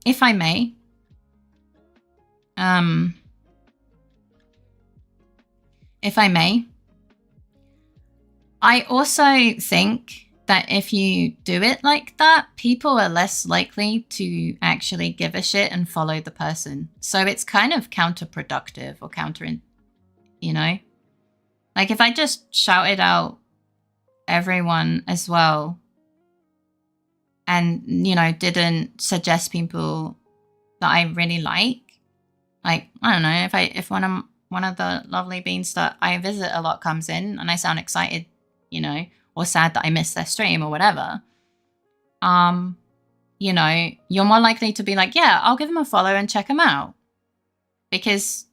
if I may, I also think that if you do it like that, people are less likely to actually give a shit and follow the person. So it's kind of counterproductive or you know? Like if I just shouted out everyone as well and, you know, didn't suggest people that I really like, I don't know, if one of the lovely beans that I visit a lot comes in and I sound excited, you know, or sad that I missed their stream or whatever, you know, you're more likely to be like, yeah, I'll give them a follow and check them out. Because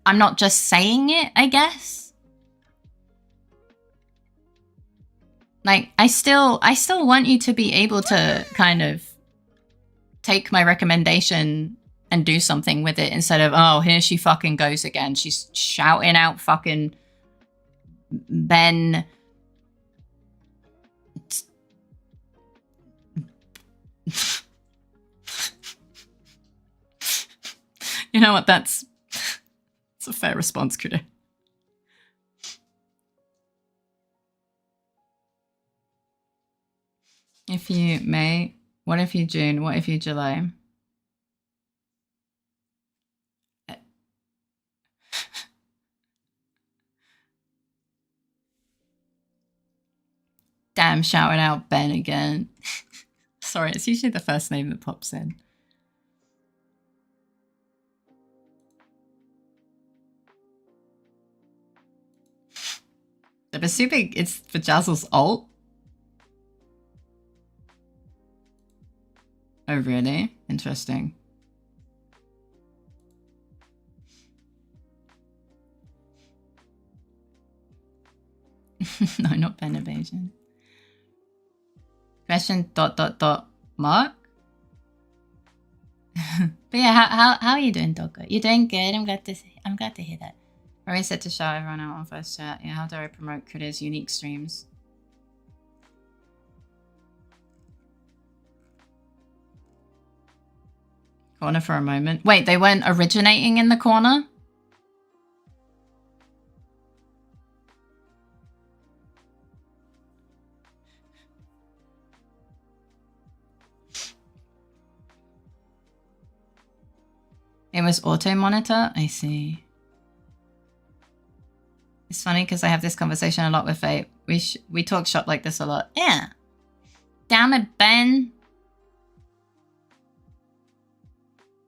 I'm not just saying it, I guess. Like, I still want you to be able to kind of take my recommendation and do something with it instead of, oh, here she fucking goes again. She's shouting out fucking Ben. You know what? It's a fair response, Kudo. If you May, what if you June? What if you July? Damn, shouting out Ben again. Sorry, it's usually the first name that pops in. The Vesubi, it's Vajazzle's alt. Oh, really? Interesting. No, not Ben evasion. Question ... mark? But yeah, how are you doing, Doggo? You're doing good. I'm glad to hear that. Rory said to shout everyone out on first chat. Yeah, how do I promote Kudo's unique streams? Corner for a moment. Wait, they weren't originating in the corner? It was auto monitor? I see. It's funny because I have this conversation a lot with Faye. We talk shop like this a lot. Yeah. Damn it, Ben.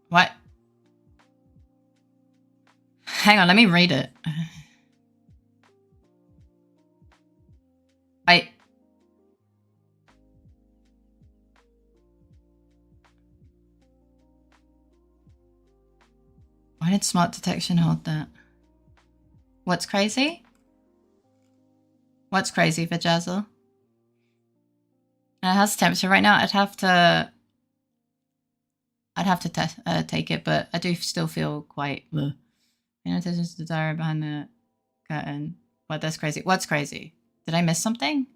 What? Hang on, let me read it. Why did smart detection hold that? What's crazy? What's crazy for Jazzle? How's the temperature right now? I'd have to take it, but I do still feel quite. You know, there's just the diary behind the curtain. What? That's crazy. What's crazy? Did I miss something?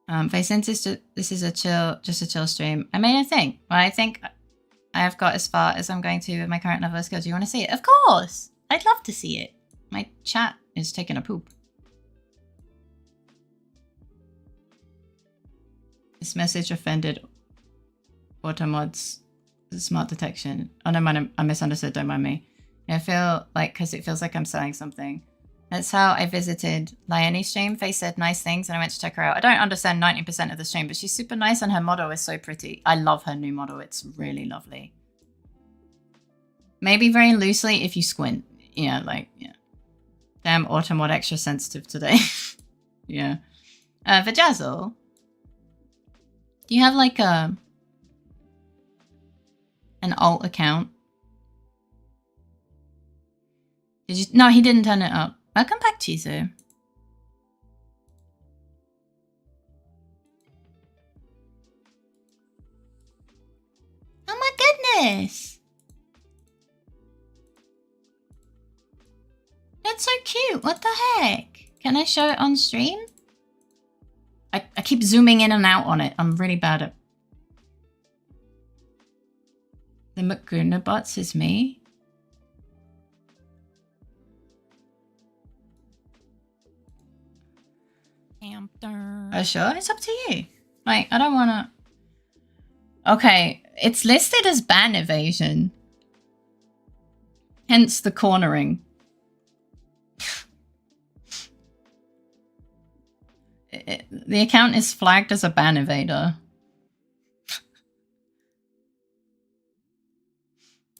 Since this is just a chill stream. I made a thing. Well, I think I have got as far as I'm going to with my current level of skill. Do you want to see it? Of course! I'd love to see it. My chat is taking a poop. This message offended Automod's smart detection. Oh, no, man, I misunderstood. Don't mind me. I feel like, because it feels like I'm selling something. That's how I visited Liani's stream. Faye said nice things and I went to check her out. I don't understand 90% of the stream, but she's super nice and her model is so pretty. I love her new model. It's really lovely. Maybe very loosely if you squint. Yeah, like, yeah. Damn, Automod extra sensitive today. Yeah. Vajazzle, do you have like an alt account? Did you? No, he didn't turn it up. Welcome back, Chizu. Oh my goodness! That's so cute. What the heck? Can I show it on stream? I keep zooming in and out on it. I'm really bad at... The Mukuna bots is me. Oh, sure. It's up to you. Like, I don't want to... Okay. It's listed as ban evasion. Hence the cornering. The account is flagged as a ban evader.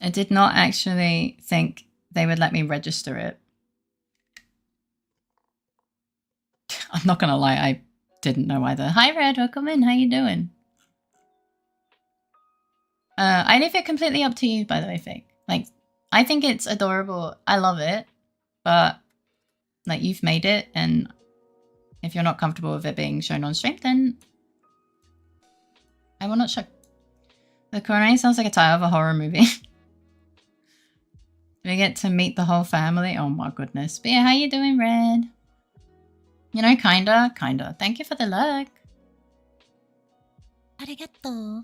I did not actually think they would let me register it. I'm not gonna lie, I didn't know either. Hi Red, welcome in, how you doing? I leave it completely up to you, by the way, Fake. Like, I think it's adorable, I love it, but like, you've made it, and if you're not comfortable with it being shown on stream, then I will not show. The coroner sounds like a title of a horror movie. We get to meet the whole family. Oh my goodness. But yeah, how you doing, Red? You know, kinda. Thank you for the luck. Arigato.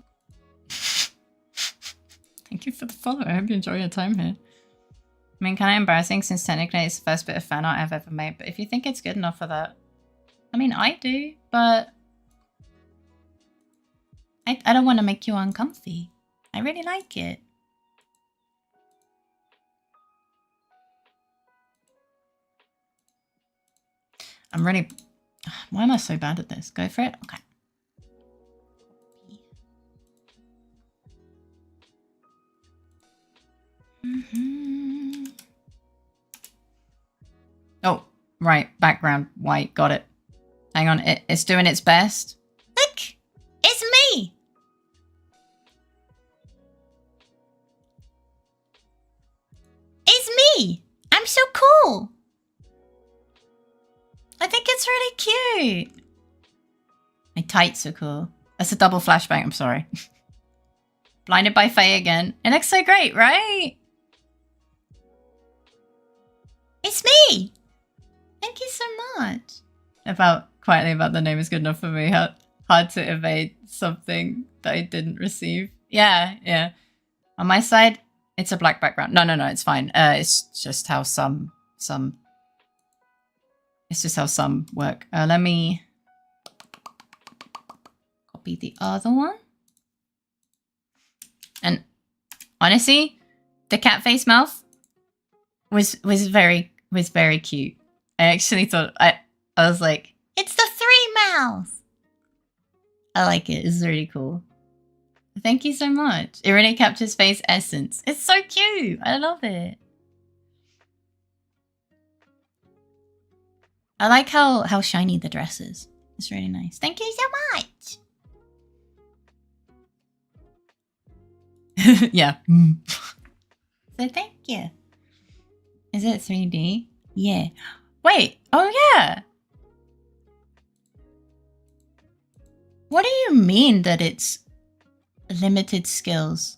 Thank you for the follow. I hope you enjoy your time here. I mean, kind of embarrassing since technically it's the first bit of fan art I've ever made. But if you think it's good enough for that, I mean, I do, but I don't want to make you uncomfy. I really like it. I'm really... Why am I so bad at this? Go for it? Okay. Oh, right. Background white. Got it. Hang on. It's doing its best. Look! It's me! It's me! I'm so cool! I think it's really cute. My tights are cool. That's a double flashbang, I'm sorry. Blinded by Faye again. It looks so great, right? It's me! Thank you so much. Quietly about the name is good enough for me. Hard to evade something that I didn't receive. Yeah. On my side, it's a black background. No, it's fine. It's just how some work. Let me copy the other one. And honestly, the cat face mouth was very cute. I actually thought I was like, it's the 3 mouth. I like it. It's really cool. Thank you so much. It really captures face essence. It's so cute. I love it. I like how shiny the dress is. It's really nice. Thank you so much. Yeah. So thank you. Is it 3D? Yeah. Wait. Oh yeah. What do you mean that it's limited skills?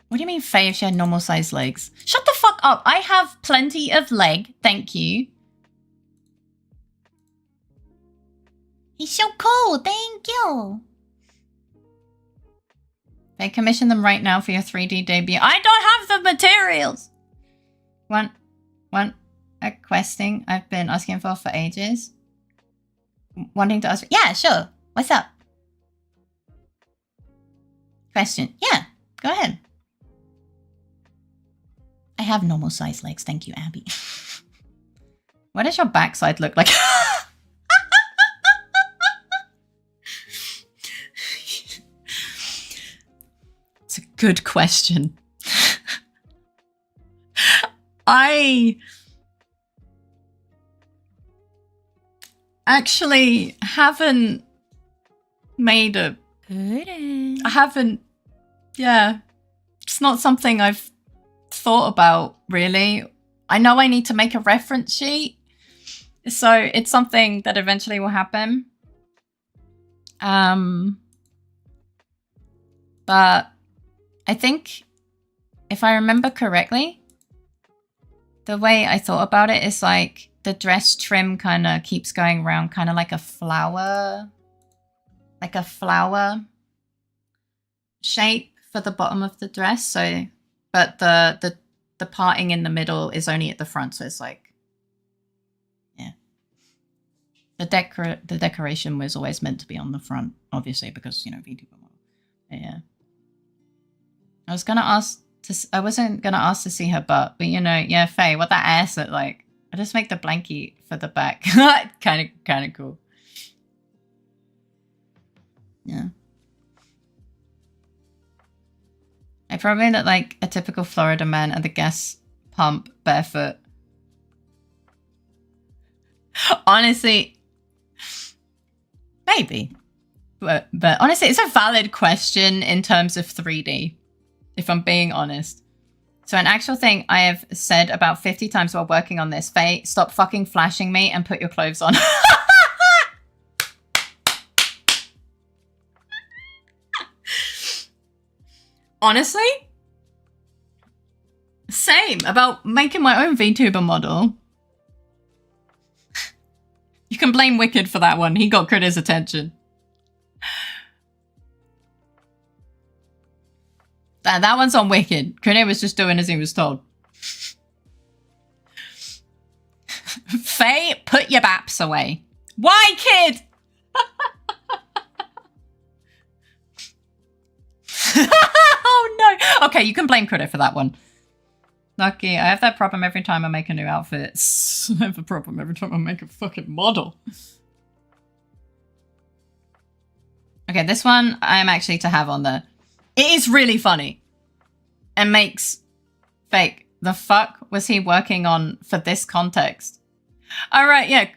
What do you mean Faye if she had normal sized legs? Shut the fuck up. I have plenty of leg. Thank you. He's so cool. Thank you. They commission them right now for your 3D debut. I don't have the materials. One a questing I've been asking for ages. Wanting to ask. Yeah, sure. What's up? Question. Yeah, go ahead. I have normal size legs. Thank you, Abby. What does your backside look like? It's a good question. I actually haven't made a... I haven't... Yeah. It's not something I've thought about, really. I know I need to make a reference sheet, so it's something that eventually will happen. But I think, if I remember correctly, the way I thought about it is like the dress trim kind of keeps going around, kind of like a flower shape for the bottom of the dress. So, but the parting in the middle is only at the front, so it's like, yeah. The decoration was always meant to be on the front, obviously, because, you know, VTuber model. Yeah. I wasn't gonna ask to see her butt, but, you know, yeah, Faye, what that ass look like? I just make the blankie for the back. kind of cool. Yeah. I probably look like a typical Florida man at the gas pump barefoot. Honestly, maybe. But honestly, it's a valid question in terms of 3D, if I'm being honest. So an actual thing I have said about 50 times while working on this, Faye, stop fucking flashing me and put your clothes on. Honestly, same about making my own VTuber model. You can blame Wicked for that one. He got Critter's attention. That one's on Wicked. Critter was just doing as he was told. Faye, put your baps away. Why, kid? Oh no. Okay, you can blame Critter for that one. Lucky, I have that problem every time I make a new outfit. I have a problem every time I make a fucking model. Okay, this one I'm actually to have on there. It is really funny. And makes fake. The fuck was he working on for this context? Alright, yeah.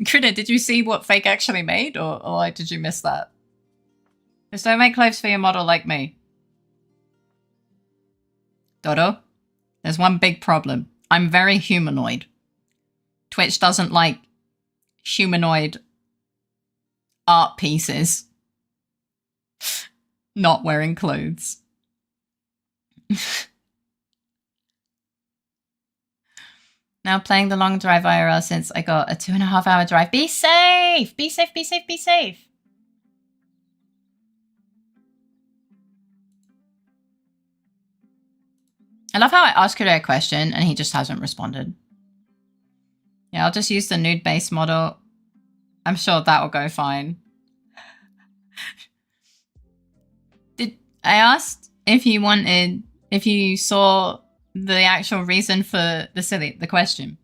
Critter, did you see what Fake actually made? Or did you miss that? Just don't make clothes for your model like me. Dodo, there's one big problem. I'm very humanoid. Twitch doesn't like humanoid art pieces not wearing clothes. Now playing the long drive IRL since I got a 2.5 hour drive. Be safe! Be safe, be safe, be safe! I love how I asked Critter a question and he just hasn't responded. Yeah, I'll just use the nude base model. I'm sure that will go fine. I asked if you saw the actual reason for the question.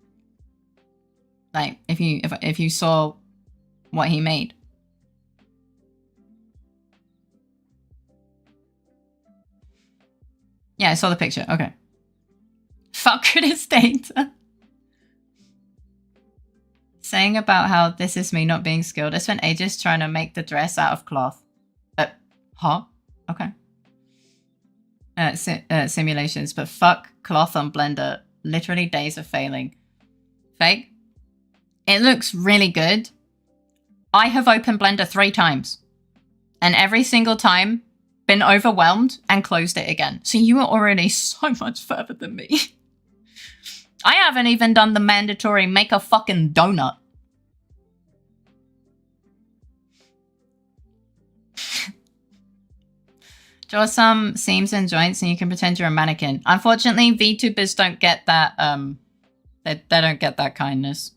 Like, if you saw what he made. Yeah, I saw the picture. Okay. Fuck Critter's data. Saying about how this is me not being skilled. I spent ages trying to make the dress out of cloth. Huh? Okay. Simulations, but fuck cloth on Blender. Literally days of failing. Fake? It looks really good. I have opened Blender 3 times. And every single time, been overwhelmed and closed it again. So you are already so much further than me. I haven't even done the mandatory make a fucking donut. Draw some seams and joints and you can pretend you're a mannequin. Unfortunately, VTubers don't get that, they don't get that kindness.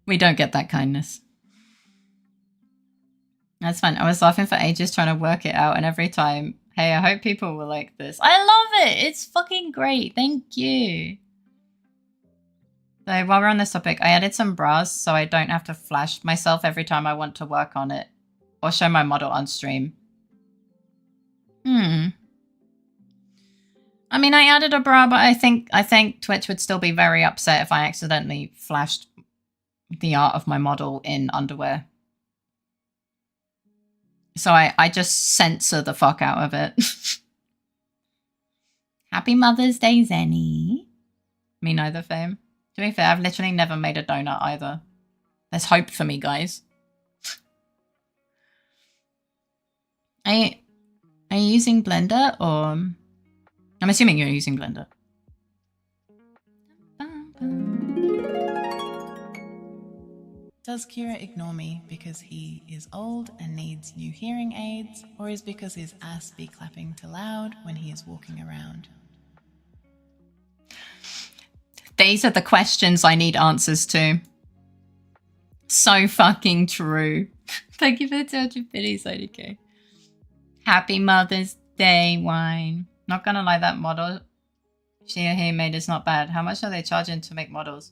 We don't get that kindness. That's fine. I was laughing for ages trying to work it out and every time, hey, I hope people will like this. I love it! It's fucking great. Thank you. So while we're on this topic, I added some bras so I don't have to flash myself every time I want to work on it or show my model on stream. I mean, I added a bra, but I think Twitch would still be very upset if I accidentally flashed the art of my model in underwear. So I just censor the fuck out of it. Happy Mother's Day, Zenny. Me neither, Fame. To be fair, I've literally never made a donut either. There's hope for me, guys. Are you using Blender or... I'm assuming you're using Blender. Does Kira ignore me because he is old and needs new hearing aids, or is because his ass be clapping too loud when he is walking around? These are the questions I need answers to. So fucking true. Thank you for the 200 biddies, ODK. Happy Mother's Day, Wine. Not gonna lie, that model she or he made is not bad. How much are they charging to make models?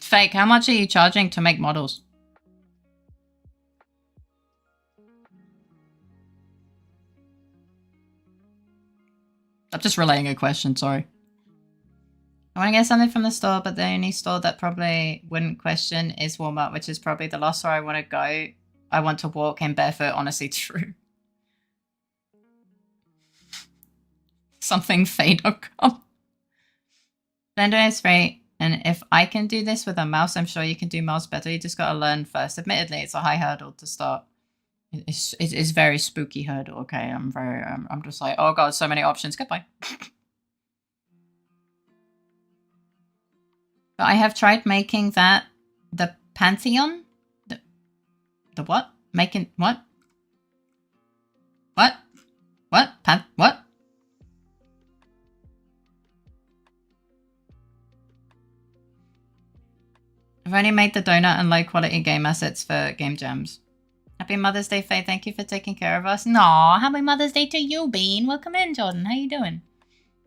Fake, how much are you charging to make models? I'm just relaying a question, sorry. I want to get something from the store, but the only store that probably wouldn't question is Walmart, which is probably the last store I want to go. I want to walk in barefoot, honestly true. Something Faye.com. Blender is free, and if I can do this with a mouse, I'm sure you can do mouse better. You just gotta learn first. Admittedly, it's a high hurdle to start. It's very spooky hurdle. Okay, I'm just like, oh god, so many options. Goodbye. But I have tried making that the Pantheon. The what? Making what? What? What? What? I've only made the donut and low quality game assets for game jams. Happy Mother's Day, Faye. Thank you for taking care of us. Aw, happy Mother's Day to you, Bean. Welcome in, Jordan. How you doing?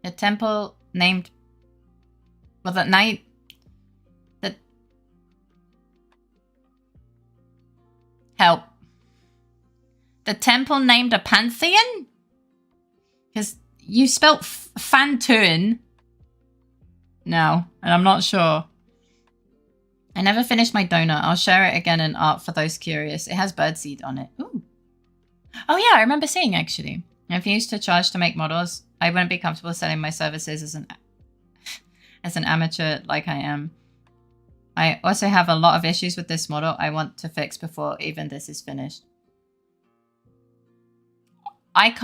The temple named... Well, that night... Help. The temple named a pantheon? Because you spelt Fantuin. No, and I'm not sure. I never finished my donut. I'll share it again in art for those curious. It has birdseed on it. Ooh. Oh yeah, I remember seeing actually. If you used to charge to make models, I wouldn't be comfortable selling my services as an amateur like I am. I also have a lot of issues with this model I want to fix before even this is finished. I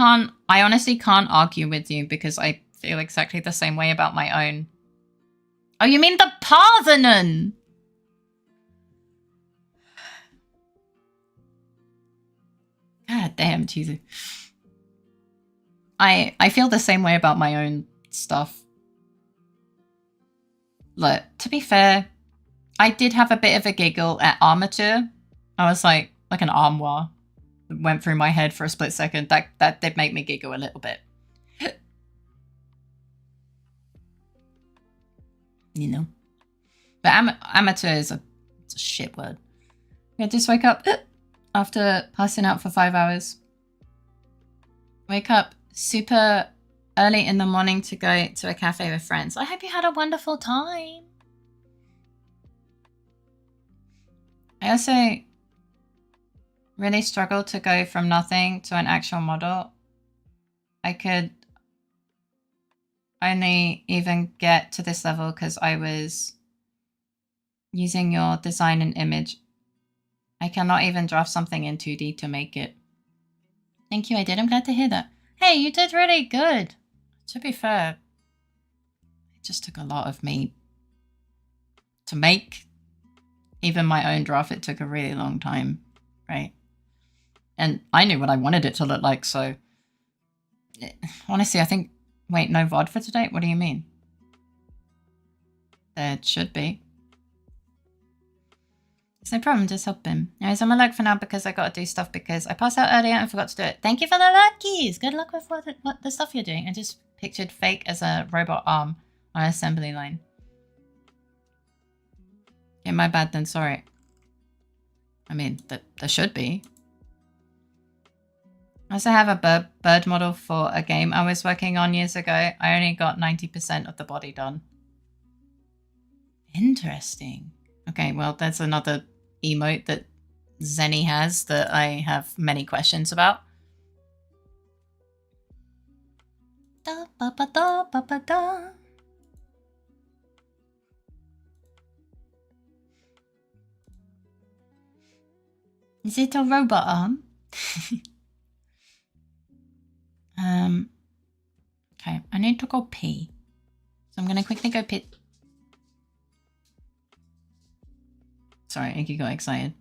honestly can't argue with you because I feel exactly the same way about my own. Oh, you mean the Parthenon? God damn, Jesus. I feel the same way about my own stuff. Look, to be fair, I did have a bit of a giggle at armature. I was like an armoire. It went through my head for a split second. That did make me giggle a little bit. You know. But amateur is a shit word. I just wake up after passing out for 5 hours. Wake up super early in the morning to go to a cafe with friends. I hope you had a wonderful time. I also really struggled to go from nothing to an actual model. I could only even get to this level because I was using your design and image. I cannot even draft something in 2D to make it. Thank you, I did. I'm glad to hear that. Hey, you did really good. To be fair, it just took a lot of me to make. Even my own draft, it took a really long time, right? And I knew what I wanted it to look like, so... Honestly, I think... Wait, no VOD for today? What do you mean? There should be. It's no problem, just help him. Anyways, I'm gonna look for now because I gotta do stuff because I passed out earlier and forgot to do it. Thank you for the luckies! Good luck with what the stuff you're doing. I just pictured Fake as a robot arm on an assembly line. Yeah, my bad then, sorry. I mean, there should be. I also have a bird model for a game I was working on years ago. I only got 90% of the body done. Interesting. Okay, well, that's another emote that Zenny has that I have many questions about. Da, ba, ba, da, ba, ba, da. Is it a robot arm? Okay, I need to go pee. So I'm gonna quickly go pee. Sorry, Iggy got excited.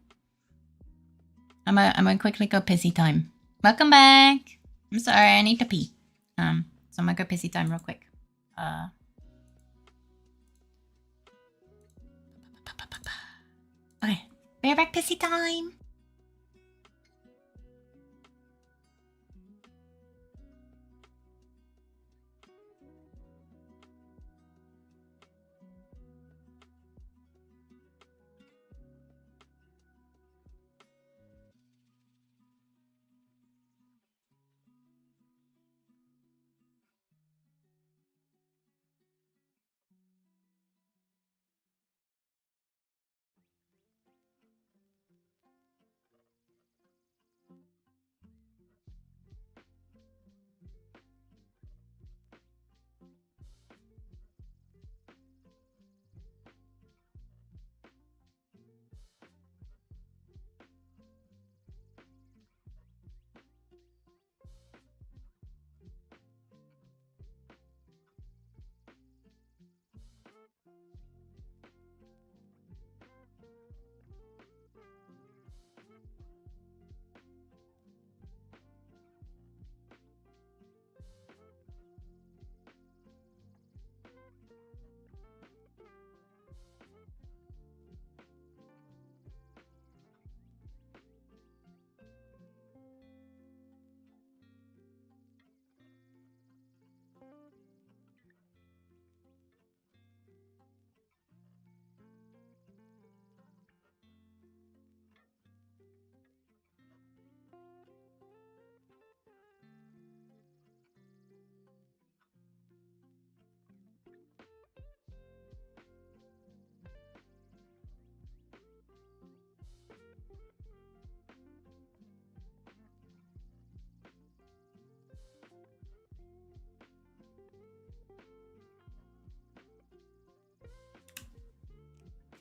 I'm gonna quickly go pissy time. Welcome back. I'm sorry, I need to pee. So I'm gonna go pissy time real quick. Okay, bareback pissy time.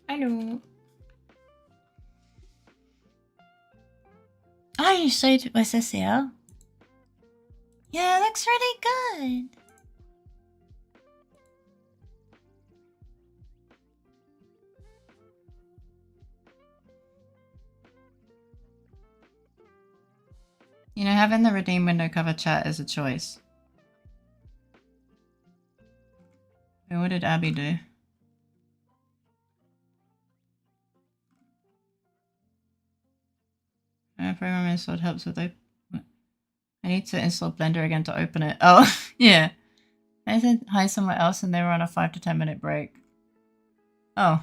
Hello. Oh, you showed was this here? Yeah, it looks really good. You know, having the redeem window cover chat is a choice. What did Abby do? Program installed helps with I need to install Blender again to open it. Oh, yeah. I said hi somewhere else and they were on a 5 to 10 minute break. Oh.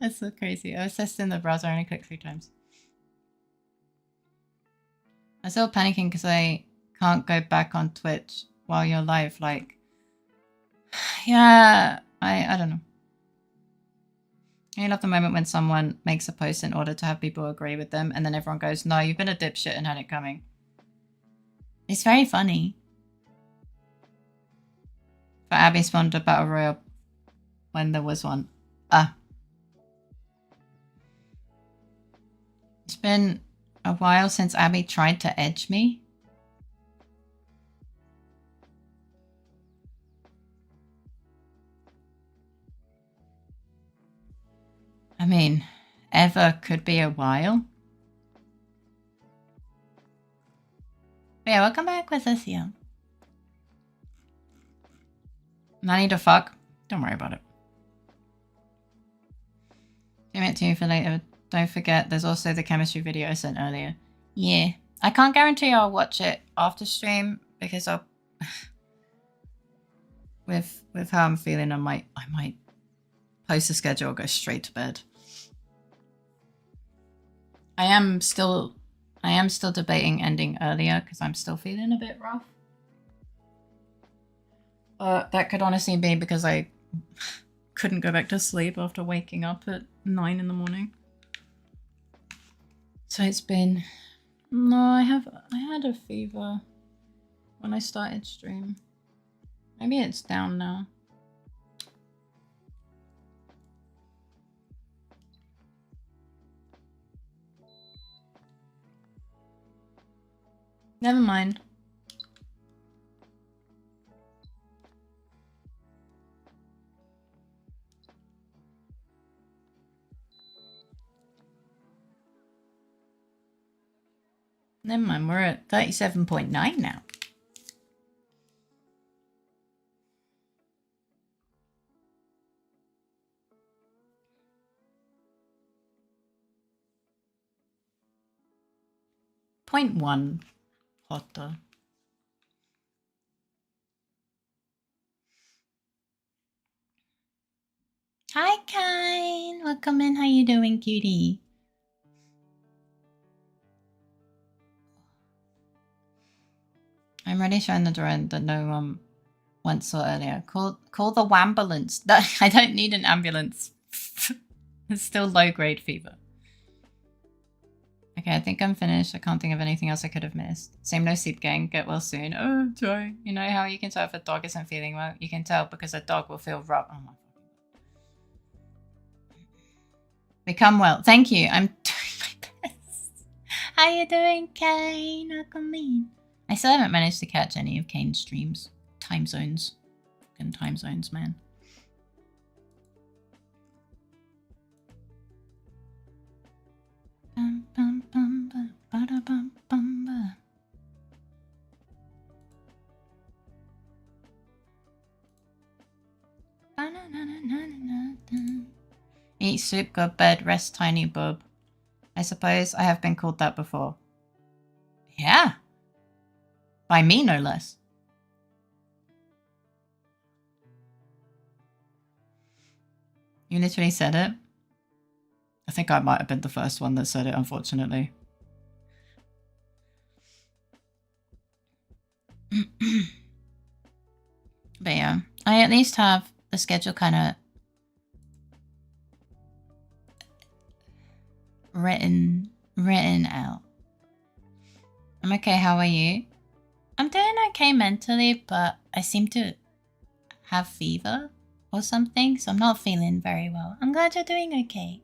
That's so crazy. I was testing the browser and I clicked 3 times. I'm still panicking because I can't go back on Twitch while you're live. Like, yeah, I don't know. I love the moment when someone makes a post in order to have people agree with them and then everyone goes, no, you've been a dipshit and had it coming. It's very funny. But Abby spawned a battle royale when there was one. It's been a while since Abby tried to edge me. I mean, ever could be a while. But yeah, welcome back with us here. I need to fuck. Don't worry about it. Give it to you for later. Don't forget, there's also the chemistry video I sent earlier. Yeah. I can't guarantee I'll watch it after stream because I'll with how I'm feeling I might post a schedule, go straight to bed. I am still debating ending earlier because I'm still feeling a bit rough. That could honestly be because I couldn't go back to sleep after waking up at 9 in the morning. So it's been... No, I had a fever when I started stream. Maybe it's down now. Never mind. Never mind, we're at 37.9 now. .1 hotter. Hi, Kine. Welcome in. How you doing, cutie? I'm already showing the dread that no one went saw earlier. Call the wambulance. I don't need an ambulance. It's still low-grade fever. Okay, I think I'm finished. I can't think of anything else I could have missed. Same no sleep, gang. Get well soon. Oh, sorry. You know how you can tell if a dog isn't feeling well? You can tell because a dog will feel rough. Oh my. Become well. Thank you. I'm doing my best. How you doing, Kane? Welcome in. I still haven't managed to catch any of Kane's streams. Time zones. Fucking time zones, man. Bum, bum, bum, ba, ba, da, bum, bum, ba. Ba, na, na, na, na, na, na. Eat soup, go bed, rest, tiny bub. I suppose I have been called that before. Yeah. By me, no less. You literally said it. I think I might have been the first one that said it, unfortunately. But yeah, I at least have the schedule kind of written out. I'm okay, how are you? I'm doing okay mentally, but I seem to have fever or something, so I'm not feeling very well. I'm glad you're doing okay.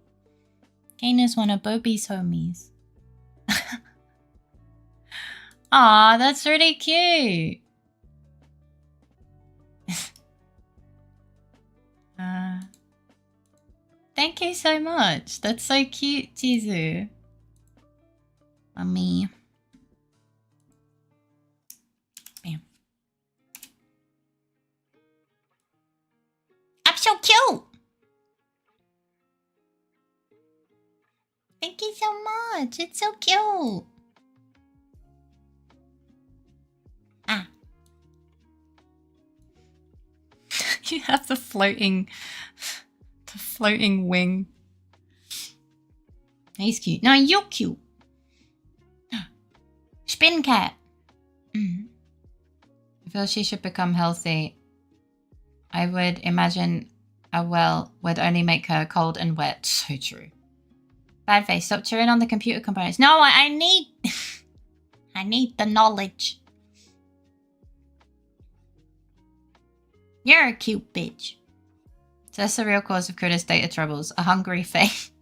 Kane is one of Bobby's homies. Aw, that's really cute. Thank you so much. That's so cute, Jizu. Mommy. Bam. I'm so cute. Thank you so much. It's so cute. Ah. You have the floating wing. He's cute. No, you're cute. Spin cat. I feel she should become healthy. I would imagine a well would only make her cold and wet. So true. Bad face, stop cheering on the computer components. No, I need... I need the knowledge. You're a cute bitch. So that's the real cause of Critta's data troubles. A hungry face.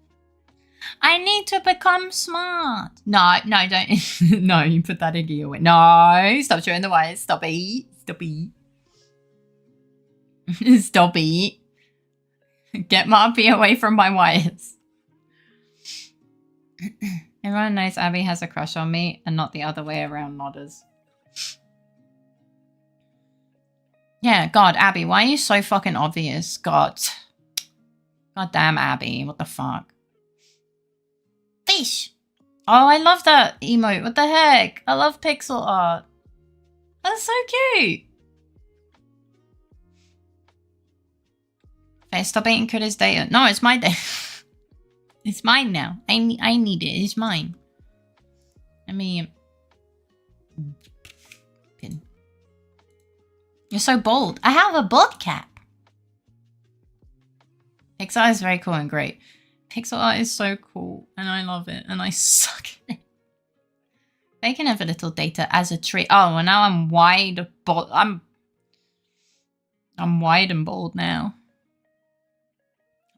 I need to become smart. No, don't. No, you put that into your way. No, stop showing the wires. Stop it. Stop it. Stop it. Get Marpy away from my wires. Everyone knows Abby has a crush on me and not the other way around, nodders. Yeah, God, Abby, why are you so fucking obvious? God. God damn, Abby. What the fuck? Fish! Oh, I love that emote. What the heck? I love pixel art. That's so cute. Okay, stop eating Critta's data. No, it's my data. It's mine now. I need it. It's mine. Let me... Pin. You're so bold. I have a bald cap. Pixar is very cool and great. Pixel art is so cool, and I love it, and I suck at it. They can have a little data as a tree. Oh, well now I'm wide bold. I'm wide and bold now.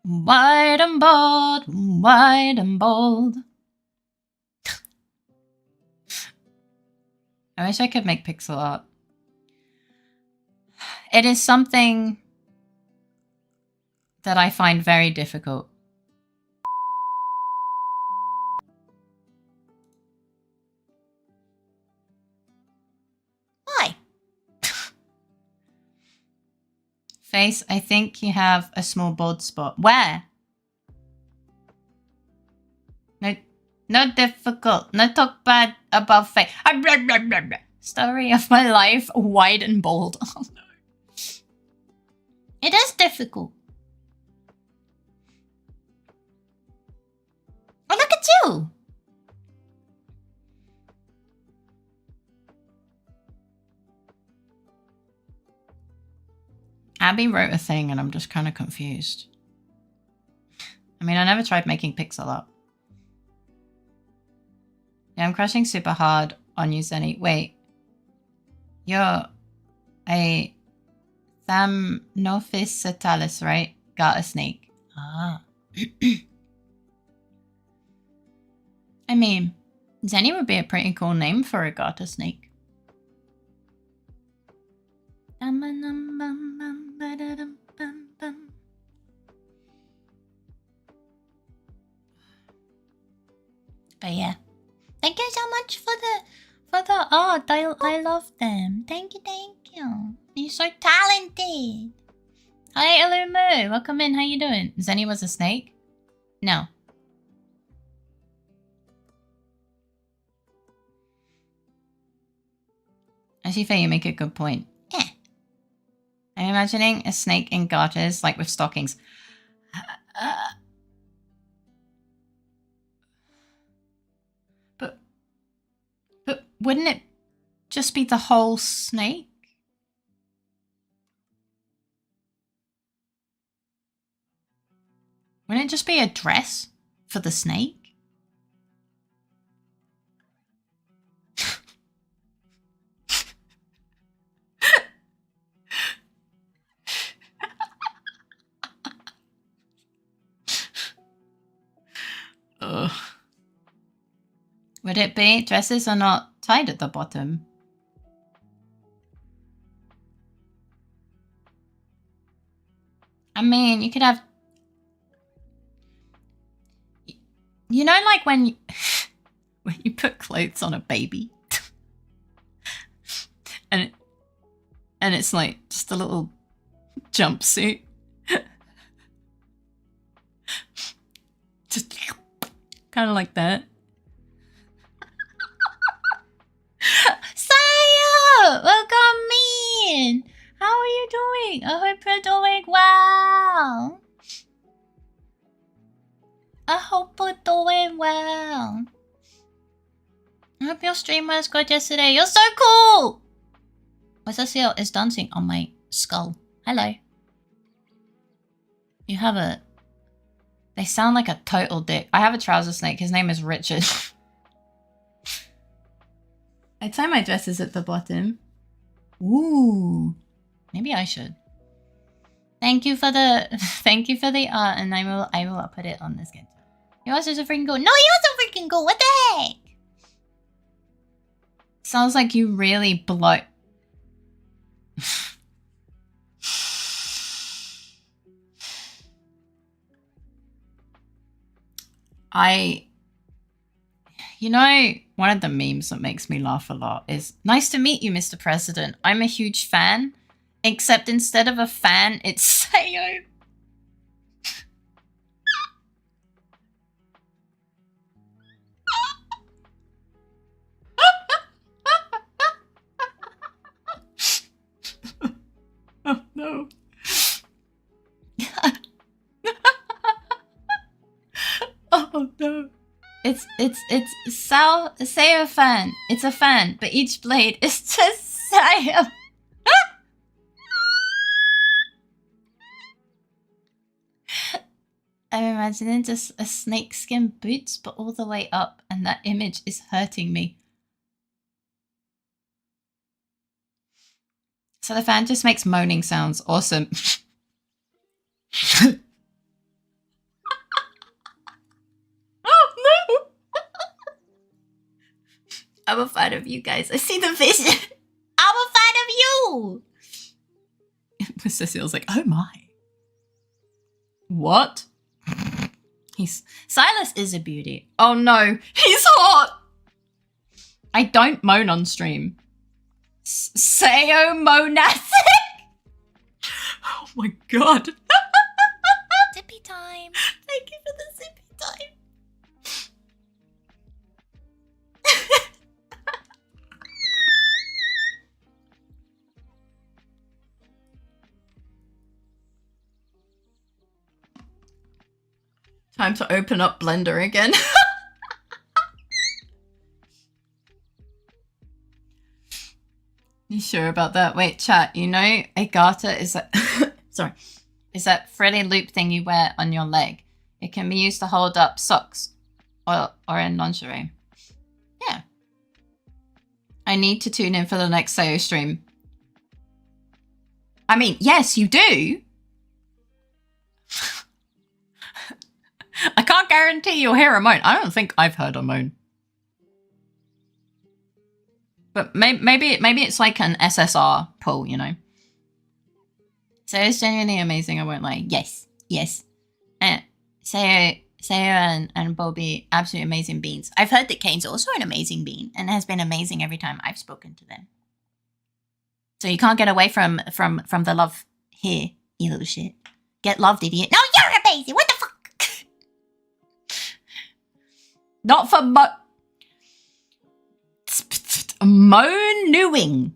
Wide and bold, wide and bold. I wish I could make pixel art. It is something that I find very difficult. Why? Face, I think you have a small bald spot. Where? No, not difficult. No talk bad about face. Story of my life, wide and bold. Oh no. It is difficult. Oh, look at you. Abby wrote a thing and I'm just kind of confused. I mean, I never tried making pixel art. Yeah, I'm crushing super hard on you, Zenny. Wait. You're a Thamnophis satalis, right? Garter snake. Ah. I mean, Zenny would be a pretty cool name for a garter snake. But yeah. Thank you so much for the art. I love them. Thank you, thank you. You're so talented. Hi, Illumu. Welcome in. How you doing? Zenny was a snake? No. Actually, Faye, you make a good point. Yeah. I'm imagining a snake in garters, like with stockings. But wouldn't it just be the whole snake? Wouldn't it just be a dress for the snake? Ugh. Would it be? Dresses are not tied at the bottom. I mean, you could have... You know, like when you put clothes on a baby? and it's like just a little jumpsuit. Just kind of like that. Saya! Welcome in! How are you doing? I hope you're doing well. I hope you're doing well. I hope your stream was good yesterday. You're so cool! What's that seal is dancing on my skull. Hello. You have a... They sound like a total dick. I have a trouser snake. His name is Richard. I tie my dresses at the bottom. Ooh. Maybe I should. Thank you for the art, and I will put it on the schedule. Yours is a freaking cool. No, yours is a freaking cool. What the heck? Sounds like you really blow. You know, one of the memes that makes me laugh a lot is, nice to meet you, Mr. President. I'm a huge fan, except instead of a fan, it's Sayo. Oh, no. Oh, no. It's say a fan. It's a fan, but each blade is just Saya. I'm imagining just a snakeskin boots, but all the way up, and that image is hurting me. So the fan just makes moaning sounds. Awesome. Oh no! I'm a fan of you guys. I see the vision. I'm a fan of you. Cecile's like, oh my. What? Silas is a beauty. Oh no, he's hot. I don't moan on stream. Sayo monastic. Oh my god. Zippy time. Thank you for the zippy time. Time to open up Blender again. You sure about that? Wait, chat, you know a garter is that sorry, is that frilly loop thing you wear on your leg. It can be used to hold up socks or in lingerie. Yeah. I need to tune in for the next Sayo stream. I mean, yes, you do. I can't guarantee you'll hear a moan. I don't think I've heard a moan. But maybe it's like an SSR pull, you know. So it's genuinely amazing, I won't lie. Yes, yes. And Sayo and Bobby, absolutely amazing beans. I've heard that Kane's also an amazing bean and has been amazing every time I've spoken to them. So you can't get away from the love here, you little shit. Get loved, idiot. No, you're amazing. What the fuck? Not for moaning.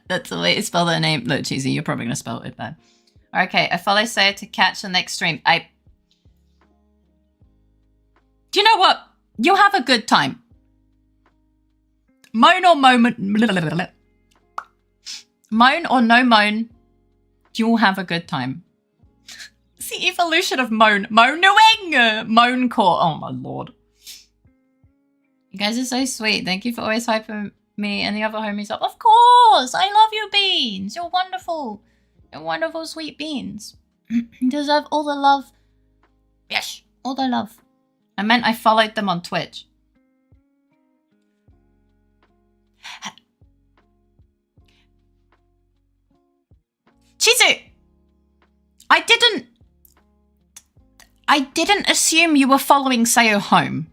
That's the way to spell their name. Look, cheesy, you're probably going to spell it bad. Okay, I follow Sayo to catch the next stream. Do you know what? You'll have a good time. Moan or moment. Moan or no moan. You'll have a good time. It's the evolution of moan. Moaning! Moan core. Oh my lord. You guys are so sweet. Thank you for always hyping me and the other homies up. Of course! I love you, beans. You're wonderful. You're wonderful, sweet beans. You deserve all the love. Yes, all the love. I meant I followed them on Twitch. Chizu! I didn't assume you were following Sayo home.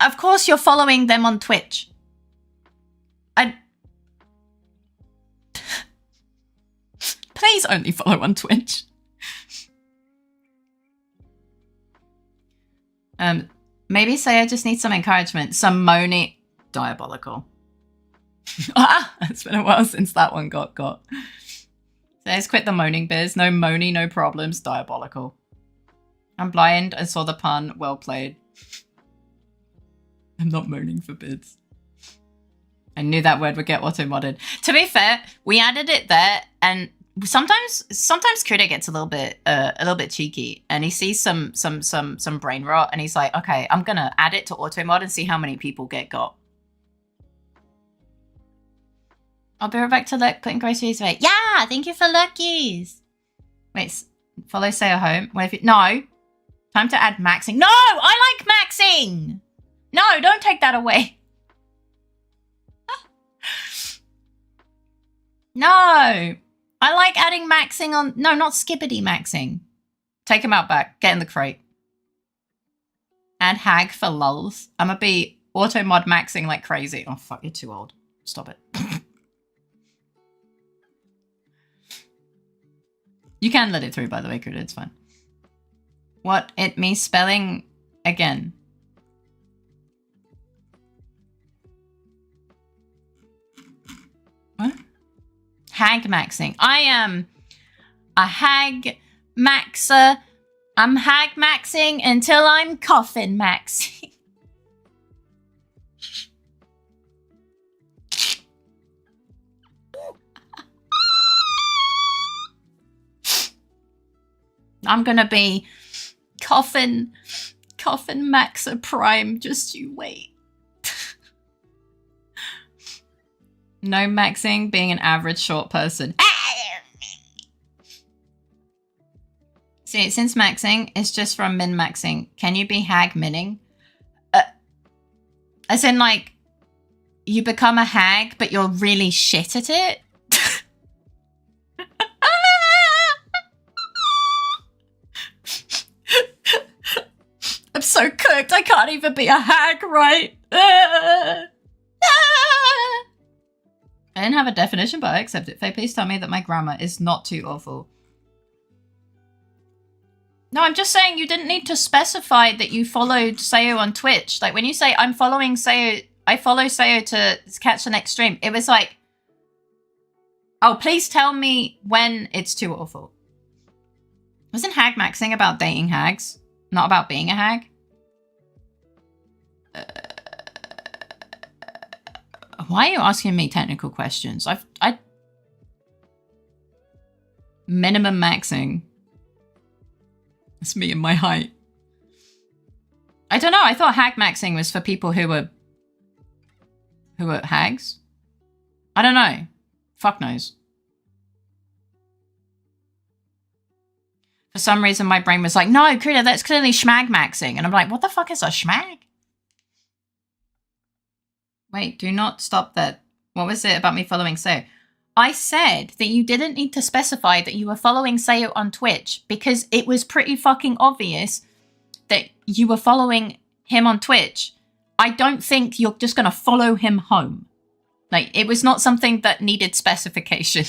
Of course you're following them on Twitch. Please only follow on Twitch. Maybe Sayo just needs some encouragement. Some moaning. Diabolical. It's been a while since that one got. So let's quit the moaning biz. No moany, no problems. Diabolical. I'm blind and saw the pun. Well played. I'm not moaning for bids. I knew that word would get auto-modded. To be fair, we added it there, and sometimes Kuda gets a little bit cheeky, and he sees some brain rot, and he's like, okay, I'm gonna add it to auto-mod and see how many people get got. I'll be right back to look, putting groceries away. Yeah, thank you for lurkies. Wait, follow Sayo home. What if you, no. Time to add maxing. No, I like maxing. No, don't take that away. No, I like adding maxing on. No, not skippity maxing. Take him out back. Get in the crate. Add hag for lulls. I'm gonna be auto mod maxing like crazy. Oh fuck, you're too old. Stop it. You can let it through, by the way, Kuda. It's fine. What? It means spelling again. What? Hag maxing. I am a hag maxer. I'm hag maxing until I'm coffin maxing. I'm gonna be Coffin Maxa Prime, just you wait. No maxing, being an average short person. See, since maxing is just from min-maxing, can you be hag minning? As in, like, you become a hag, but you're really shit at it? I'm so cooked, I can't even be a hag, right? I didn't have a definition, but I accept it. Faye, please tell me that my grammar is not too awful. No, I'm just saying you didn't need to specify that you followed Sayo on Twitch. Like, when you say, I'm following Sayo, I follow Sayo to catch the next stream, it was like, oh, please tell me when it's too awful. Wasn't hag maxing about dating hags? Not about being a hag? Why are you asking me technical questions? I minimum maxing. It's me and my height. I don't know. I thought hag maxing was for people who were hags. I don't know. Fuck knows. For some reason, my brain was like, no, Krita, that's clearly schmag maxing. And I'm like, what the fuck is a schmag? Wait, do not stop that. What was it about me following Sayo? I said that you didn't need to specify that you were following Sayo on Twitch because it was pretty fucking obvious that you were following him on Twitch. I don't think you're just going to follow him home. Like, it was not something that needed specification.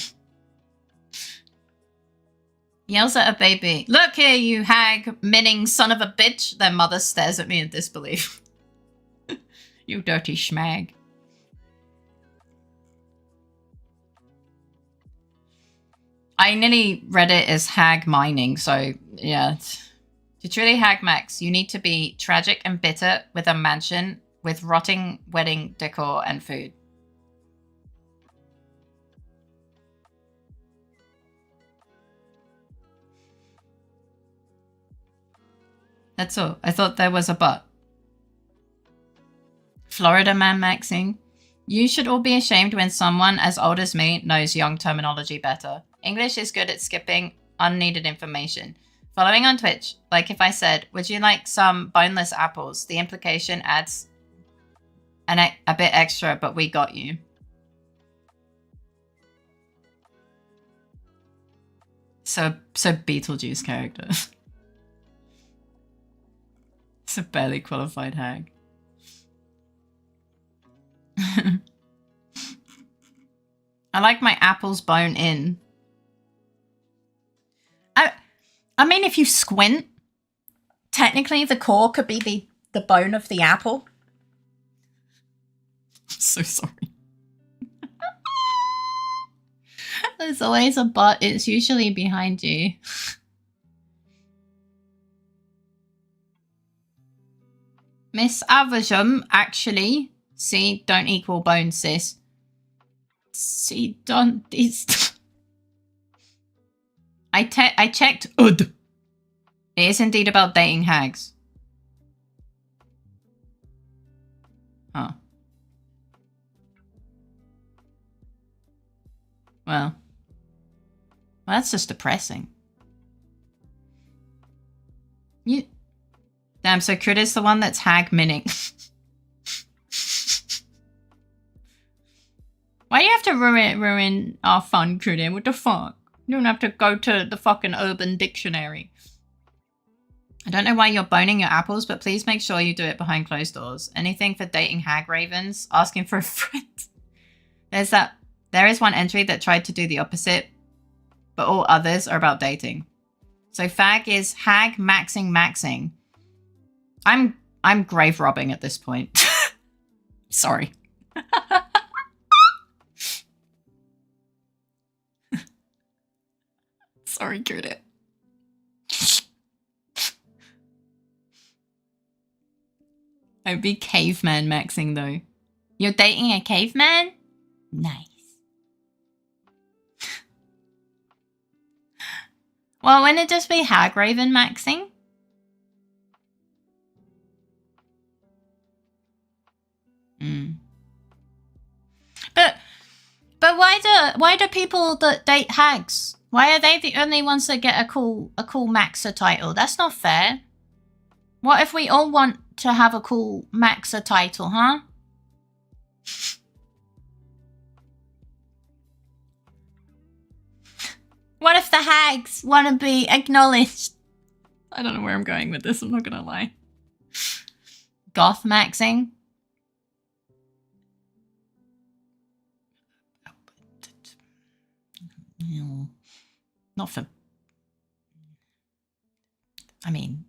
Yells at a baby. Look here, you hag, minning son of a bitch. Their mother stares at me in disbelief. You dirty schmag. I nearly read it as hag mining, so yeah. To truly hag max, you need to be tragic and bitter with a mansion with rotting wedding decor and food. That's all. I thought there was a but. Florida man maxing. You should all be ashamed when someone as old as me knows young terminology better. English is good at skipping unneeded information. Following on Twitch, like if I said, would you like some boneless apples? The implication adds a bit extra, but we got you. So Beetlejuice character. It's a barely qualified hag. I like my apples bone in. I mean, if you squint, technically the core could be the bone of the apple. I'm so sorry. There's always a but. It's usually behind you. Miss Avajum, actually. See, don't equal bone, sis. See, don't... I checked. It is indeed about dating hags. Oh. Well, that's just depressing. You... Damn, so Critter's the one that's hag minning. Why do you have to ruin our fun, Critter? What the fuck? You don't have to go to the fucking Urban Dictionary. I don't know why you're boning your apples, but please make sure you do it behind closed doors. Anything for dating hag ravens? Asking for a friend. There is one entry that tried to do the opposite, but all others are about dating. So fag is hag maxing. I'm grave robbing at this point. Sorry. Sorry, Critter. I'd be caveman maxing though. You're dating a caveman? Nice. Well, wouldn't it just be Hag Raven maxing? But why do people that date hags? Why are they the only ones that get a cool maxer title? That's not fair. What if we all want to have a cool maxer title, huh? What if the hags want to be acknowledged? I don't know where I'm going with this, I'm not gonna lie. Goth maxing? Not for... I mean...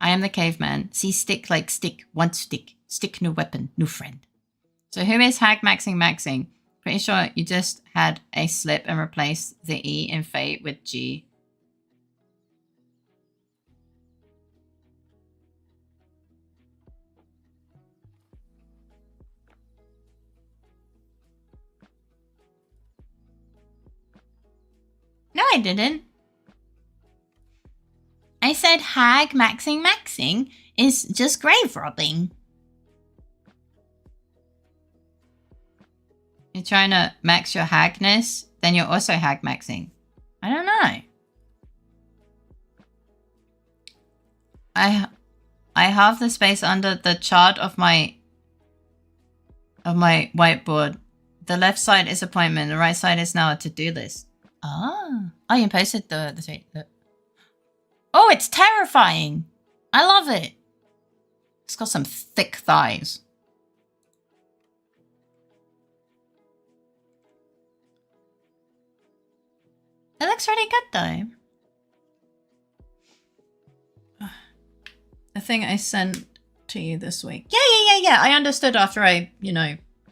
I am the caveman. See stick like stick. One stick. Stick no weapon. No friend. So who is hag maxing? Pretty sure you just had a slip and replaced the E in fate with G. No, I didn't. I said hag maxing is just grave robbing. You're trying to max your hagness, then you're also hag maxing. I don't know. I have the space under the chart of my whiteboard. The left side is appointment, the right side is now a to-do list. Oh, you posted the Oh, it's terrifying. I love it. It's got some thick thighs. It looks really good though. The thing I sent to you this week. Yeah. I understood after I,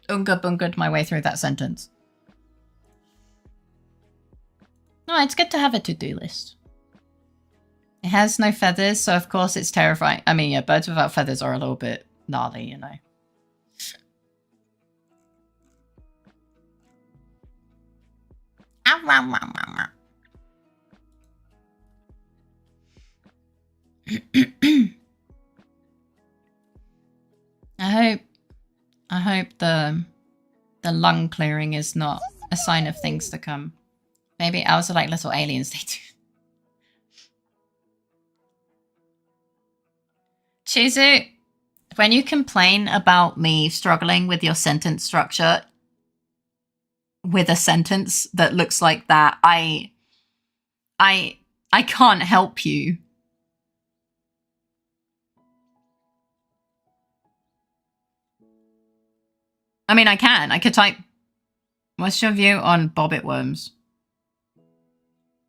unga bungaed my way through that sentence. No, it's good to have a to-do list. It has no feathers, so of course it's terrifying. I mean, yeah, birds without feathers are a little bit gnarly, I hope the lung clearing is not a sign of things to come. Maybe owls are like little aliens, they do. Chizu, when you complain about me struggling with your sentence structure with a sentence that looks like that, I can't help you. I mean, I can. I could type, what's your view on bobbit worms?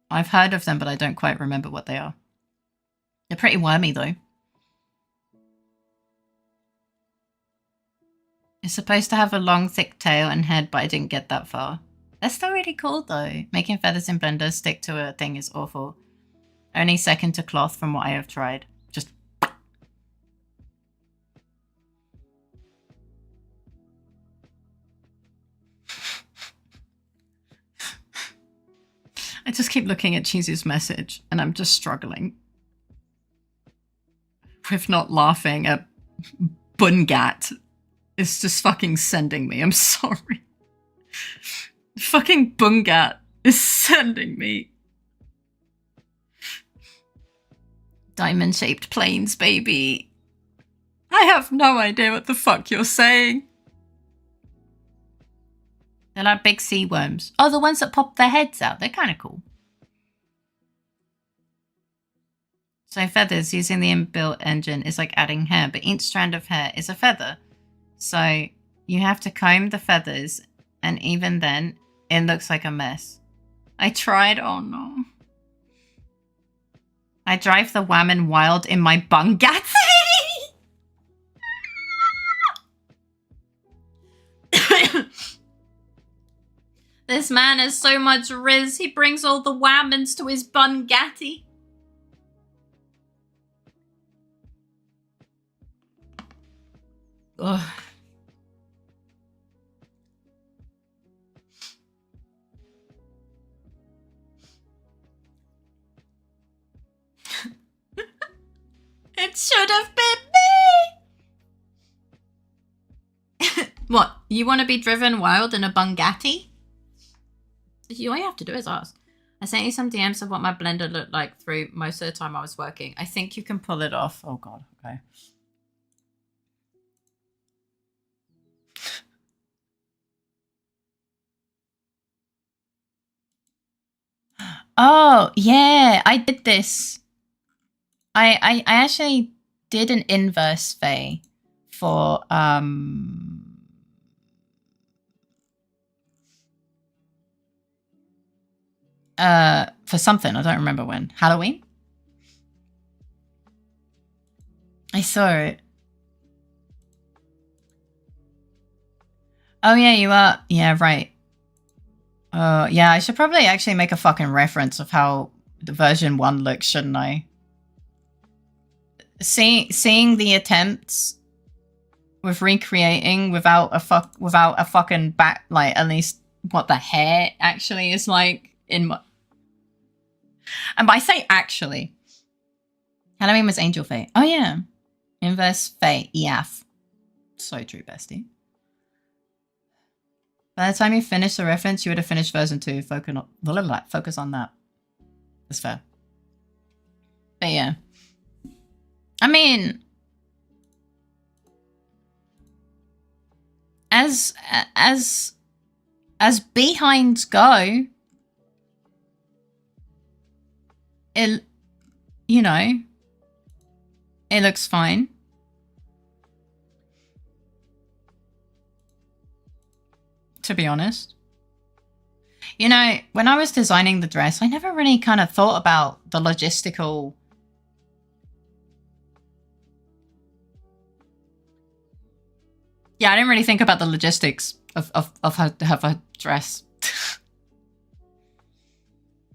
I've heard of them, but I don't quite remember what they are. They're pretty wormy, though. It's supposed to have a long, thick tail and head, but I didn't get that far. That's still really cool, though. Making feathers in Blender stick to a thing is awful. Only second to cloth from what I have tried. Just... I just keep looking at Cheesy's message, and I'm just struggling with not laughing at Bungat. It's just fucking sending me. I'm sorry. Fucking Bungat is sending me. Diamond-shaped planes, baby. I have no idea what the fuck you're saying. They're like big sea worms. Oh, the ones that pop their heads out. They're kind of cool. So feathers using the inbuilt engine is like adding hair, but each strand of hair is a feather. So you have to comb the feathers, and even then, it looks like a mess. I tried, oh no. I drive the whammon wild in my Bungatsi! This man has so much riz, he brings all the whammons to his Bungatti. Ugh. It should have been me! What? You want to be driven wild in a Bugatti? All you have to do is ask. I sent you some DMs of what my blender looked like through most of the time I was working. I think you can pull it off. Oh god, okay. Oh, yeah, I did this. I actually did an inverse Fae for something. I don't remember when. Halloween? I saw it. Oh yeah, you are. Yeah, right. Yeah, I should probably actually make a fucking reference of how the version 1 looks, shouldn't I? Seeing the attempts with recreating without a fucking back, like at least what the hair actually is like in my. And I say actually, Halloween was Angel Fae. Oh yeah, inverse Fae EF. So true, bestie. By the time you finish the reference, you would have finished version 2. Focus on that. That's fair. But yeah. I mean, as behinds go, it, you know, it looks fine. To be honest. You know, when I was designing the dress, I never really kind of thought about the logistical. Yeah, I didn't really think about the logistics of her dress.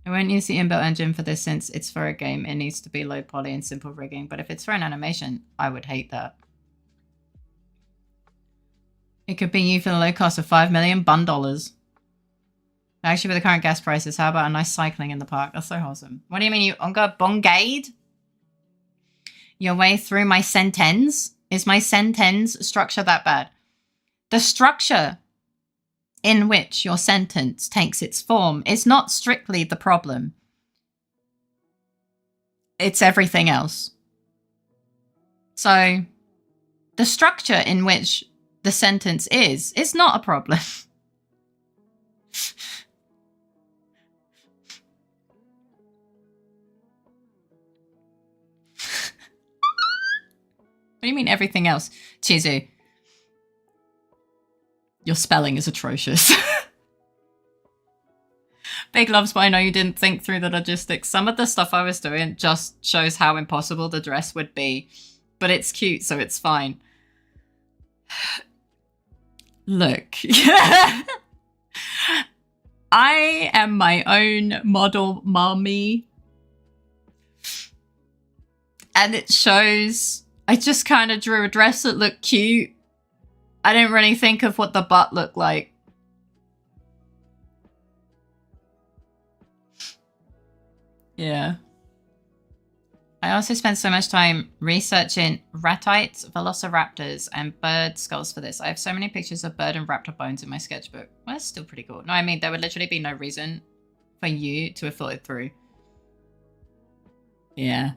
I won't use the inbuilt engine for this since it's for a game. It needs to be low poly and simple rigging. But if it's for an animation, I would hate that. It could be you for the low cost of $5 million $1. Actually, with the current gas prices, how about a nice cycling in the park? That's so wholesome. What do you mean you unga bongade your way through my sentence? Is my sentence structure that bad? The structure in which your sentence takes its form is not strictly the problem. It's everything else. So, the structure in which the sentence is not a problem. What do you mean everything else? Chizu, your spelling is atrocious. Big loves, but I know you didn't think through the logistics. Some of the stuff I was doing just shows how impossible the dress would be. But it's cute, so it's fine. Look. I am my own model mommy. And it shows. I just kind of drew a dress that looked cute. I didn't really think of what the butt looked like. Yeah. I also spent so much time researching ratites, velociraptors, and bird skulls for this. I have so many pictures of bird and raptor bones in my sketchbook. Well, that's still pretty cool. No, I mean, there would literally be no reason for you to have thought it through. Yeah.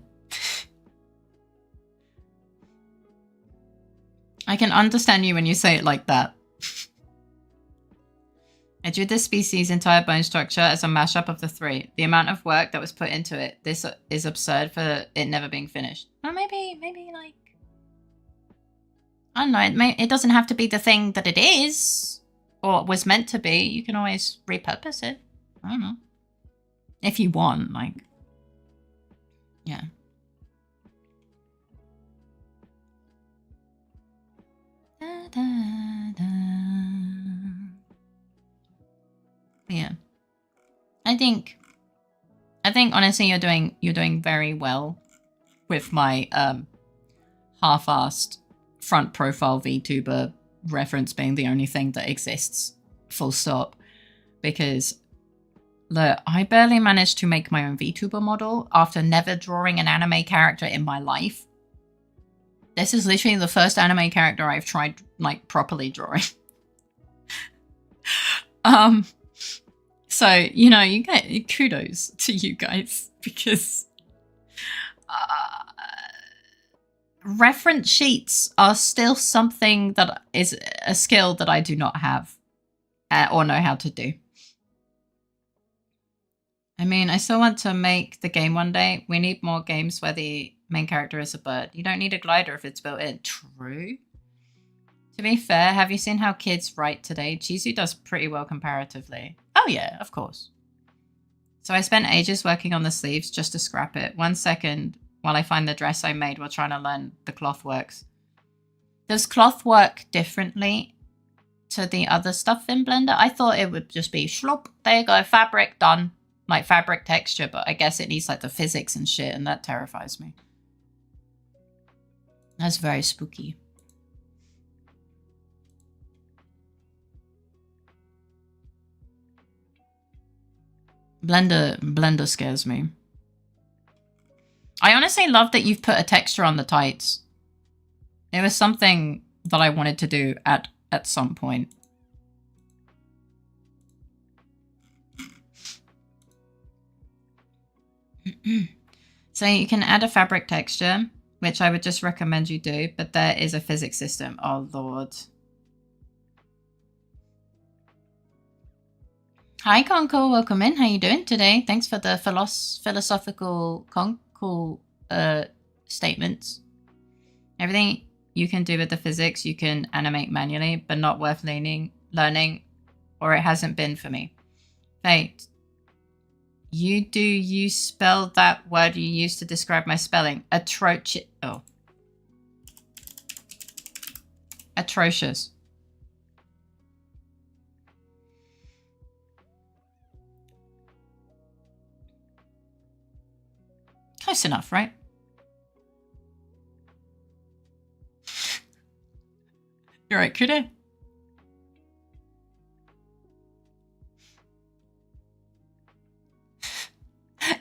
I can understand you when you say it like that. I drew this species' entire bone structure as a mashup of the three. The amount of work that was put into it, this is absurd for it never being finished. Well, maybe like, I don't know, it doesn't have to be the thing that it is, or was meant to be. You can always repurpose it. I don't know. If you want, like, yeah. Da, da, da. Yeah, I think honestly you're doing very well with my half-assed front profile VTuber reference being the only thing that exists, full stop. Because look, I barely managed to make my own VTuber model after never drawing an anime character in my life. This is literally the first anime character I've tried, like, properly drawing. So, you know, you get kudos to you guys because reference sheets are still something that is a skill that I do not have or know how to do. I mean, I still want to make the game one day. We need more games where the main character is a bird. You don't need a glider if it's built in. True. To be fair, have you seen how kids write today? Chizu does pretty well comparatively. Oh yeah, of course. So I spent ages working on the sleeves just to scrap it. 1 second while I find the dress I made while trying to learn the cloth works. Does cloth work differently to the other stuff in Blender? I thought it would just be slop. There you go, fabric done. Like fabric texture, but I guess it needs like the physics and shit, and that terrifies me. That's very spooky. Blender scares me. I honestly love that you've put a texture on the tights. It was something that I wanted to do at some point. So you can add a fabric texture, which I would just recommend you do, but there is a physics system. Oh, Lord. Hi, Conco. Welcome in. How you doing today? Thanks for the philosophical statements. Everything you can do with the physics, you can animate manually, but not worth learning, or it hasn't been for me. Fate. You spell that word you used to describe my spelling. Oh. Atrocious. Close enough, right? You're right, Kude.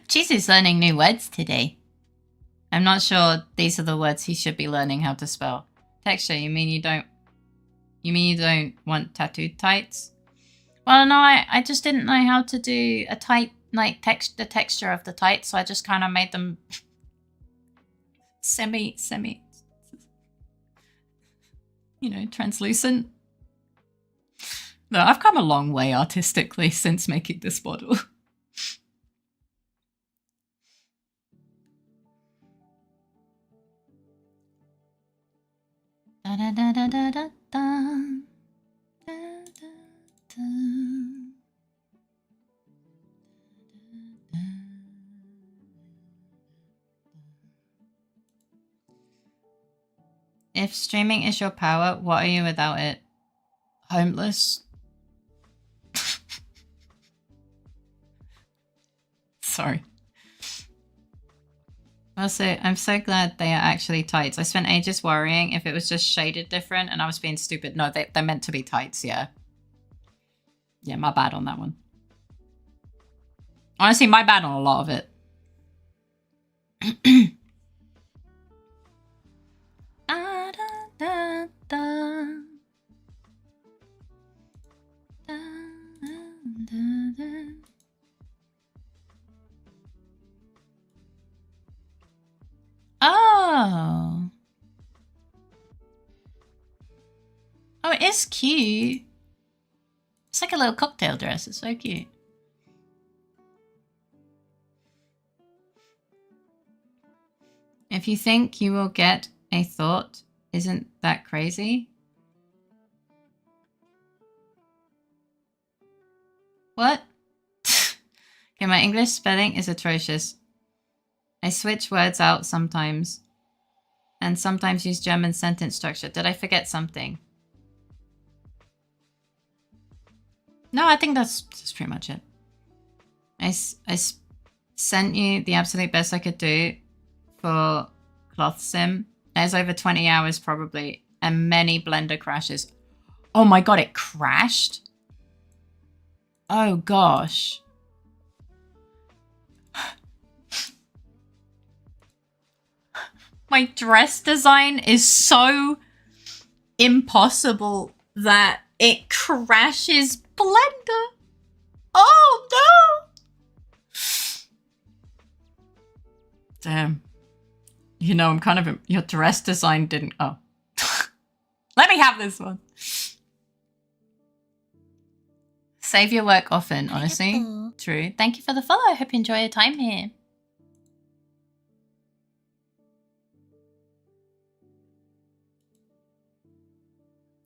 Chizu's learning new words today. I'm not sure these are the words he should be learning how to spell. Texture, you mean you don't want tattooed tights? Well, no, I just didn't know how to do a tight, like, the texture of the tights, so I just kind of made them semi, you know, translucent. No, I've come a long way artistically since making this model. Da, da, da, da, da, da, da. Da, da, da. If streaming is your power, what are you without it? Homeless? Sorry. Also, I'm so glad they are actually tights. I spent ages worrying if it was just shaded different and I was being stupid. No, they're meant to be tights, yeah. Yeah, my bad on that one. Honestly, my bad on a lot of it. Da, da, da. Da, da, da. Oh. Oh, it is cute. It's like a little cocktail dress. It's so cute. If you think you will get a thought, isn't that crazy? What? Okay, my English spelling is atrocious. I switch words out sometimes. And sometimes use German sentence structure. Did I forget something? No, I think that's pretty much it. I sent you the absolute best I could do for Cloth Sim. There's over 20 hours probably, and many Blender crashes. Oh my god, it crashed? Oh gosh. My dress design is so impossible that it crashes Blender. Oh no! Damn. You know, I'm kind of... Your dress design didn't... Oh. Let me have this one. Save your work often, honestly. Arigato. True. Thank you for the follow. I hope you enjoy your time here.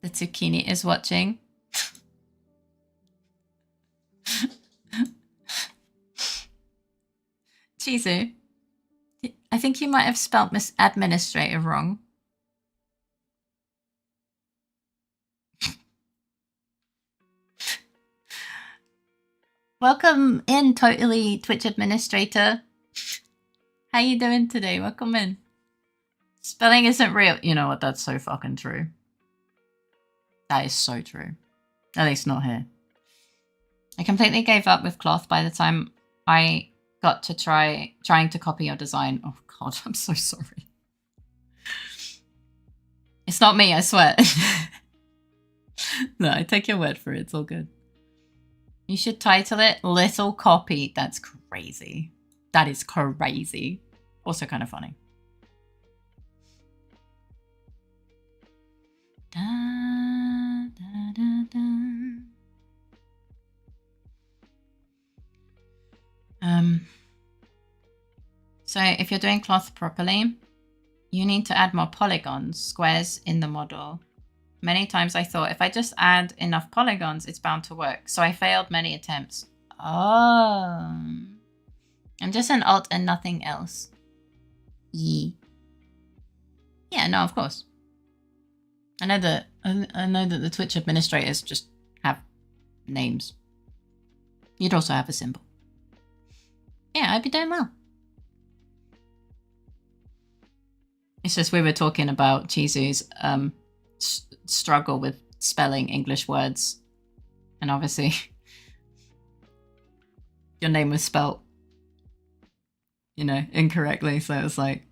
The zucchini is watching. Chizu, I think you might have spelt Miss Administrator wrong. Welcome in, totally Twitch Administrator. How you doing today? Welcome in. Spelling isn't real. You know what? That's so fucking true. That is so true. At least not here. I completely gave up with cloth by the time I got to trying to copy your design. Oh god, I'm so sorry. It's not me, I swear. No, I take your word for it. It's all good. You should title it Little Copy. That's crazy. That is crazy. Also kind of funny. Da, da, da, da. So if you're doing cloth properly, you need to add more polygons, squares in the model. Many times I thought if I just add enough polygons, it's bound to work. So I failed many attempts. Oh. I'm just an alt and nothing else. Yeah, no, of course. I know that the Twitch administrators just have names. You'd also have a symbol. Yeah, I'd be doing well. It's just we were talking about Chizu's struggle with spelling English words. And obviously, your name was spelt, you know, incorrectly. So it was like,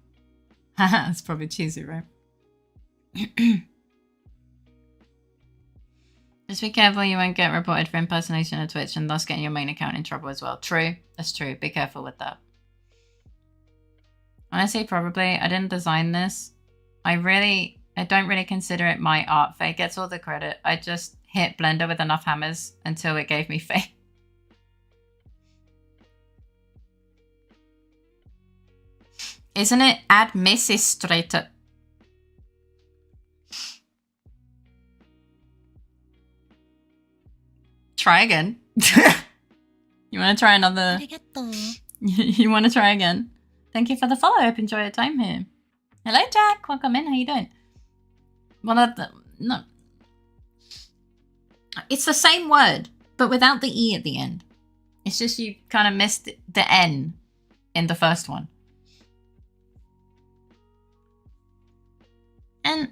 haha, it's probably Chizu, right? Just be careful you won't get reported for impersonation on Twitch and thus getting your main account in trouble as well. True. That's true. Be careful with that. Honestly, probably. I didn't design this. I don't really consider it my art. Faye gets all the credit. I just hit Blender with enough hammers until it gave me Faye. Isn't it administrator? Try again. You want to try another? Arigato. You want to try again? Thank you for the follow. I hope you enjoy your time here. Hello, Jack. Welcome in. How you doing? No. It's the same word, but without the E at the end. It's just you kind of missed the N in the first one. And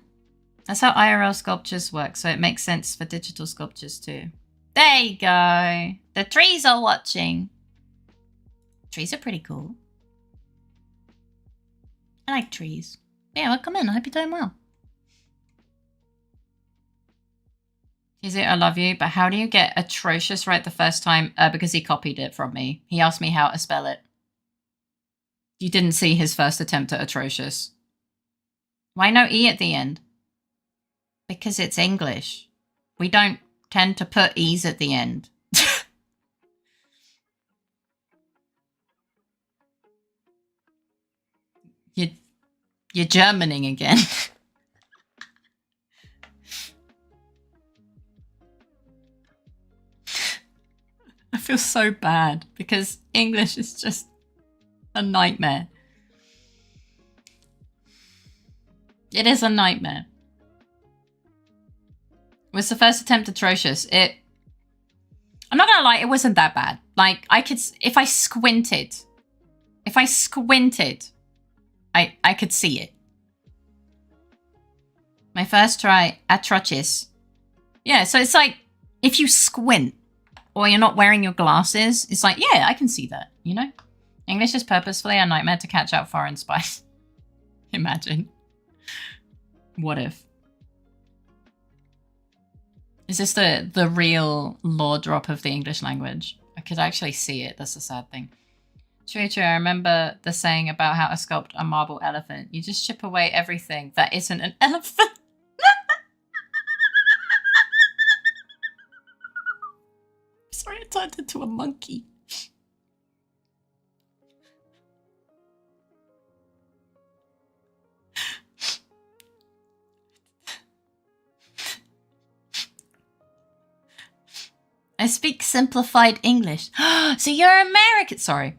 that's how IRL sculptures work, so it makes sense for digital sculptures too. There you go. The trees are watching. Trees are pretty cool. I like trees. Yeah, welcome in. I hope you're doing well. Is it I love you, but how do you get atrocious right the first time? Because he copied it from me. He asked me how to spell it. You didn't see his first attempt at atrocious. Why no E at the end? Because it's English. We don't tend to put E's at the end. You're Germaning again. I feel so bad because English is just a nightmare. It is a nightmare. Was the first attempt atrocious? I'm not gonna lie, it wasn't that bad. Like, I could, if I squinted, I could see it. My first try, atrocious. Yeah, so it's like, if you squint, or you're not wearing your glasses, it's like, yeah, I can see that, you know? English is purposefully a nightmare to catch out foreign spies. Imagine. What if? Is this the real law drop of the English language? I could actually see it. That's the sad thing. True, true. I remember the saying about how to sculpt a marble elephant. You just chip away everything that isn't an elephant. Sorry, I turned into a monkey. I speak simplified English. So you're American. Sorry.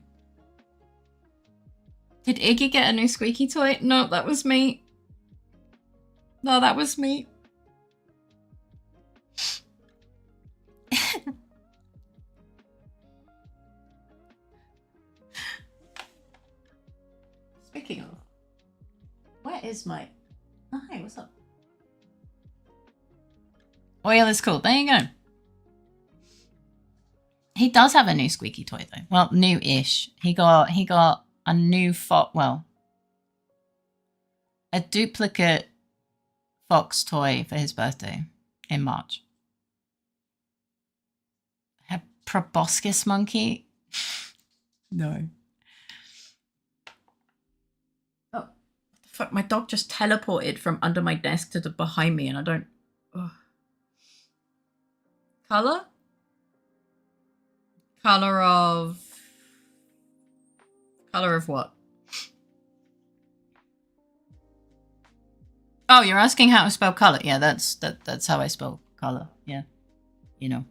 Did Iggy get a new squeaky toy? No, that was me. No, that was me. Speaking of, where is my... Oh, hey, what's up? Oil is cool. There you go. He does have a new squeaky toy though. Well, new-ish. He got a new fox. Well, a duplicate fox toy for his birthday in March. A proboscis monkey? No. Oh, what the fuck! My dog just teleported from under my desk to the behind me, and I don't. Ugh. Color? Color of what? Oh, you're asking how to spell color. Yeah, that's how I spell color. Yeah. You know.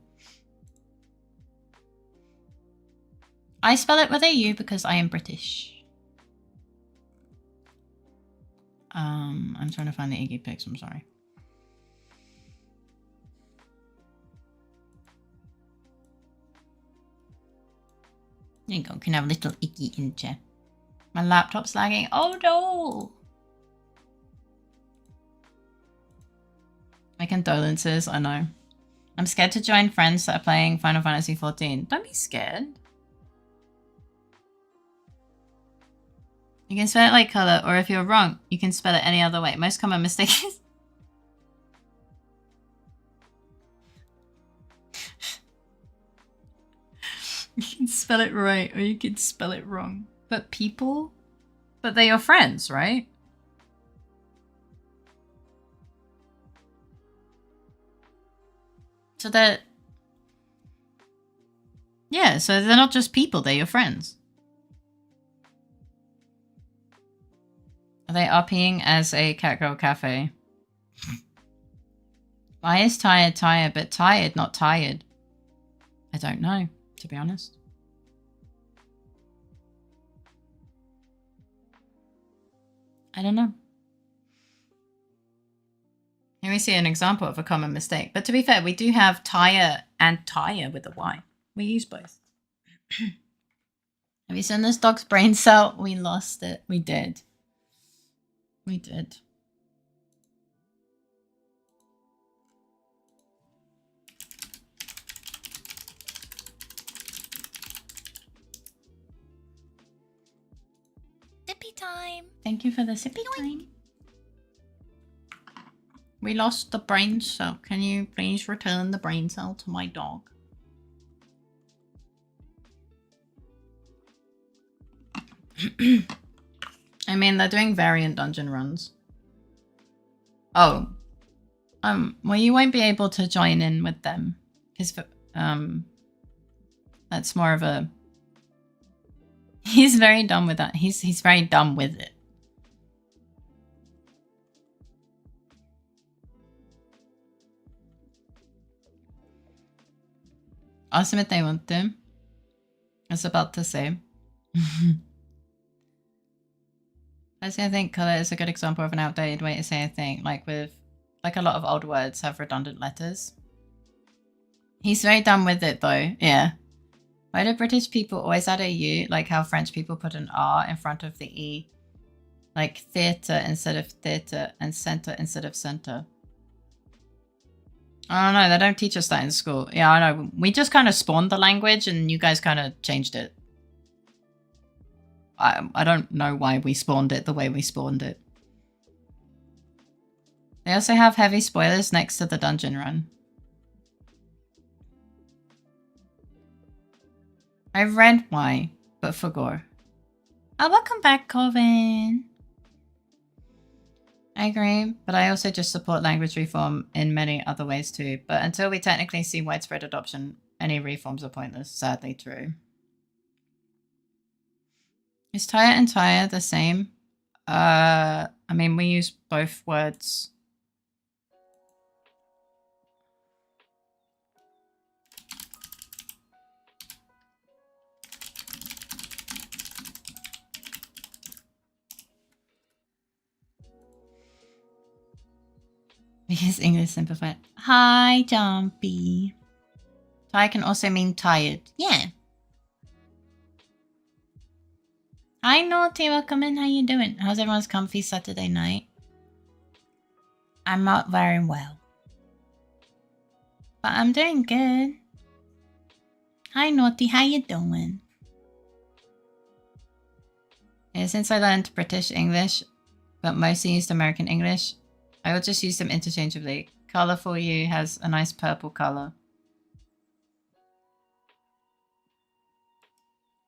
I spell it with a U because I am British. I'm trying to find the Iggy pics, I'm sorry. There you go, can have a little Iggy in chair. My laptop's lagging. Oh no! My condolences, I know. I'm scared to join friends that are playing Final Fantasy XIV. Don't be scared. You can spell it like color, or if you're wrong, you can spell it any other way. Most common mistake is... You can spell it right, or you can spell it wrong. But people? But they're your friends, right? So they're... Yeah, so they're not just people, they're your friends. Are they RPing as a Catgirl Cafe? Why is tired tired, but tired not tired? I don't know, to be honest. I don't know. Here we see an example of a common mistake. But to be fair, we do have tire and tire with a Y. We use both. Have you seen this dog's brain cell? We lost it. We did. We did. Sippy time. Thank you for the sippy time. We lost the brain cell. Can you please return the brain cell to my dog? I mean, they're doing variant dungeon runs. Oh. Well, you won't be able to join in with them. Because, that's more of a... He's very dumb with that. He's very dumb with it. Ask them if they want to. I was about to say. I think color is a good example of an outdated way to say a thing. Like a lot of old words have redundant letters. He's very dumb with it though. Yeah. Why do British people always add a U? Like how French people put an R in front of the E. Like theatre instead of theatre and centre instead of centre. I don't know, they don't teach us that in school. Yeah, I know. We just kind of spawned the language and you guys kind of changed it. I don't know why we spawned it the way we spawned it. They also have heavy spoilers next to the dungeon run. I read why, but for gore. Oh, welcome back, Corvin. I agree, but I also just support language reform in many other ways too. But until we technically see widespread adoption, any reforms are pointless. Sadly true. Is tire and tire the same? I mean, we use both words. Because English simplified. Hi, Jumpy. Tired can also mean tired. Yeah. Hi, Naughty. Welcome in. How you doing? How's everyone's comfy Saturday night? I'm not very well. But I'm doing good. Hi, Naughty. How you doing? Yeah, since I learned British English, but mostly used American English, I will just use them interchangeably. Color for you has a nice purple color.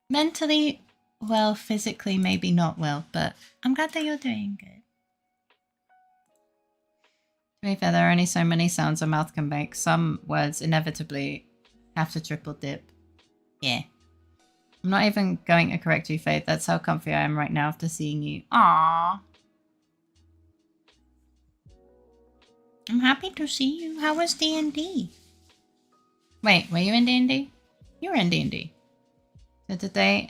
Mentally well, physically maybe not well, but I'm glad that you're doing good. To be fair, there are only so many sounds a mouth can make. Some words inevitably have to triple dip. Yeah. I'm not even going to correct you, Faith. That's how comfy I am right now after seeing you. Aww. I'm happy to see you. How was D&D? Wait, were you in D&D? You were in D&D. So today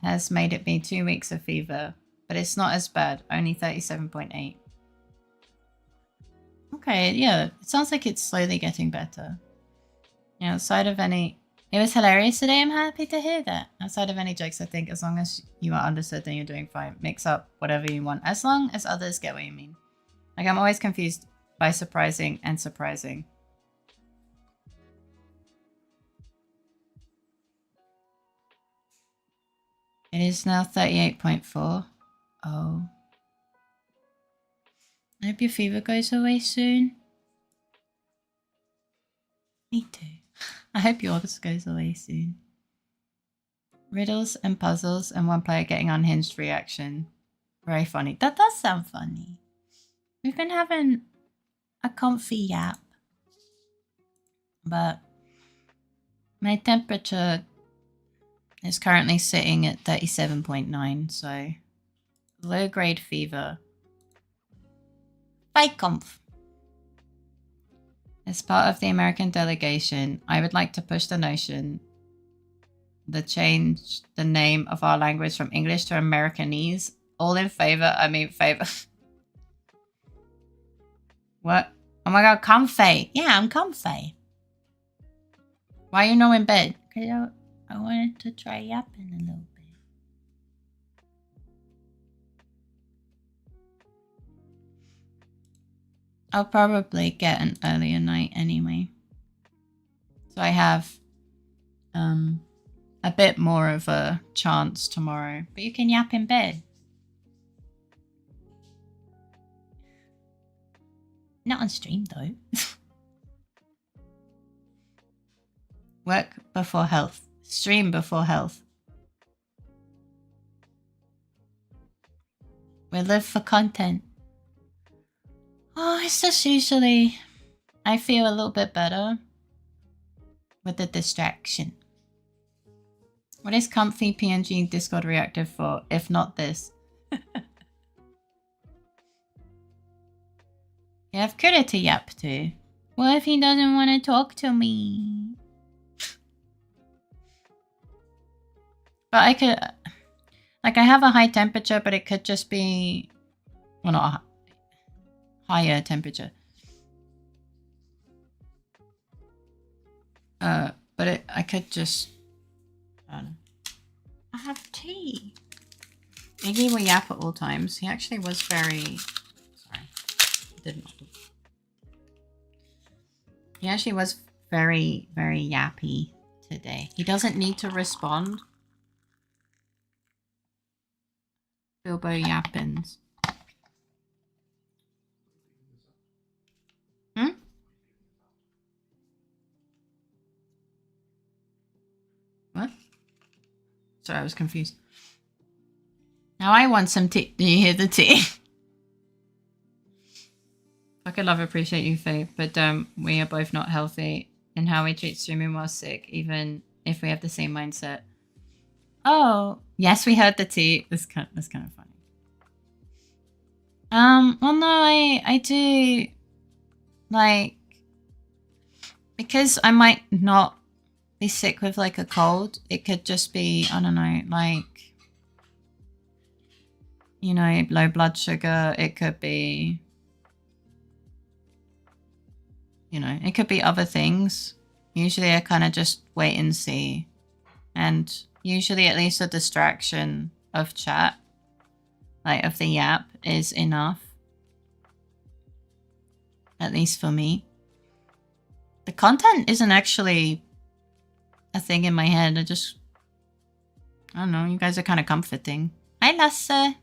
has made it be 2 weeks of fever, but it's not as bad. Only 37.8. Okay, yeah. It sounds like it's slowly getting better. Yeah, outside of any... It was hilarious today. I'm happy to hear that. Outside of any jokes, I think as long as you are understood, then you're doing fine. Mix up whatever you want, as long as others get what you mean. Like, I'm always confused by surprising and surprising. It is now 38.4. Oh. I hope your fever goes away soon. Me too. I hope yours goes away soon. Riddles and puzzles and one player getting unhinged reaction. Very funny. That does sound funny. We've been having a comfy yap. But my temperature is currently sitting at 37.9, so low grade fever. Bye, comf. As part of the American delegation, I would like to push the notion that change the name of our language from English to Americanese. All in favor? I mean, favor. What? Oh my god, comfy. Yeah, I'm comfy. Why are you not in bed? Because I wanted to try yapping a little bit. I'll probably get an earlier night anyway. So I have a bit more of a chance tomorrow. But you can yap in bed. Not on stream though. Work before health. Stream before health. We live for content. Oh, it's just usually I feel a little bit better with the distraction. What is comfy PNG Discord reactive for, if not this? You have Kuda to yap to. What if he doesn't want to talk to me? But I could... Like, I have a high temperature, but it could just be... Well, not a higher temperature. But I could just... I don't know. I have tea. Iggy will yap at all times. He actually was very... Sorry. Did not. He actually was very, very yappy today. He doesn't need to respond. Bilbo yappins. Sorry, I was confused. Now I want some tea. Do you hear the tea? Fucking love, appreciate you, Faye. But we are both not healthy in how we treat streaming while sick, even if we have the same mindset. Oh, yes, we heard the tea. That's kind of funny. Well, no, I do, like, because I might not be sick with, like, a cold. It could just be, I don't know, like, you know, low blood sugar. It could be, you know, it could be other things. Usually I kind of just wait and see. And usually at least a distraction of chat, like of the yap, is enough. At least for me. The content isn't actually a thing in my head. I don't know, you guys are kind of comforting. Hi, Lasse. Is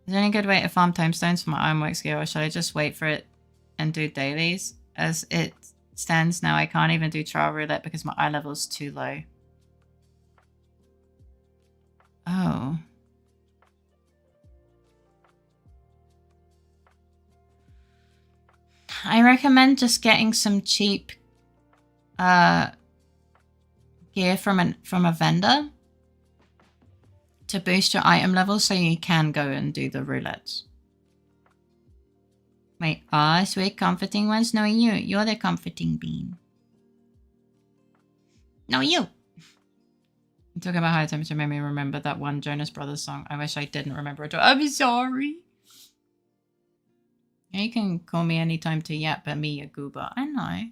there any good way to farm time stones for my ironwork skill, or should I just wait for it and do dailies? As it stands now, I can't even do trial roulette because my eye level's too low. Oh. I recommend just getting some cheap gear from a vendor to boost your item level so you can go and do the roulettes. Wait, sweet comforting ones? No, you. You're the comforting bean. No, you. I'm talking about high temperature made me remember that one Jonas Brothers song. I wish I didn't remember it. I'm sorry. Yeah, you can call me anytime to yap at me, you goober. I know.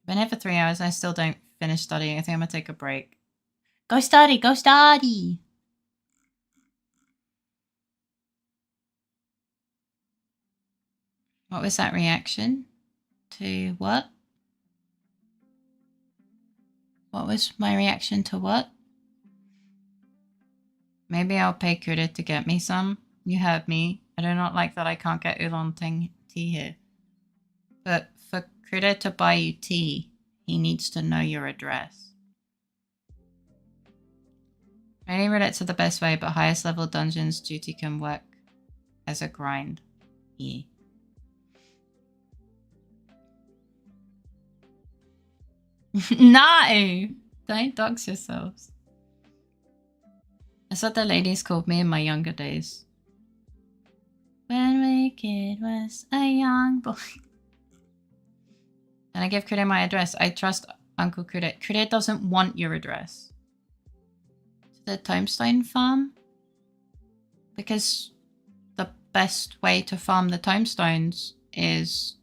Been here for 3 hours. I still don't finish studying. I think I'm gonna take a break. Go study. Go study. What was that reaction? To what? What was my reaction to what? Maybe I'll pay Kuda to get me some. You heard me. I do not like that I can't get oolong tea here. But for Kuda to buy you tea, he needs to know your address. Rainy roulettes are the best way, but highest level dungeons duty can work as a grind. Yeah. No! Don't dox yourselves. That's what the ladies called me in my younger days. When Wicked was a young boy. And I give Kude my address. I trust Uncle Kude. Kude doesn't want your address. To the Tomestone farm? Because the best way to farm the Tomestones is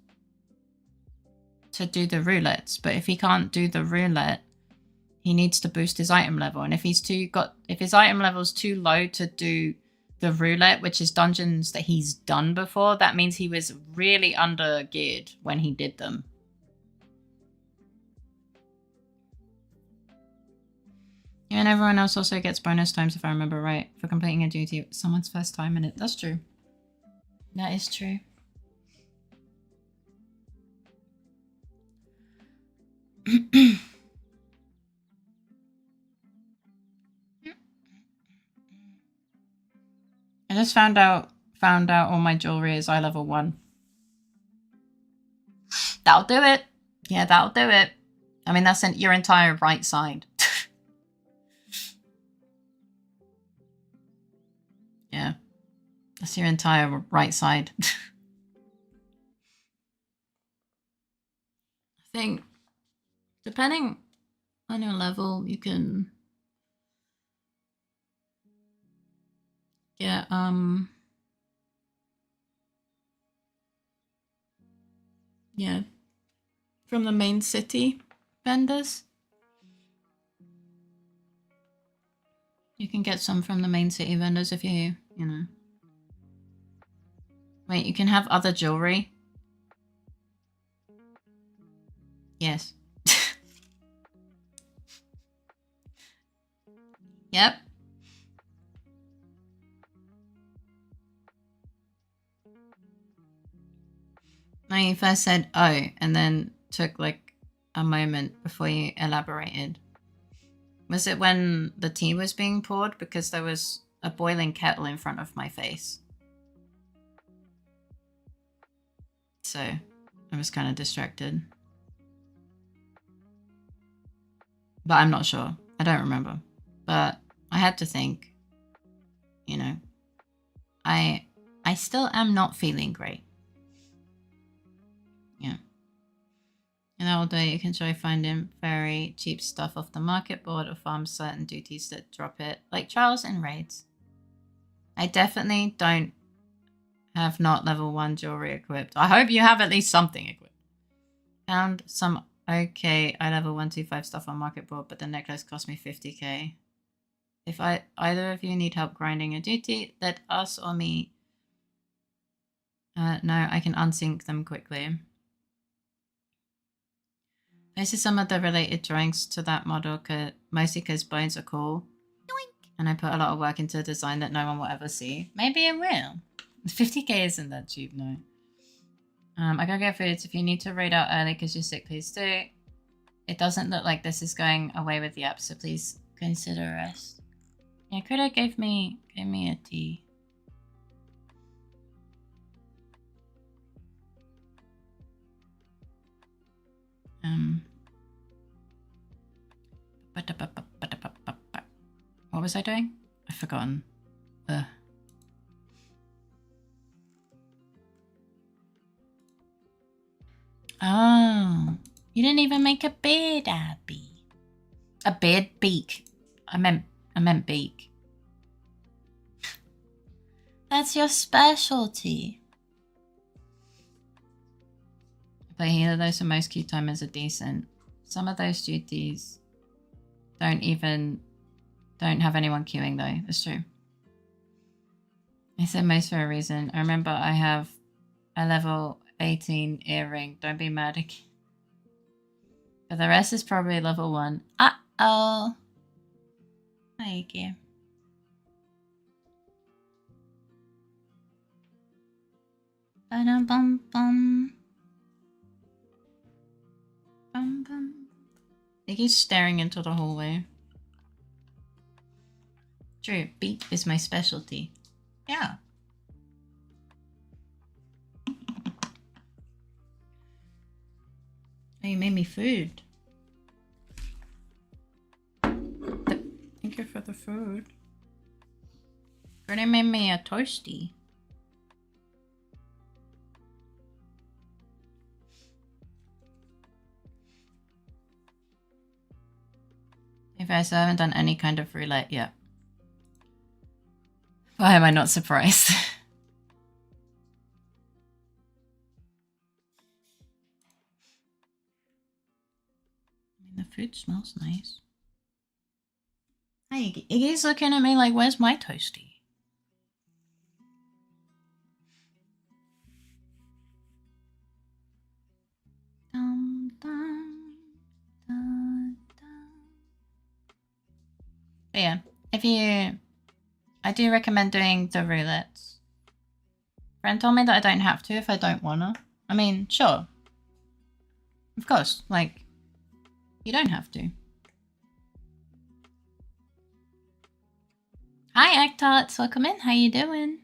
to do the roulettes. But if he can't do the roulette, he needs to boost his item level. And if his item level's too low to do the roulette, which is dungeons that he's done before, that means he was really under geared when he did them. Yeah, and everyone else also gets bonus times, if I remember right, for completing a duty. Someone's first time in it. That's true. That is true. I just found out all my jewelry is eye level 1. That'll do it. Yeah, that'll do it. I mean, that's your entire right side. Yeah. That's your entire right side. I think, depending on your level, you can get, yeah, from the main city vendors. You can get some from the main city vendors if you know. Wait, you can have other jewelry? Yes. Yep. No, you first said oh, and then took like a moment before you elaborated. Was it when the tea was being poured? Because there was a boiling kettle in front of my face. So I was kind of distracted. But I'm not sure. I don't remember. But I had to think, you know, I still am not feeling great. Yeah. In that old day, you can try finding very cheap stuff off the market board or farm certain duties that drop it, like trials and raids. I definitely don't have not level 1 jewelry equipped. I hope you have at least something equipped. Found some okay I level 125 stuff on market board, but the necklace cost me 50k. If either of you need help grinding a duty, let us or me. No, I can unsync them quickly. This is some of the related drawings to that model, mostly because bones are cool. Yoink. And I put a lot of work into a design that no one will ever see. Maybe it will. 50k isn't that cheap, no. I gotta get foods. If you need to raid out early because you're sick, please do. It doesn't look like this is going away with the app, so please consider rest. Yeah, Critter gave me a tea. What was I doing? I've forgotten. Ugh. Oh, you didn't even make a beard, Abby. A beard beak. I meant beak. That's your specialty. But either those for most queue timers are decent. Some of those duties don't have anyone queuing though. That's true. I said most for a reason. I remember I have a level 18 earring. Don't be mad again. But the rest is probably level 1. Uh-oh. Thank you. Ba-dum-bum-bum. Bum-bum. Iggy's staring into the hallway. True, beat is my specialty. Yeah. Oh, you made me food. Thank you for the food. Granny made me a toasty. If I still haven't done any kind of roulette yet. Why am I not surprised? I mean, the food smells nice. Hi, Iggy's looking at me like, where's my toasty? Dum, dum, dum, dum. But yeah, I do recommend doing the roulettes. Friend told me that I don't have to if I don't wanna. I mean, sure. Of course, like, you don't have to. Hi, Actarts. Welcome in. How you doing?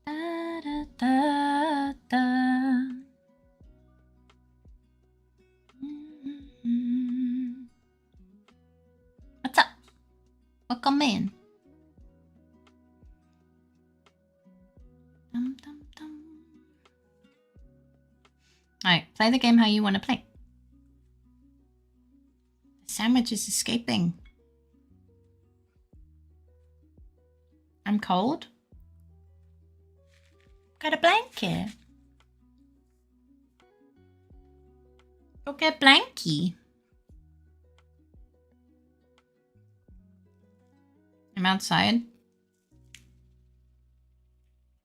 Da, da, da, da. What's up? Welcome in. Dum, dum, dum. Alright, play the game how you want to play. The sandwich is escaping. I'm cold. Got a blanket. Go get blankie. I'm outside.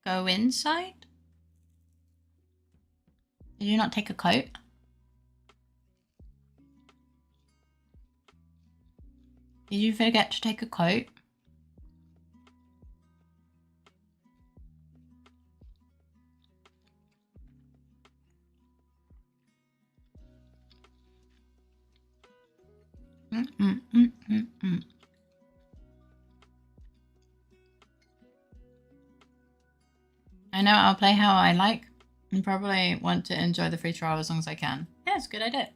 Go inside. Did you not take a coat? Did you forget to take a coat? I know I'll play how I like and probably want to enjoy the free trial as long as I can. Yeah, it's a good idea.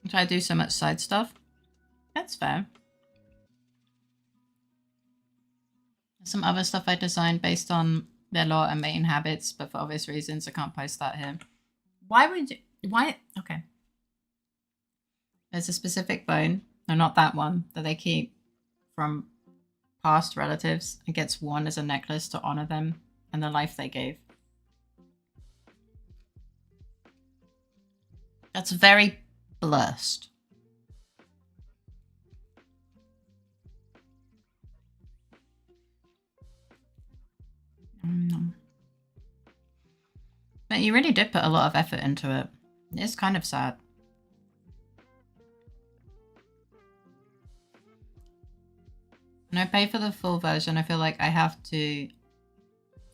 Try to do so much side stuff. That's fair. Some other stuff I designed based on their lore and mating habits, but for obvious reasons I can't post that here. Why would you? Why? Okay. There's a specific bone, no, not that one, that they keep from past relatives. It gets worn as a necklace to honor them and the life they gave. That's very blessed. But you really did put a lot of effort into it. It's kind of sad. When I pay for the full version, I feel like I have to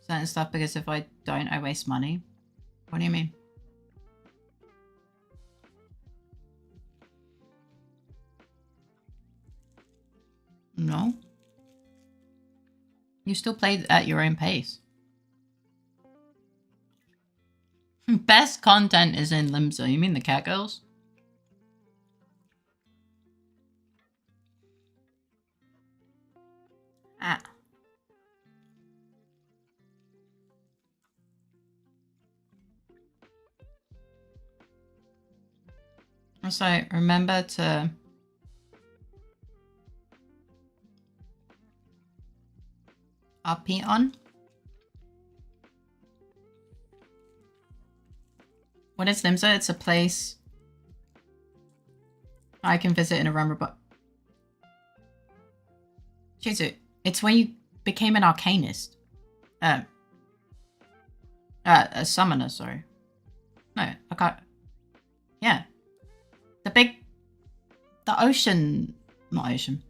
certain stuff because if I don't, I waste money. What do you mean? No. You still play at your own pace. Best content is in Limsa. You mean the cat girls? Ah. Also, remember to RP on. What is Limsa? It's a place I can visit in a run robot. Chizu, it's when you became an arcanist. A summoner, sorry. No, I can't. Yeah. The ocean, not ocean.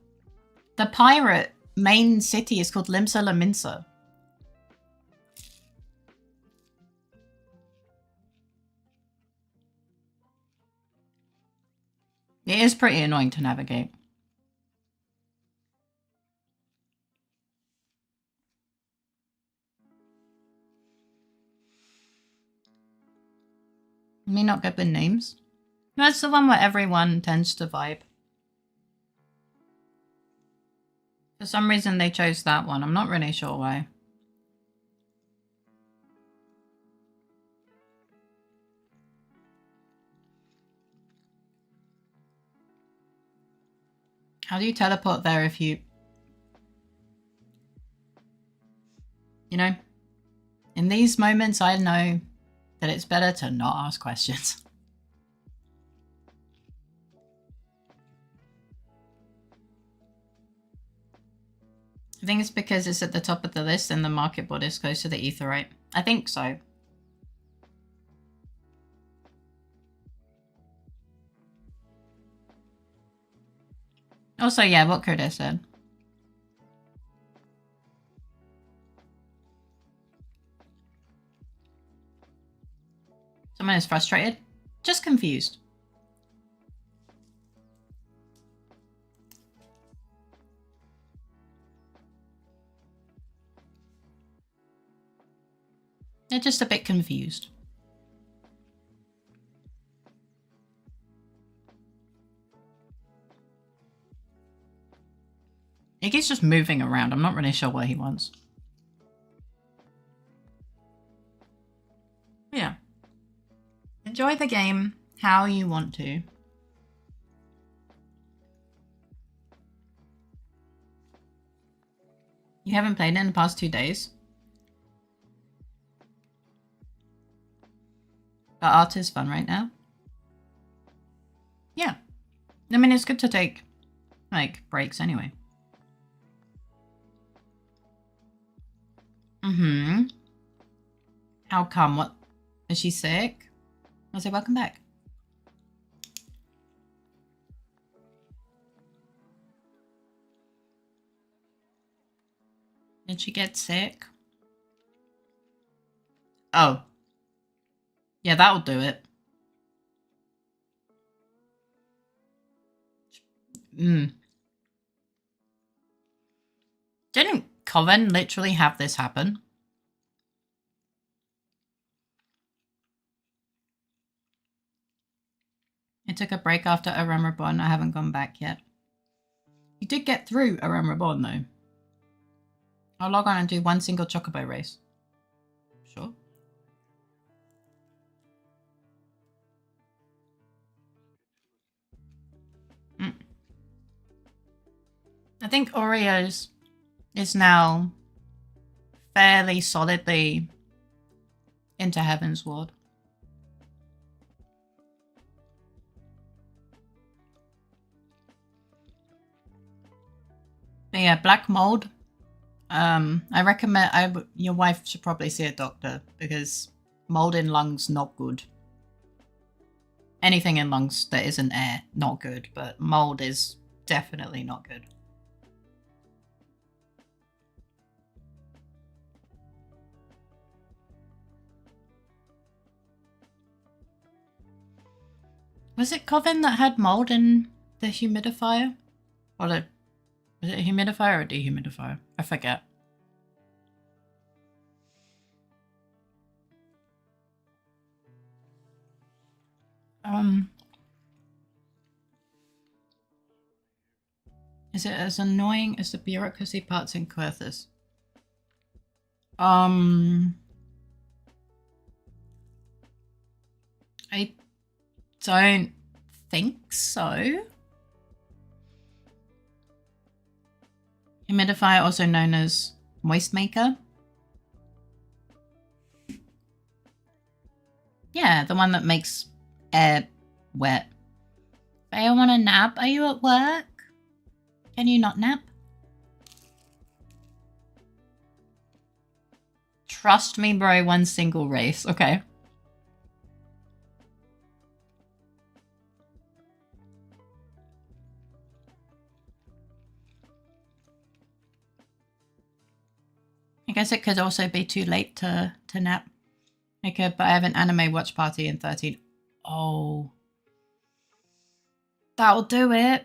The pirate main city is called Limsa La Minsa. It is pretty annoying to navigate. Me not good with names. That's the one where everyone tends to vibe. For some reason they chose that one. I'm not really sure why. How do you teleport there if you... You know? In these moments I know that it's better to not ask questions. I think it's because it's at the top of the list and the market board is close to the etherite. I think so. Also, yeah, what Kurda said. Someone is frustrated? Just confused. They're just a bit confused. Iggy's just moving around. I'm not really sure what he wants. Yeah. Enjoy the game how you want to. You haven't played it in the past 2 days? But art is fun right now. Yeah. I mean, it's good to take, like, breaks anyway. Mm-hmm. How come? What? Is she sick? I'll say welcome back. Did she get sick? Oh. Yeah, that'll do it. Didn't Coven literally have this happen? It took a break after Aram Reborn. I haven't gone back yet. You did get through Aram Reborn though. I'll log on and do one single chocobo race. Sure. I think Oreos is now fairly solidly into Heaven's Ward. But yeah, black mold. I recommend your wife should probably see a doctor because mold in lungs not good. Anything in lungs that isn't air, not good, but mold is definitely not good. Was it Coven that had mold in the humidifier? Or was it a humidifier or a dehumidifier? I forget. Is it as annoying as the bureaucracy parts in Querthus? I don't think so. Humidifier, also known as moist maker. Yeah, the one that makes air wet. I want a nap. Are you at work? Can you not nap? Trust me, bro, one single race. Okay. I guess it could also be too late to nap. I could, but I have an anime watch party in 13. Oh. That'll do it.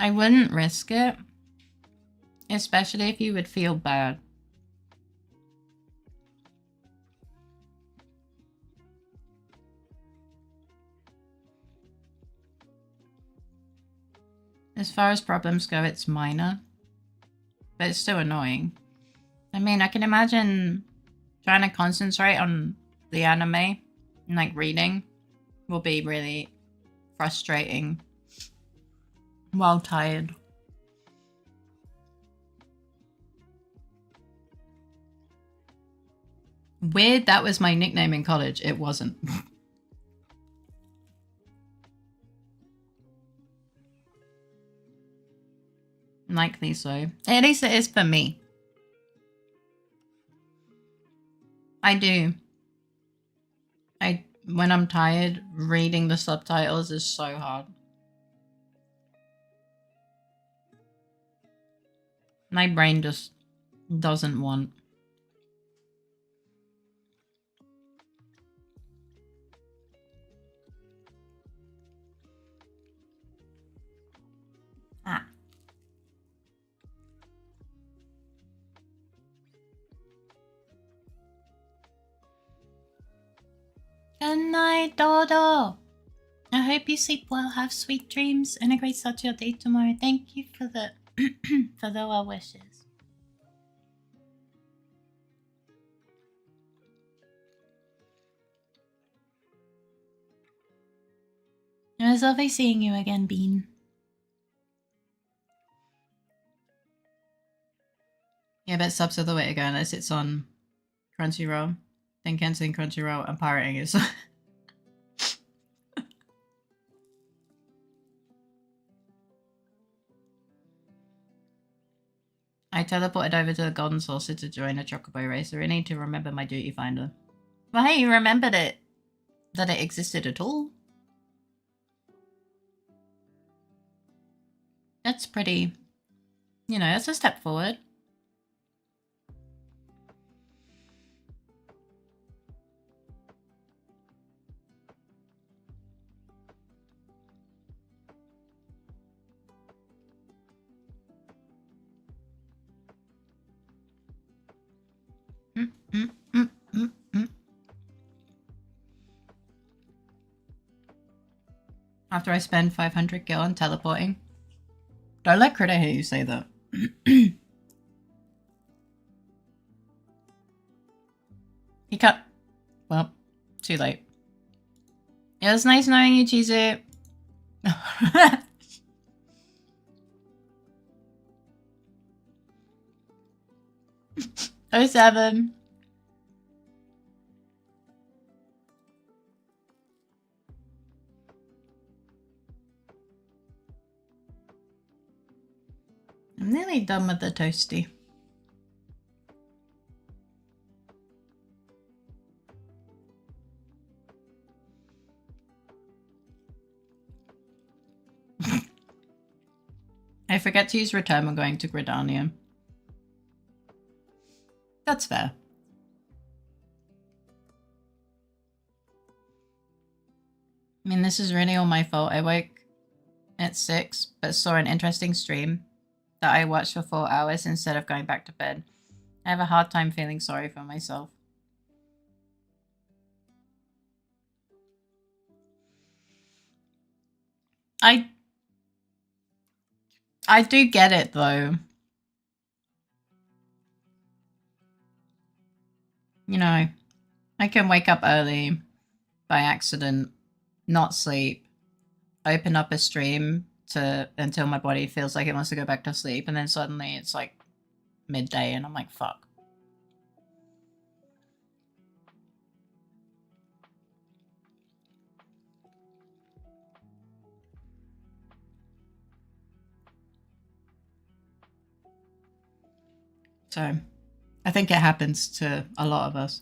I wouldn't risk it. Especially if you would feel bad. As far as problems go, it's minor. But it's still annoying. I mean, I can imagine trying to concentrate on the anime and like reading will be really frustrating while tired. Weird, that was my nickname in college. It wasn't. Likely so. At least it is for me. I do. When I'm tired, reading the subtitles is so hard. My brain just doesn't want. Good night, Dodo. I hope you sleep well, have sweet dreams, and a great start to your day tomorrow. Thank you for the for the well wishes. It was lovely seeing you again, Bean. Yeah, but subs are the way to go unless it's on Crunchyroll. Then cancelling Crunchyroll and pirating is. I teleported over to the Golden Saucer to join a Chocobo race. I really need to remember my duty finder. Well, hey, you remembered it. That it existed at all. That's pretty, you know, that's a step forward. Mm, mm, mm, mm. After I spend 500 gil on teleporting. Don't let Critter hear you say that. He cut. Well, too late. It was nice knowing you, Cheezy. 07. I'm nearly done with the toasty. I forget to use return when going to Gridania. That's fair. I mean, this is really all my fault. I woke at 6, but saw an interesting stream that I watched for 4 hours instead of going back to bed. I have a hard time feeling sorry for myself. I do get it though. You know, I can wake up early by accident, not sleep, open up a stream until my body feels like it wants to go back to sleep, and then suddenly it's like midday and I'm like, fuck. So, I think it happens to a lot of us.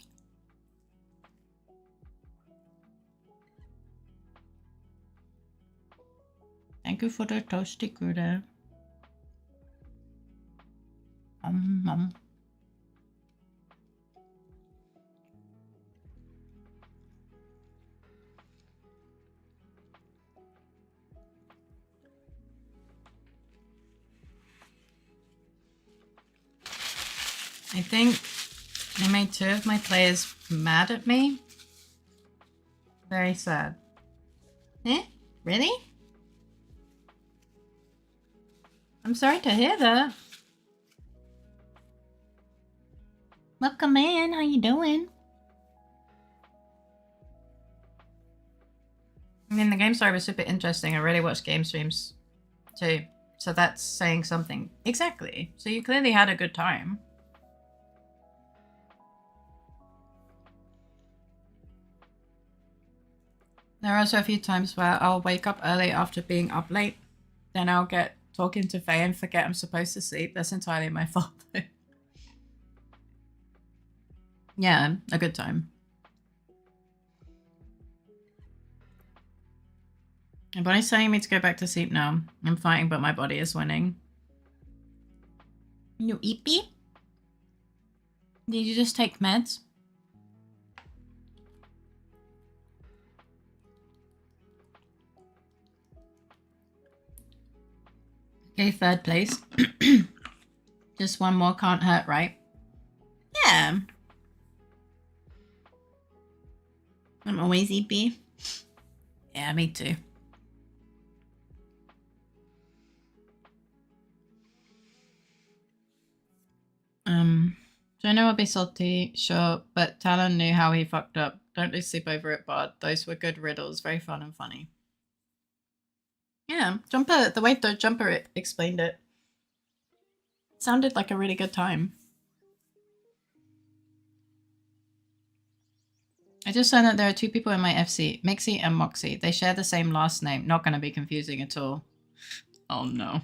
Thank you for the toasty critter. I think I made 2 of my players mad at me. Very sad. Eh? Really? I'm sorry to hear that. Welcome in, how you doing? I mean, the game story was super interesting. I really watched game streams too. So that's saying something. Exactly. So you clearly had a good time. There are also a few times where I'll wake up early after being up late. Then I'll get talking to Faye and forget I'm supposed to sleep. That's entirely my fault though. Yeah, a good time. My body's telling me to go back to sleep now. I'm fighting, but my body is winning. You eepy? Did you just take meds? Okay, 3rd place. Just one more can't hurt, right? Yeah. I'm always eepy. Yeah, me too. Jonah will be salty, sure, but Talon knew how he fucked up. Don't lose sleep over it, Bard. Those were good riddles, very fun and funny. Yeah, Jumper, the way the Jumper explained it sounded like a really good time. I just learned that there are 2 people in my FC, Mixie and Moxie. They share the same last name. Not going to be confusing at all. Oh no.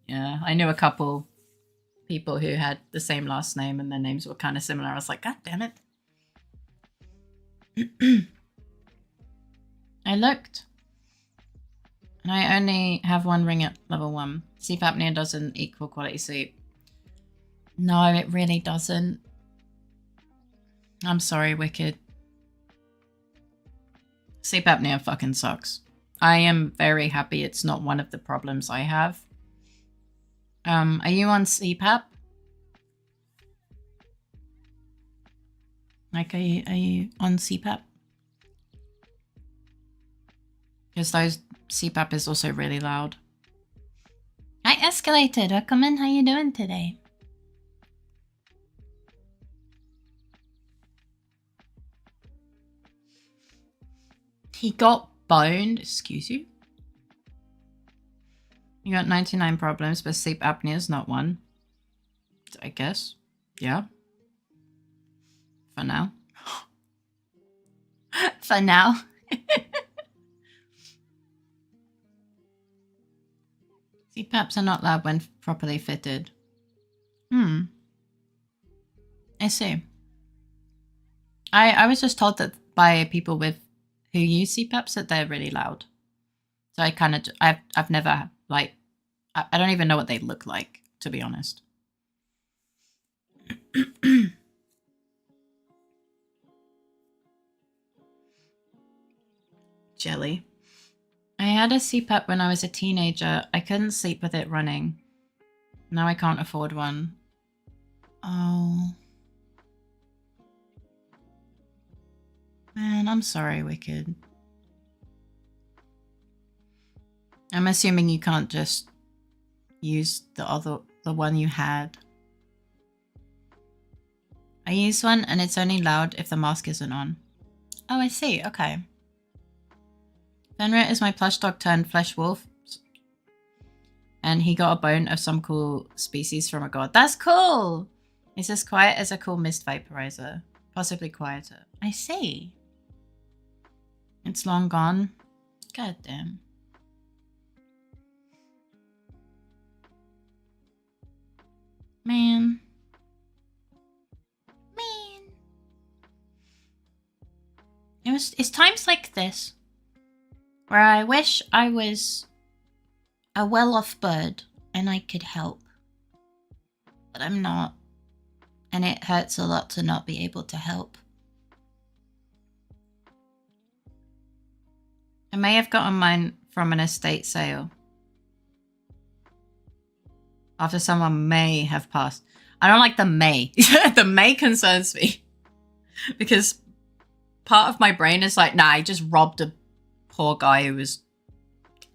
Yeah, I knew a couple people who had the same last name and their names were kind of similar. I was like, God damn it. I looked. And I only have 1 ring at level 1. Sleep apnea doesn't equal quality sleep. No, it really doesn't. I'm sorry, Wicked. Sleep apnea fucking sucks. I am very happy it's not one of the problems I have. Are you on CPAP? Like, are you on CPAP? Because those CPAP is also really loud. Hi, Escalated. Welcome in. How you doing today? He got boned. Excuse you? You got 99 problems, but sleep apnea is not one. I guess. Yeah. For now. For now. CPAPs are not loud when properly fitted. I see. I was just told that by people who use CPAPs that they're really loud. So I've never, like, I don't even know what they look like, to be honest. Jelly. I had a CPAP when I was a teenager. I couldn't sleep with it running. Now I can't afford one. Oh. Man, I'm sorry, Wicked. I'm assuming you can't just use the one you had. I use one and it's only loud if the mask isn't on. Oh, I see. Okay. Fenrir is my plush dog turned flesh wolf. And he got a bone of some cool species from a god. That's cool! It's as quiet as a cool mist vaporizer. Possibly quieter. I see. It's long gone. God damn. Man. It's times like this where I wish I was a well-off bird and I could help. But I'm not. And it hurts a lot to not be able to help. I may have gotten mine from an estate sale. After someone may have passed. I don't like the may. The may concerns me. Because part of my brain is like, nah, I just robbed a poor guy who was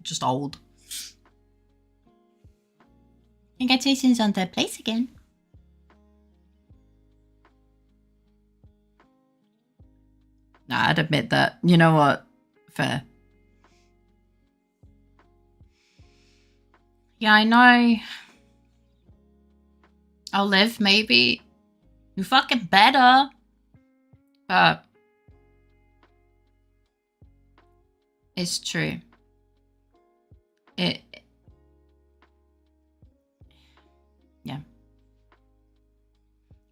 just old. Congratulations on third place again. Nah, I'd admit that. You know what? Fair. Yeah, I know. I'll live, maybe. You fucking better. But it's true. Yeah.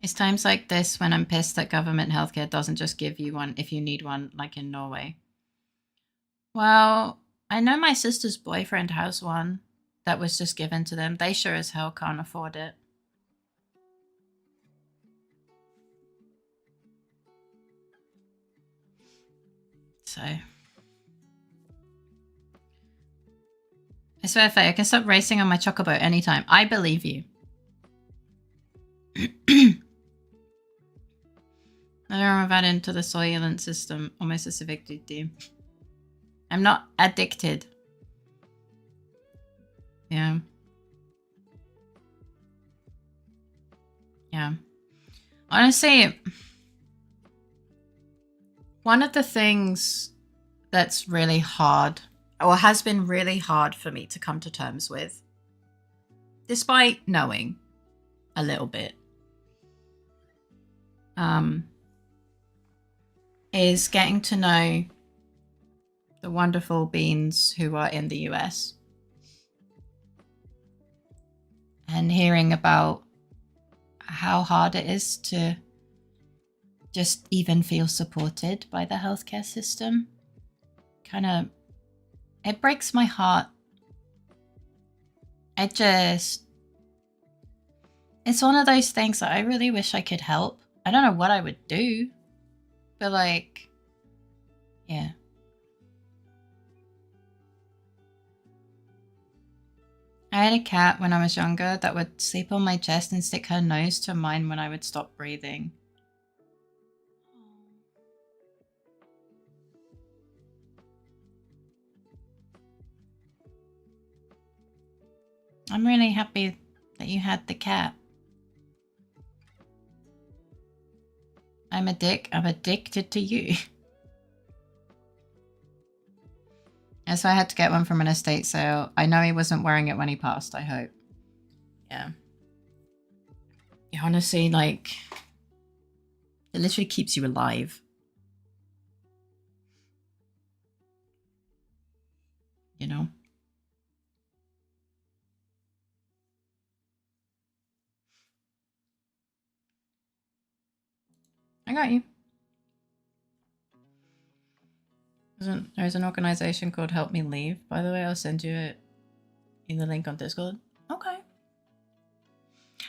It's times like this when I'm pissed that government healthcare doesn't just give you one if you need one, like in Norway. Well, I know my sister's boyfriend has one that was just given to them. They sure as hell can't afford it. So I swear, Faye, I can stop racing on my chocobo anytime. I believe you. I'm added into the soylent system, almost as addicted to. I'm not addicted. Yeah. Yeah. Honestly, one of the things that's really hard, or has been really hard for me to come to terms with, despite knowing a little bit, is getting to know the wonderful beings who are in the US and hearing about how hard it is to just even feel supported by the healthcare system. It breaks my heart. It's one of those things that I really wish I could help. I don't know what I would do, but like, yeah. I had a cat when I was younger that would sleep on my chest and stick her nose to mine when I would stop breathing. I'm really happy that you had the cat. I'm a dick. I'm addicted to you. And so I had to get one from an estate sale. I know he wasn't wearing it when he passed, I hope. Yeah. Honestly, like, it literally keeps you alive. You know? I got you. There's an organization called Help Me Leave, by the way. I'll send you it in the link on Discord. Okay.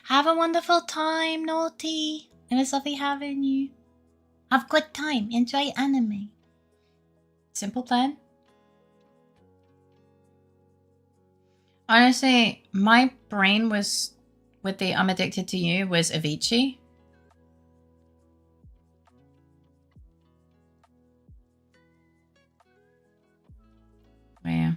Have a wonderful time, Naughty. It was lovely having you. Have a good time. Enjoy anime. Simple plan. Honestly, my brain was with the I'm addicted to you was Avicii. Oh, yeah.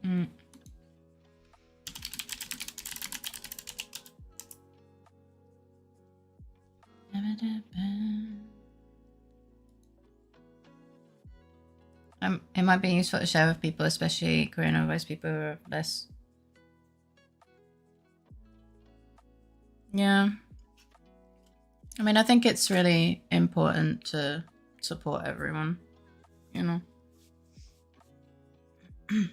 Mm. It might be useful to share with people, especially coronavirus people who are less. Yeah. I mean, I think it's really important to support everyone, you know. I'm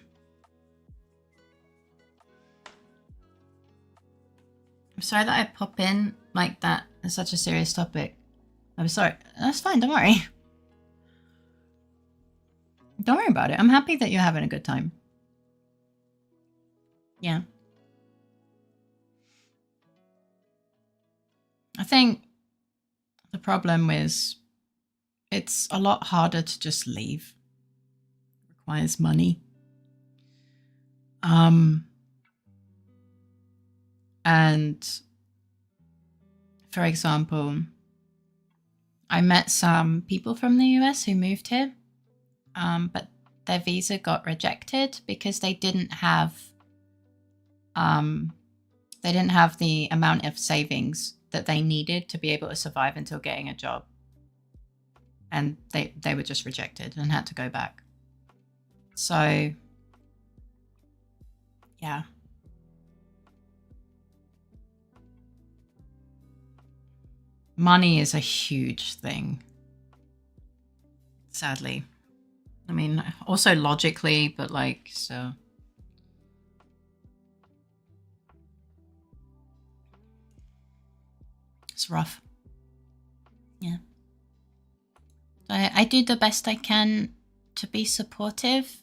sorry that I pop in like that. It's such a serious topic. I'm sorry. That's fine. Don't worry. Don't worry about it. I'm happy that you're having a good time. Yeah. I think the problem is it's a lot harder to just leave. It requires money. And for example, I met some people from the US who moved here, but their visa got rejected because they didn't have the amount of savings that they needed to be able to survive until getting a job. And they were just rejected and had to go back. So, yeah. Money is a huge thing. Sadly. I mean, also logically, but like, so. It's rough. Yeah. I do the best I can to be supportive.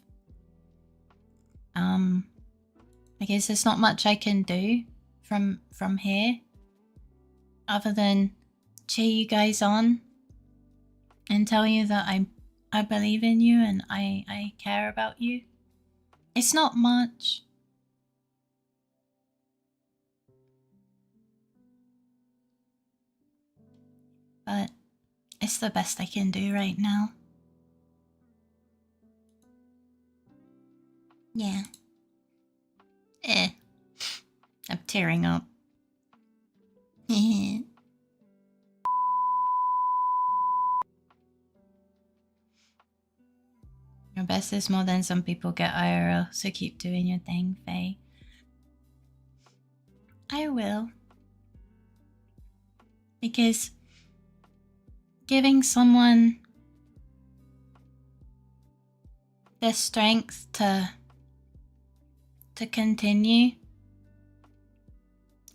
I guess there's not much I can do from here other than cheer you guys on and tell you that I believe in you and I care about you. It's not much. But it's the best I can do right now. Yeah. I'm tearing up. Your best is more than some people get IRL, so keep doing your thing, Faye. I will. Because giving someone the strength to continue,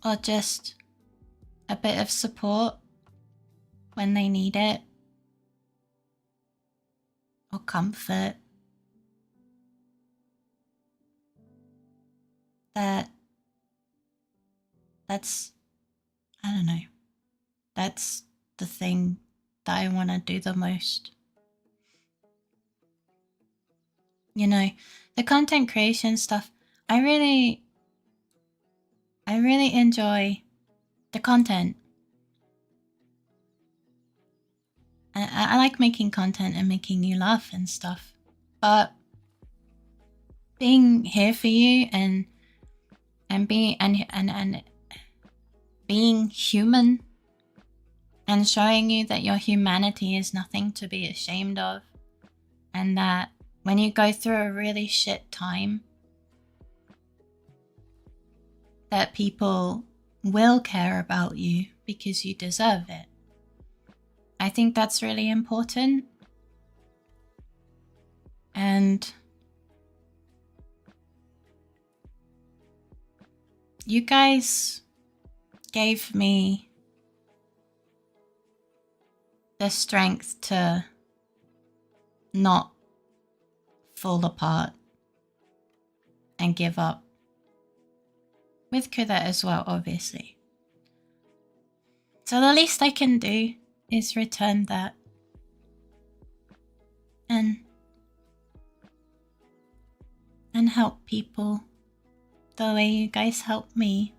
or just a bit of support when they need it, or comfort, that's, I don't know, that's the thing that I want to do the most. You know, the content creation stuff, I really enjoy the content. I like making content and making you laugh and stuff, but being here for you and being human and showing you that your humanity is nothing to be ashamed of, and that when you go through a really shit time, that people will care about you because you deserve it. I think that's really important. And you guys gave me the strength to not fall apart and give up. With Kuda as well, obviously. So the least I can do is return that. And help people the way you guys help me.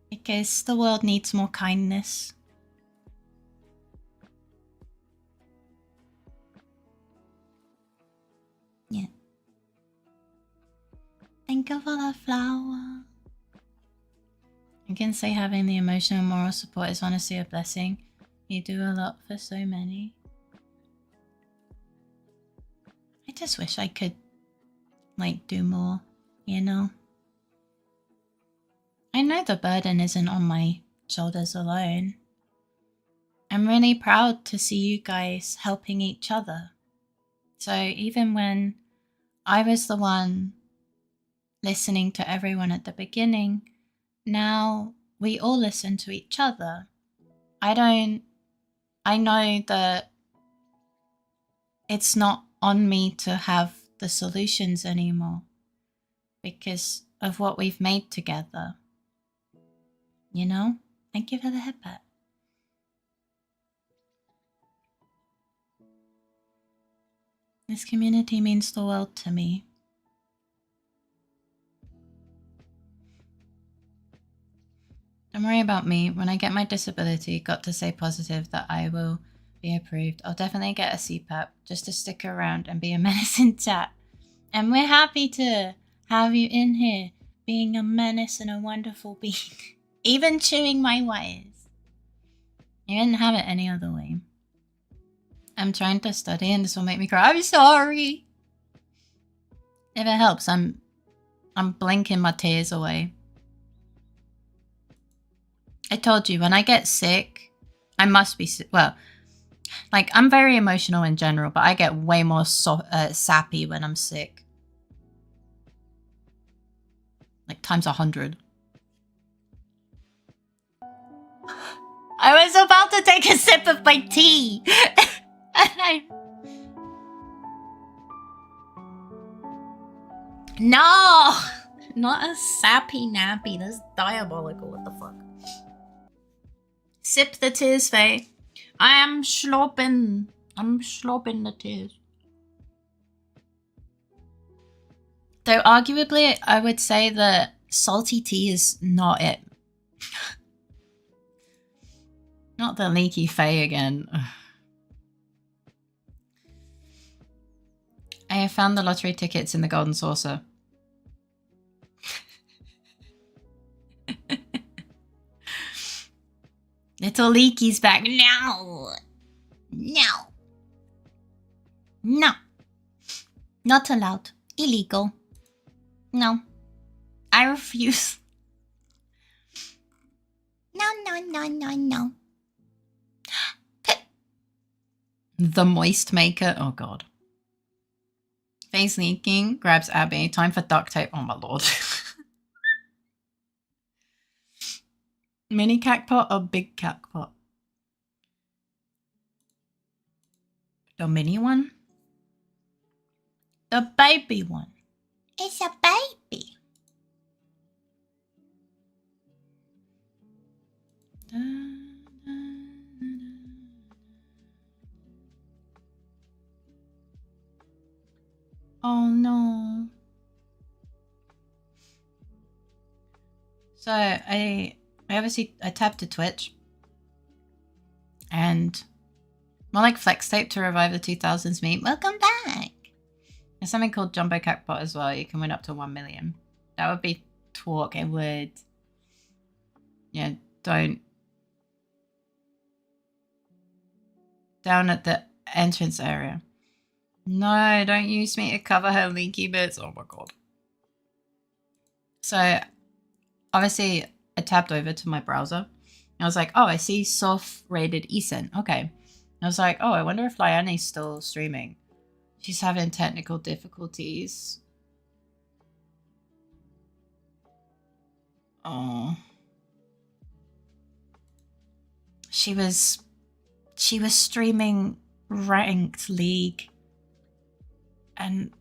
Because the world needs more kindness. Yeah. Thank you for the flower. I can say having the emotional and moral support is honestly a blessing. You do a lot for so many. I just wish I could, like, do more, you know? I know the burden isn't on my shoulders alone. I'm really proud to see you guys helping each other. So even when I was the one listening to everyone at the beginning, now we all listen to each other. I know that it's not on me to have the solutions anymore because of what we've made together. You know? Thank you for the headbutt. This community means the world to me. Don't worry about me. When I get my disability, got to say positive that I will be approved. I'll definitely get a CPAP just to stick around and be a menace in chat. And we're happy to have you in here, being a menace and a wonderful being. Even chewing my wires. You didn't have it any other way. I'm trying to study and this will make me cry. I'm sorry. If it helps, I'm blinking my tears away. I told you, when I get sick, I must be sick. Well, like, I'm very emotional in general, but I get way more sappy when I'm sick. Like, times 100. I was about to take a sip of my tea. No! Not a sappy nappy. That's diabolical. What the fuck? Sip the tears, Faye. I am slopping. I'm slopping the tears. Though arguably, I would say that salty tea is not it. Not the leaky Faye again. Ugh. I have found the lottery tickets in the golden saucer. Little Leaky's back. No. No. No. Not allowed. Illegal. No. I refuse. No, no, no, no, no. The moist maker. Oh, God. Face leaking. Grabs Abby. Time for duct tape. Oh, my Lord. Mini cacpot or big cacpot? The mini one? The baby one. It's a baby. Oh no. So I tapped to Twitch And more like flex tape to revive the 2000s meme. Welcome back! There's something called Jumbo Cacpot as well. You can win up to 1 million. That would be talk. It would. Yeah, don't. Down at the entrance area. No, don't use me to cover her leaky bits. Oh my god. So, obviously, I tapped over to my browser. I was like, oh, I see soft-rated eSIN. Okay. I was like, oh, I wonder if Liane's still streaming. She's having technical difficulties. Oh. She was streaming ranked League and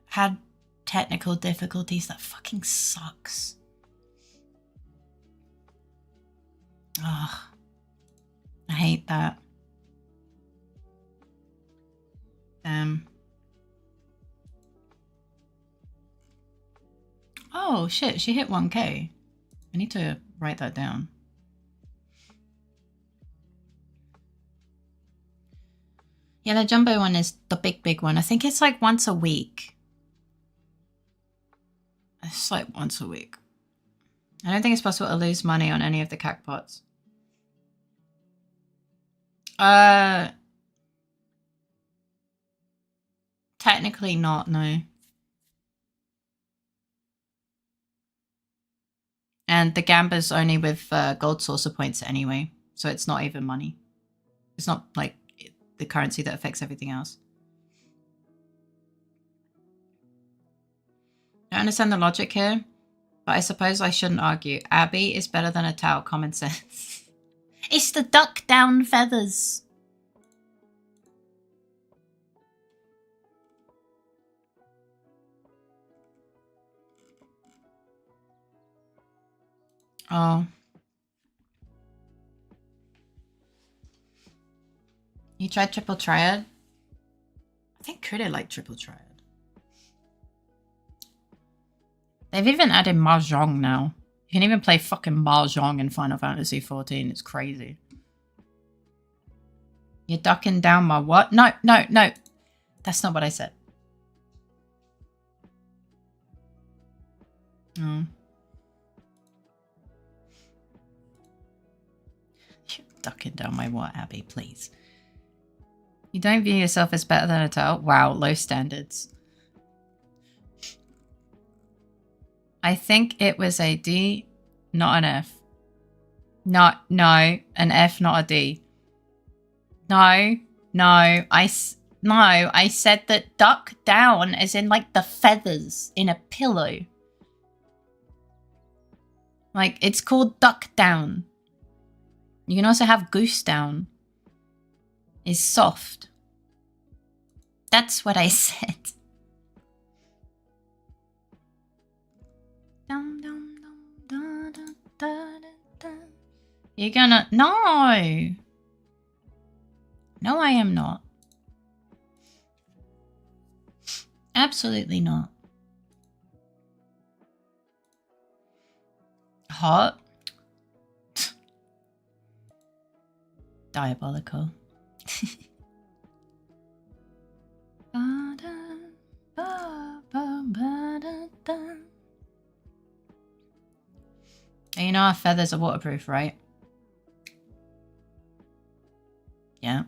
had technical difficulties. That fucking sucks. Ugh. I hate that. Oh shit, she hit 1K. I need to write that down. Yeah, the jumbo one is the big one. I think it's like once a week. It's like once a week. I don't think it's possible to lose money on any of the cacpots. Technically not, no. And the gamba's only with gold saucer points anyway, so it's not even money. It's not like the currency that affects everything else. I don't understand the logic here, but I suppose I shouldn't argue. Abby is better than a Tao, common sense. It's the duck down feathers. Oh. You tried triple triad? I think Kuda liked triple triad. They've even added Mahjong now. You can even play fucking Mahjong in Final Fantasy XIV. It's crazy. You're ducking down my what? No, no, no. That's not what I said. Oh. You're ducking down my what, Abby, please. You don't view yourself as better than a Tao? Wow, low standards. I think it was a D, not an F. No, an F, not a D. No, I said that duck down as in like the feathers in a pillow. Like, it's called duck down. You can also have goose down. Is soft. That's what I said. You're gonna... No! No, I am not. Absolutely not. Hot? Diabolical. You know our feathers are waterproof, right? Yeah.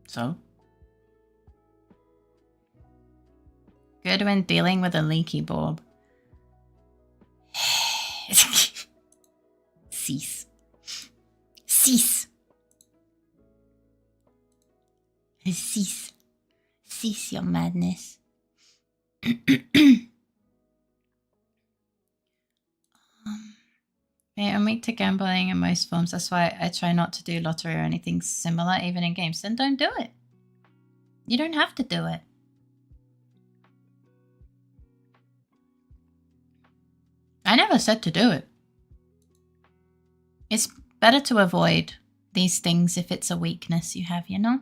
So? Good when dealing with a leaky bulb. Cease. Cease. Cease. Cease your madness. I'm weak to gambling in most forms. That's why I try not to do lottery or anything similar, even in games. Then don't do it. You don't have to do it. I never said to do it. It's better to avoid these things if it's a weakness you have, you know?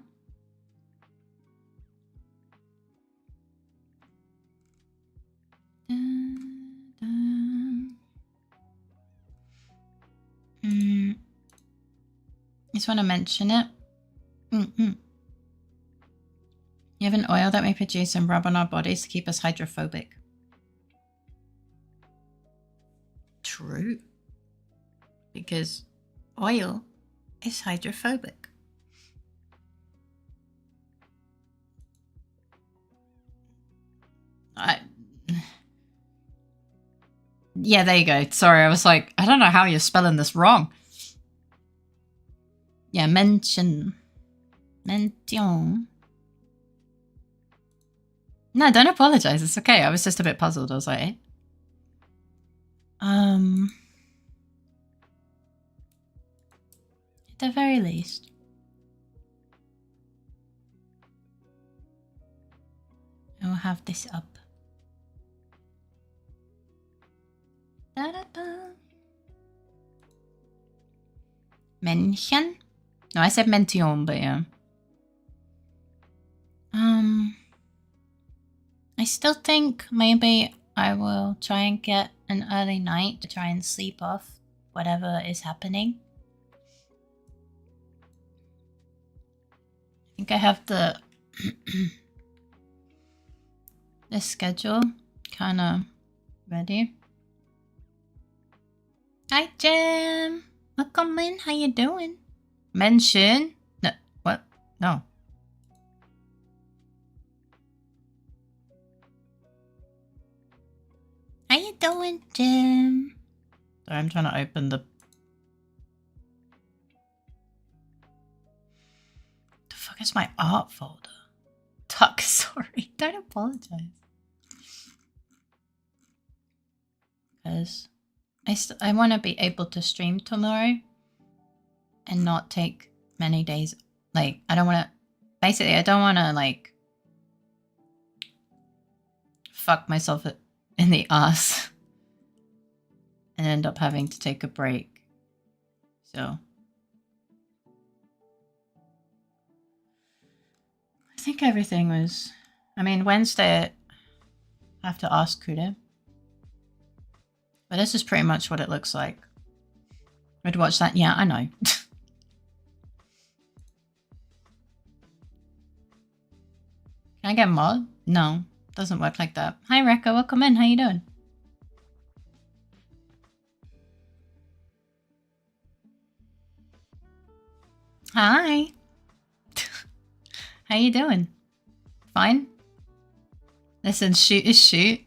just want to mention it. You have an oil that we produce and rub on our bodies to keep us hydrophobic. True. Because oil is hydrophobic. Yeah, there you go. Sorry, I was like, I don't know how you're spelling this wrong. Yeah, mention. No, don't apologize. It's okay. I was just a bit puzzled. I was like, at the very least. I will have this up. Da-da-da. Mention? No, I said mention, but yeah. I still think maybe I will try and get an early night to try and sleep off whatever is happening. I think I have the the schedule kind of ready. Hi, Jim. Welcome in. How you doing? Mention? No, what? No. How you doing, Jim? Sorry, I'm trying to open the fuck is my art folder? Tuck, sorry. Don't apologize. Because I want to be able to stream tomorrow and not take many days. Like, I don't want to... Basically, I don't want to, like... fuck myself in the ass and end up having to take a break. So... I think everything was... I mean, Wednesday, I have to ask Kuda. But this is pretty much what it looks like. I'd watch that. Yeah, I know. Can I get a mod? No, doesn't work like that. Hi, Rekka. Welcome in. How you doing? Hi. How you doing? Fine? Listen, shoot is shoot.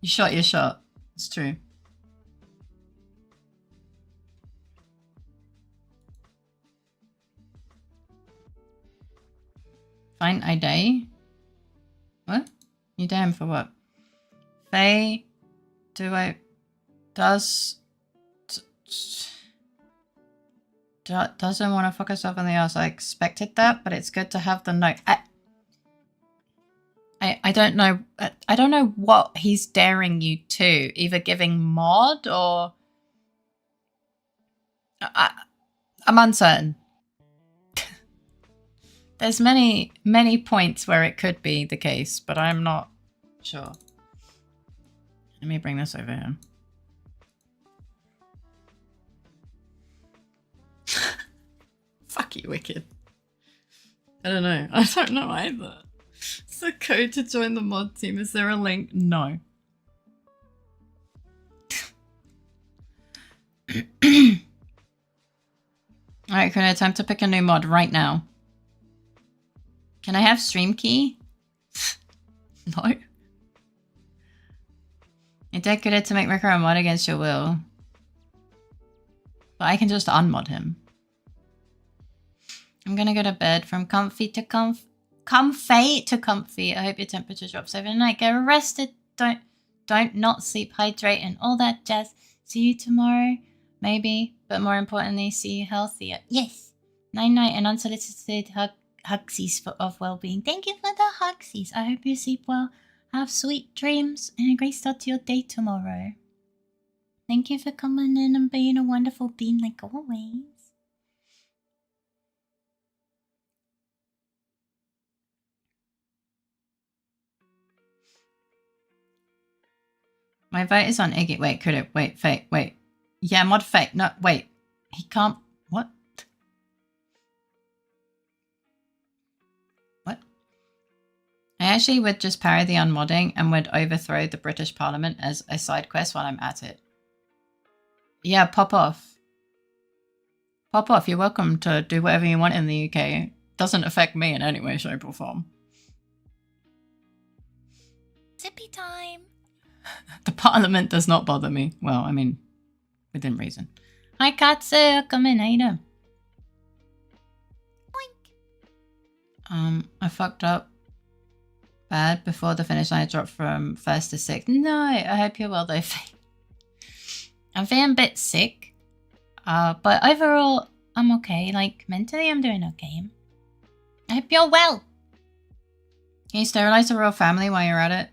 You shot your shot. It's true. Fine, I die. What? You damn for what? Faye, doesn't want to fuck herself in the ass. I expected that, but it's good to have the note. I don't know. I don't know what he's daring you to. Either giving mod or... I'm uncertain. There's many points where it could be the case, but I'm not sure. Let me bring this over here. Fuck you, Wicked. I don't know. I don't know either. It's the code to join the mod team. Is there a link? No. Alright, Kuna, time to pick a new mod right now. Can I have stream key? No. I decorated to make Ricker a mod against your will. But I can just unmod him. I'm gonna go to bed from comfy to comfy to comfy. I hope your temperature drops overnight. Get rested. Don't not sleep, hydrate, and all that jazz. See you tomorrow, maybe. But more importantly, see you healthier. Yes. Night-night and unsolicited hugsies of well-being. Thank you for the hugsies. I hope you sleep well. Have sweet dreams and a great start to your day tomorrow. Thank you for coming in and being a wonderful bean like always. My vote is on Iggy. Wait, could it? Wait, fake. Wait. Yeah, mod fake. No, wait. He can't. What? I actually would just parry the unmodding and would overthrow the British Parliament as a side quest while I'm at it. Yeah, pop off. Pop off. You're welcome to do whatever you want in the UK. Doesn't affect me in any way, shape, or form. Zippy time. The Parliament does not bother me. Well, I mean, within reason. Hi, Katsu. Come in. How you doing? Boink. I fucked up bad before the finish line. I dropped from 1st to 6th. No, I hope you're well though. I'm feeling a bit sick. But overall, I'm okay. Like, mentally, I'm doing okay. I hope you're well. Can you sterilize the royal family while you're at it?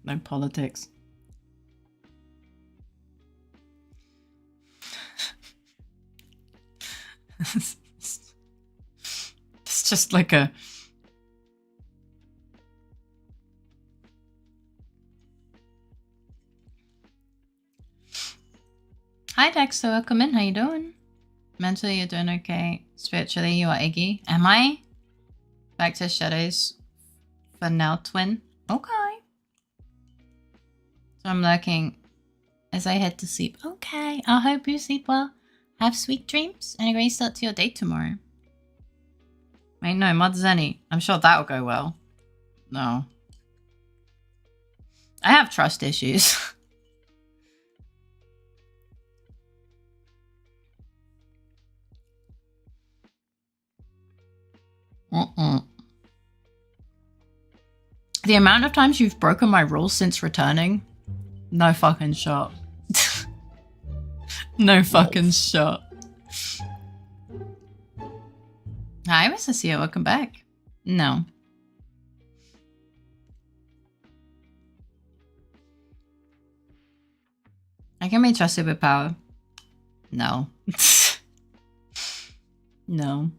No politics. It's just like a... Hi Dexter, welcome in. How you doing? Mentally, you're doing okay. Spiritually, you are Iggy. Am I? Back to shadows for now, twin. Okay. So I'm lurking as I head to sleep. Okay, I hope you sleep well. Have sweet dreams and a great start to your day tomorrow. Wait, no, Mod Zenny. I'm sure that'll go well. No. I have trust issues. The amount of times you've broken my rules since returning? No fucking shot. No fucking shot. Hi, Mr. Sia, welcome back. No. I can be trusted with power. No. No.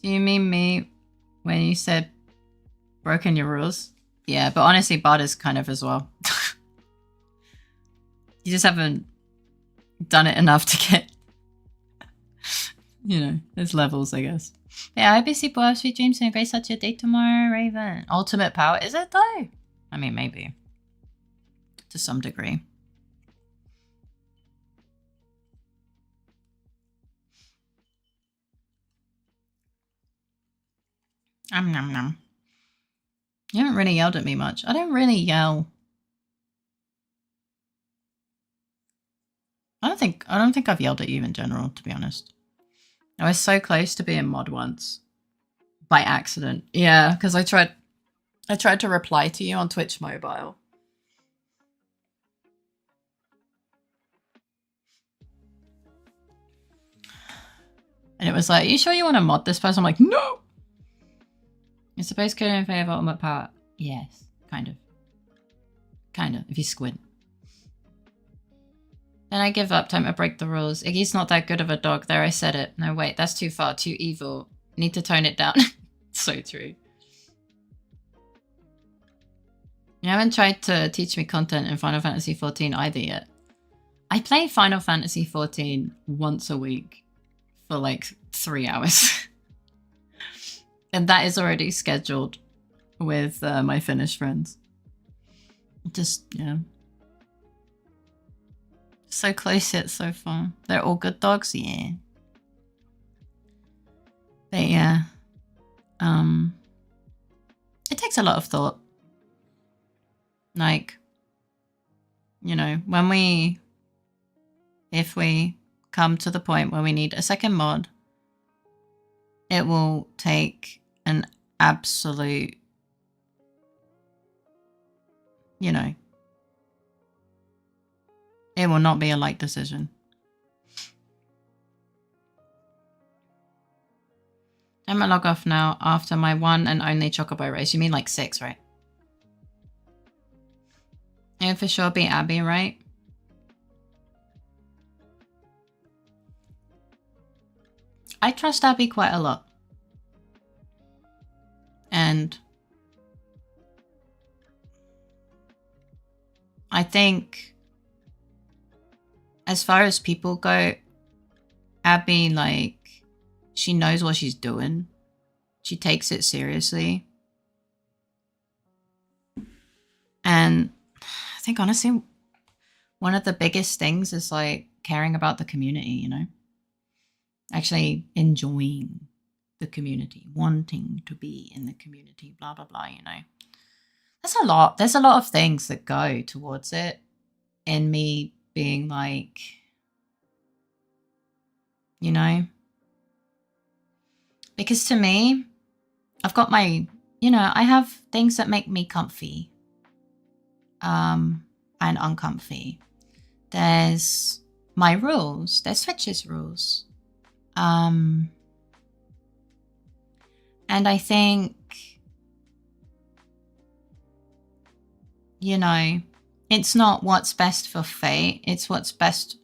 Do you mean me when you said broken your rules? Yeah, but honestly, Bard is kind of as well. You just haven't done it enough to get, you know, there's levels, I guess. Yeah, I hope you sleep well, sweet dreams, and a great start to your day tomorrow, Raven. Ultimate power, is it though? I mean, maybe. To some degree. Nom nom. You haven't really yelled at me much. I don't really yell. I don't think I've yelled at you in general, to be honest. I was so close to being mod once. By accident. Yeah, because I tried to reply to you on Twitch Mobile. And it was like, you sure you want to mod this person? I'm like, no! You're supposed to go in favor of ultimate power. Yes, kind of. Kind of, if you squint. Then I give up, time to break the rules. Iggy's not that good of a dog. There, I said it. No, wait, that's too far, too evil. Need to tone it down. So true. You haven't tried to teach me content in Final Fantasy XIV either yet. I play Final Fantasy XIV once a week for like 3 hours. And that is already scheduled with my Finnish friends. Just, yeah. So close yet so far. They're all good dogs? Yeah. But yeah. It takes a lot of thought. Like, you know, if we come to the point where we need a second mod, it will take an absolute, you know, it will not be a light decision. I'm gonna log off now after my one and only Chocobo race. You mean like 6, right? And for sure be Abby, right? I trust Abby quite a lot. And I think as far as people go, Abby, like, she knows what she's doing. She takes it seriously. And I think, honestly, one of the biggest things is, like, caring about the community, you know? Actually enjoying the community, wanting to be in the community, blah, blah, blah, you know? There's a lot. There's a lot of things that go towards it. In me being like, you know? Because to me, I've got my, you know, I have things that make me comfy. And uncomfy. There's my rules. There's Switch's rules. And I think, you know, it's not what's best for Fae. It's what's best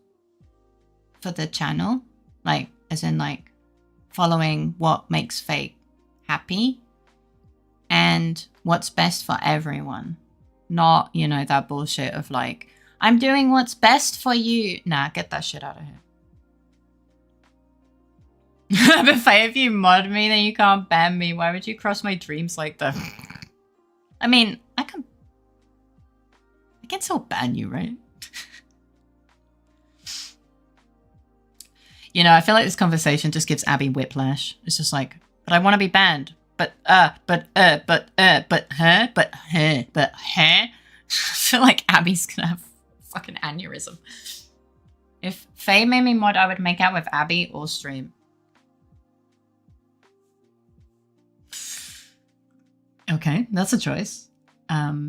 for the channel. Like, as in, like, following what makes Fae happy. And what's best for everyone. Not, you know, that bullshit of like, I'm doing what's best for you. Nah, get that shit out of here. But if you mod me, then you can't ban me. Why would you cross my dreams like that? I mean, I can still ban you, right? You know, I feel like this conversation just gives Abby whiplash. It's just like, but I want to be banned. But huh? I feel like Abby's gonna have fucking aneurysm. If Faye made me mod, I would make out with Abby or stream. Okay, that's a choice. I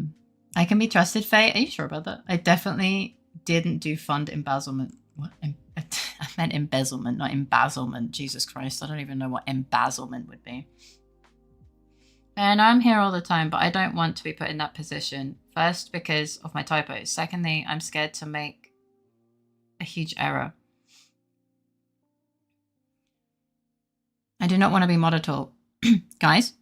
can be trusted, Faye. Are you sure about that? I definitely didn't do fund embezzlement. What? I meant embezzlement, not embezzlement. Jesus Christ, I don't even know what embezzlement would be. And I'm here all the time, but I don't want to be put in that position. First, because of my typos. Secondly, I'm scared to make a huge error. I do not want to be mod at all. Guys.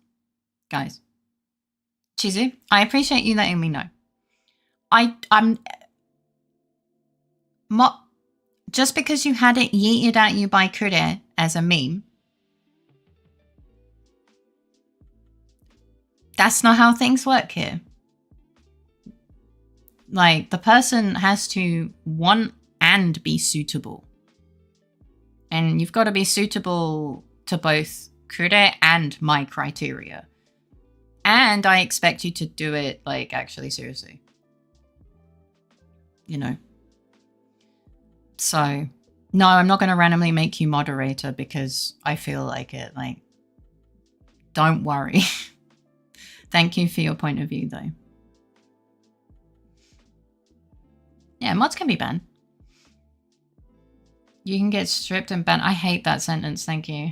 Chizu, I appreciate you letting me know. Just because you had it yeeted at you by Kure as a meme, that's not how things work here. Like, the person has to want and be suitable. And you've got to be suitable to both Kure and my criteria. And I expect you to do it, like, actually seriously. You know? So, no, I'm not going to randomly make you moderator because I feel like it. Like, don't worry. Thank you for your point of view, though. Yeah, mods can be banned. You can get stripped and banned. I hate that sentence. Thank you.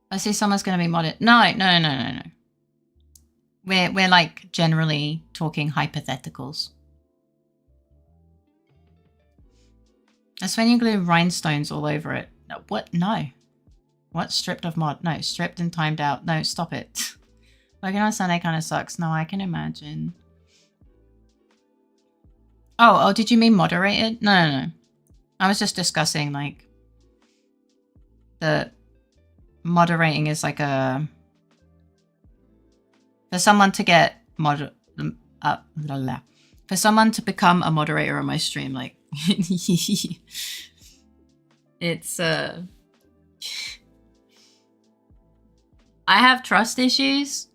I see someone's going to be modded. No. We're like generally talking hypotheticals. That's when you glue rhinestones all over it. What? No. What? Stripped of mod? No, stripped and timed out. No, stop it. Working on Sunday kind of sucks. No, I can imagine. Oh, did you mean moderated? No. I was just discussing, like, the moderating is like a... For someone to get for someone to become a moderator on my stream, like, it's, I have trust issues.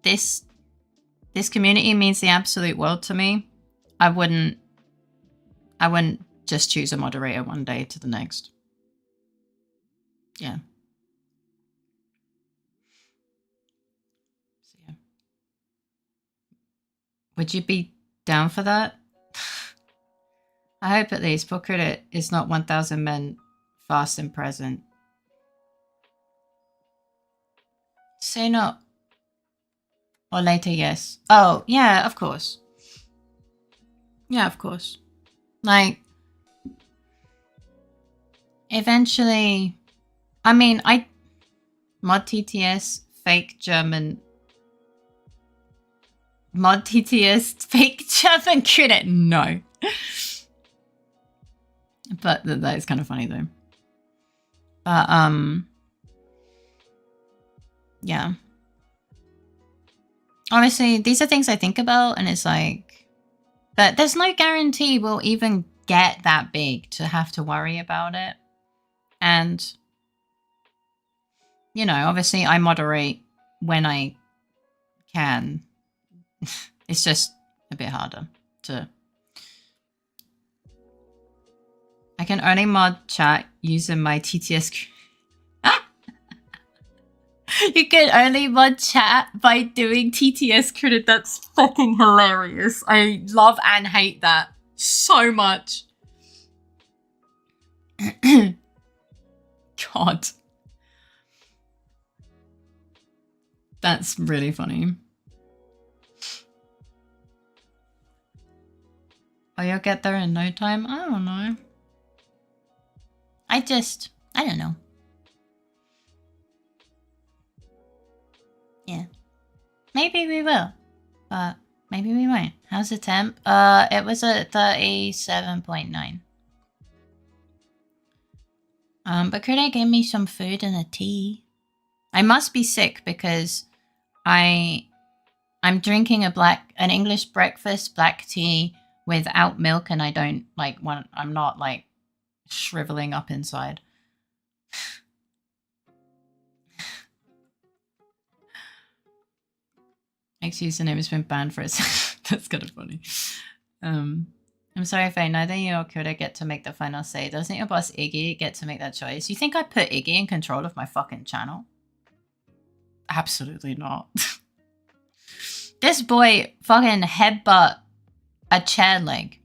This community means the absolute world to me. I wouldn't just choose a moderator one day to the next. Yeah. So, yeah. Would you be down for that? I hope at least. Poor credit is not 1,000 men fast and present. Say not. Or later, yes. Oh, yeah, of course. Yeah, of course. Like, eventually, I mean, mod TTS, fake German. Mod TTS, fake German credit. No. But that is kind of funny though. But yeah. Honestly, these are things I think about, and it's like, but there's no guarantee we'll even get that big to have to worry about it. And, you know, obviously I moderate when I can. It's just a bit harder to... I can only mod chat using my TTS... You can only mod chat by doing TTS credit. That's fucking hilarious. I love and hate that so much. God. That's really funny. Oh, you'll get there in no time? I don't know. I don't know. Yeah. Maybe we will, but maybe we won't. How's the temp? It was at 37.9. But Kude gave me some food and a tea. I must be sick because I'm drinking an English breakfast black tea without milk, and I don't like I'm not like shriveling up inside. X username has been banned for it. That's kind of funny. I'm sorry, Faye. Neither you or Kyoto get to make the final say. Doesn't your boss Iggy get to make that choice? You think I put Iggy in control of my fucking channel? Absolutely not. This boy fucking headbutt a chair leg,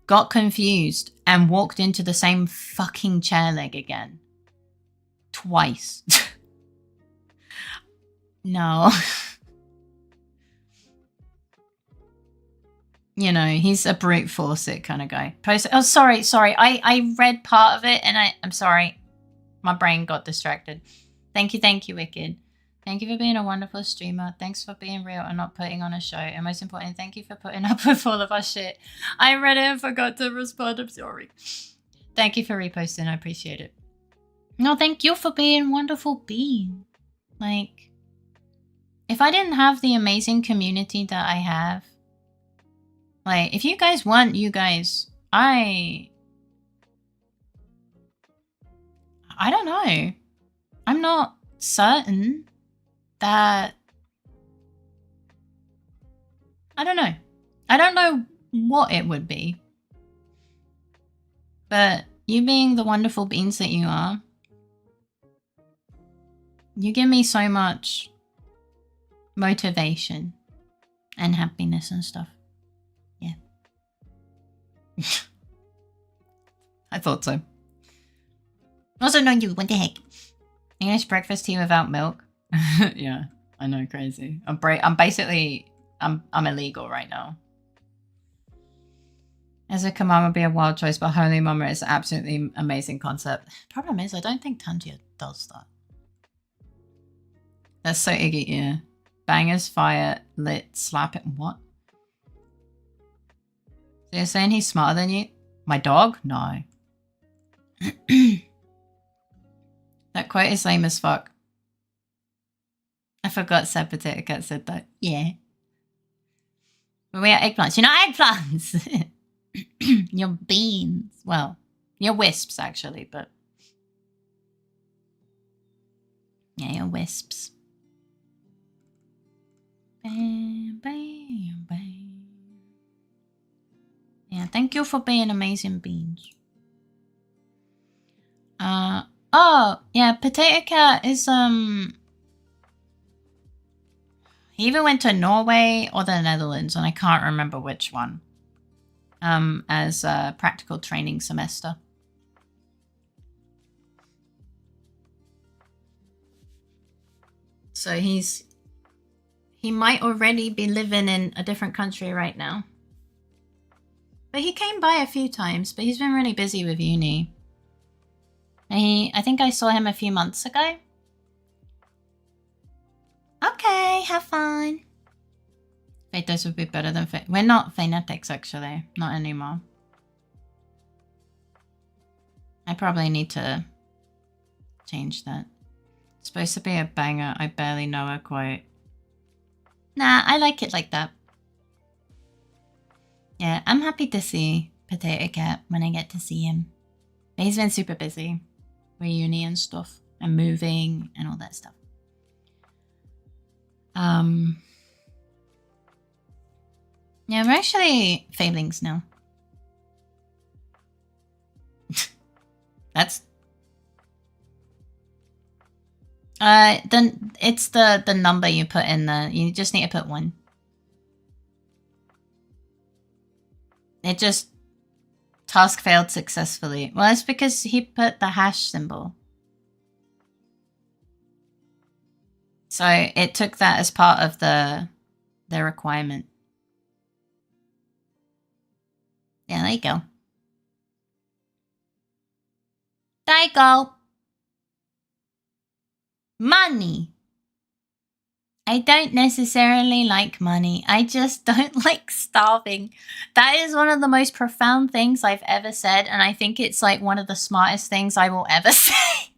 got confused, and walked into the same fucking chair leg again. Twice. No. You know, he's a brute force it kind of guy. Oh, sorry. I read part of it and I'm sorry. My brain got distracted. Thank you, Wicked. Thank you for being a wonderful streamer. Thanks for being real and not putting on a show. And most important, thank you for putting up with all of our shit. I read it and forgot to respond. I'm sorry. Thank you for reposting. I appreciate it. No, thank you for being wonderful being. Like, if I didn't have the amazing community that I have, like, if you guys want, you guys, I don't know. I'm not certain that... I don't know. I don't know what it would be. But you being the wonderful beings that you are, you give me so much motivation and happiness and stuff. Yeah. I thought so. Also, no, you. What the heck? English breakfast tea without milk. Yeah, I know, crazy. I'm illegal right now. As a command would be a wild choice, but Holy Mama is an absolutely amazing concept. Problem is, I don't think Tantia does that. That's so Iggy, yeah. Bangers, fire, lit, slap it, what? So you're saying he's smarter than you? My dog? No. That quote is lame as fuck. I forgot Sad Potato Cat said that. Yeah. But we are eggplants. You're not eggplants! You're beans. Well, you're wisps, actually, but... Yeah, you're wisps. Bam, bam, bam. Yeah, thank you for being amazing beans. Oh, yeah, Potato Cat is, he either went to Norway or the Netherlands, and I can't remember which one. As a practical training semester. So he might already be living in a different country right now. But he came by a few times, but he's been really busy with uni. I think I saw him a few months ago. Okay, have fun. Phaetos would be better than We're not Phaenetics, actually. Not anymore. I probably need to change that. It's supposed to be a banger. I barely know her quite. Nah, I like it like that. Yeah, I'm happy to see Potato Cat when I get to see him. But he's been super busy with uni and stuff and moving and all that stuff. Yeah, we're actually failings now. That's then it's the number you put in there. You just need to put 1. It just task failed successfully. Well, it's because he put the hash symbol. So it took that as part of the requirement. Yeah, there you go. There you go. Money. I don't necessarily like money. I just don't like starving. That is one of the most profound things I've ever said, and I think it's like one of the smartest things I will ever say.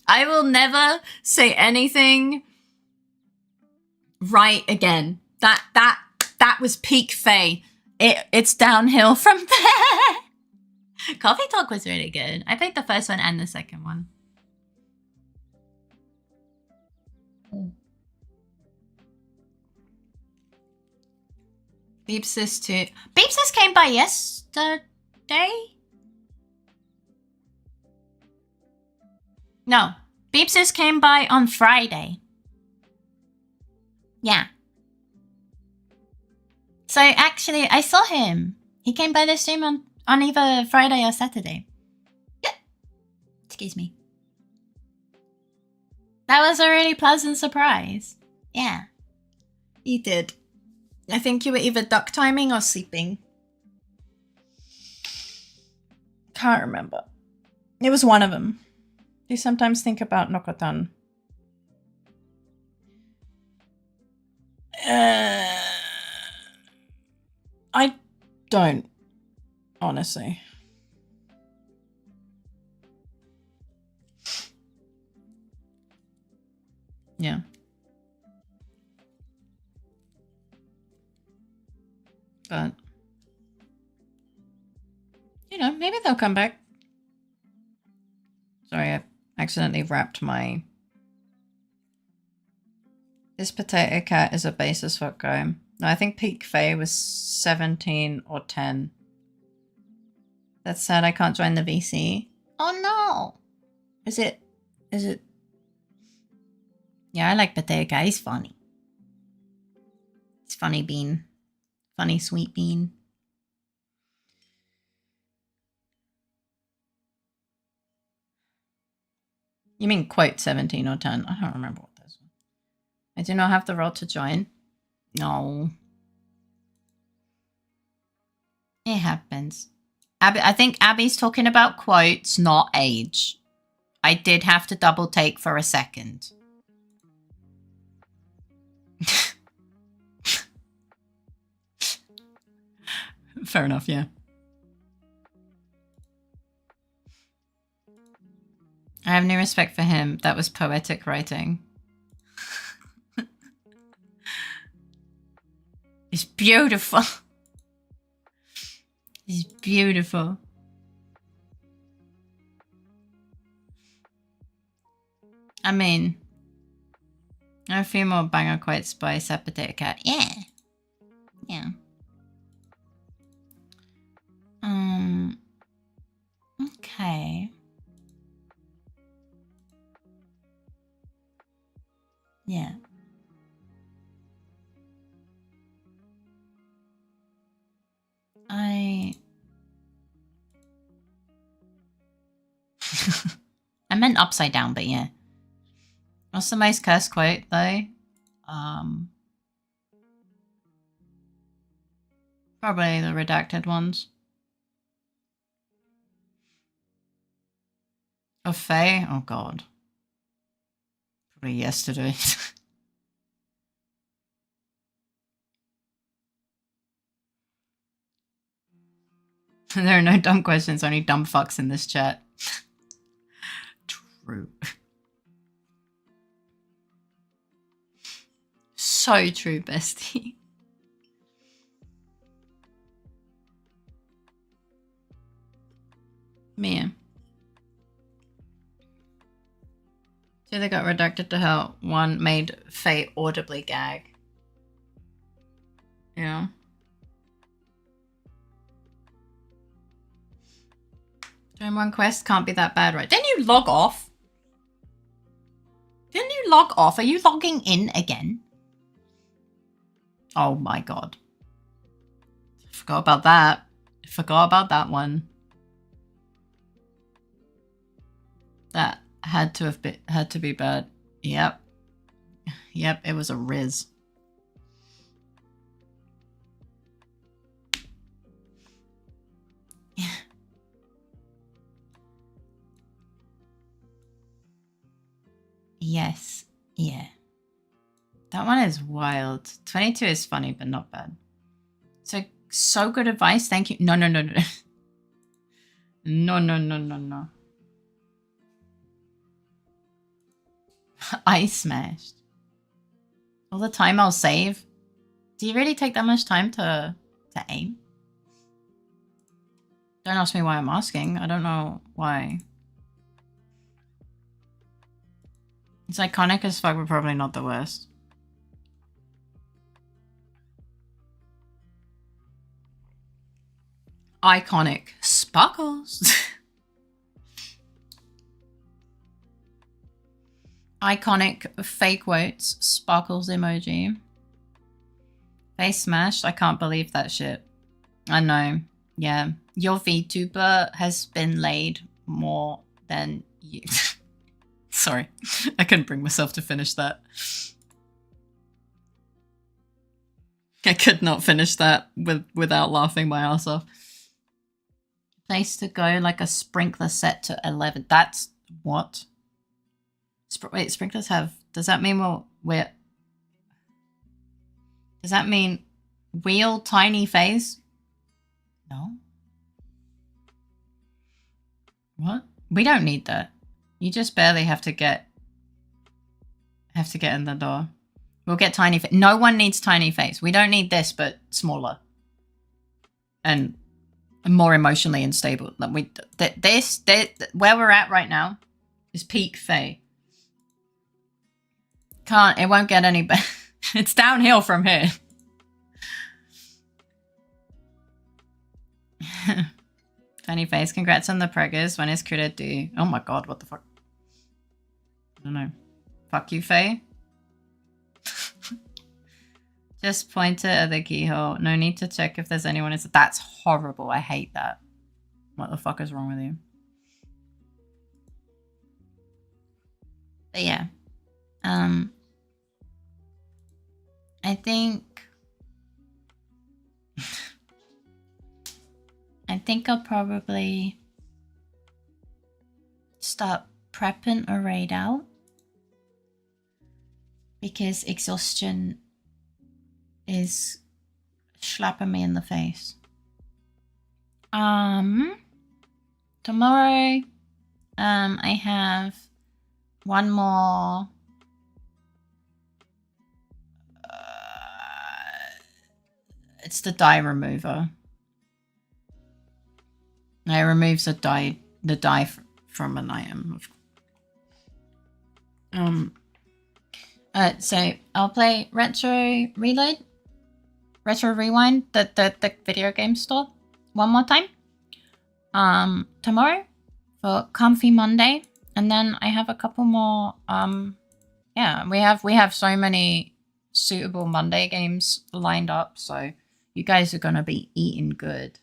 I will never say anything right again. That was peak Faye. It's downhill from there. Coffee Talk was really good. I played the first one and the second one. Beepsis too. Beepsis came by yesterday? No. Beepsis came by on Friday. Yeah. So actually, I saw him. He came by the stream on either Friday or Saturday. Yeah. Excuse me. That was a really pleasant surprise. Yeah. You did. I think you were either duck timing or sleeping. Can't remember. It was one of them. Do you sometimes think about Nokotan? I don't, honestly. Yeah. But, you know, maybe they'll come back. Sorry, I accidentally wrapped my... This Potato Cat is a base as fuck guy. No, I think peak Faye was 17 or 10. That's sad I can't join the VC. Oh no! Is it... Yeah, I like Potato Cat. He's funny. It's funny bean. Funny sweet bean. You mean quote 17 or 10? I don't remember what those were. I do not have the role to join. No. It happens. Abby, I think Abby's talking about quotes, not age. I did have to double take for a second. Fair enough, yeah. I have no respect for him. That was poetic writing. It's beautiful. It's beautiful. I mean, a few more banger quotes by Potato Cat. Yeah. Yeah. Okay. Yeah. I meant upside down, but yeah. What's the most cursed quote though? Probably the redacted ones. Of Faye? Oh god. Probably yesterday. There are no dumb questions, only dumb fucks in this chat. True. So true, bestie. Mia. Two that got reducted to hell. One made Faye audibly gag. Yeah. Doing one quest can't be that bad, right? Didn't you log off? Didn't you log off? Are you logging in again? Oh my god. Forgot about that. Forgot about that one. That had to be bad. Yep. Yep, it was a riz. Yes. Yeah. That one is wild. 22 is funny, but not bad. So good advice. Thank you. No. No. I smashed. All the time I'll save. Do you really take that much time to aim? Don't ask me why I'm asking. I don't know why. It's iconic as fuck, but probably not the worst. Iconic. Sparkles. Iconic fake quotes. Sparkles emoji. Face smashed. I can't believe that shit. I know. Yeah. Your VTuber has been laid more than you. Sorry. I couldn't bring myself to finish that. I could not finish that without laughing my ass off. Place to go like a sprinkler set to 11. That's what? Wait, sprinklers have... Does that mean we're... Does that mean wheel tiny phase? No. What? We don't need that. You just barely have to get in the door. We'll get tiny phase. No one needs tiny phase. We don't need this, but smaller. And more emotionally unstable. Like where we're at right now is peak Faye. It won't get any better. It's downhill from here. Tiny face. Congrats on the preggers. When is Kuda due? Oh my god, what the fuck? I don't know. Fuck you, Faye. Just point it at the keyhole. No need to check if there's anyone. That's horrible. I hate that. What the fuck is wrong with you? But yeah. I think I'll probably start prepping a raid out because exhaustion is slapping me in the face. Tomorrow, I have one more. It's the dye remover. It removes the dye from an item. So I'll play Retro Reload, Retro Rewind, the video game store, one more time. Tomorrow for Comfy Monday, and then I have a couple more. Yeah, we have so many suitable Monday games lined up, so you guys are gonna be eating good.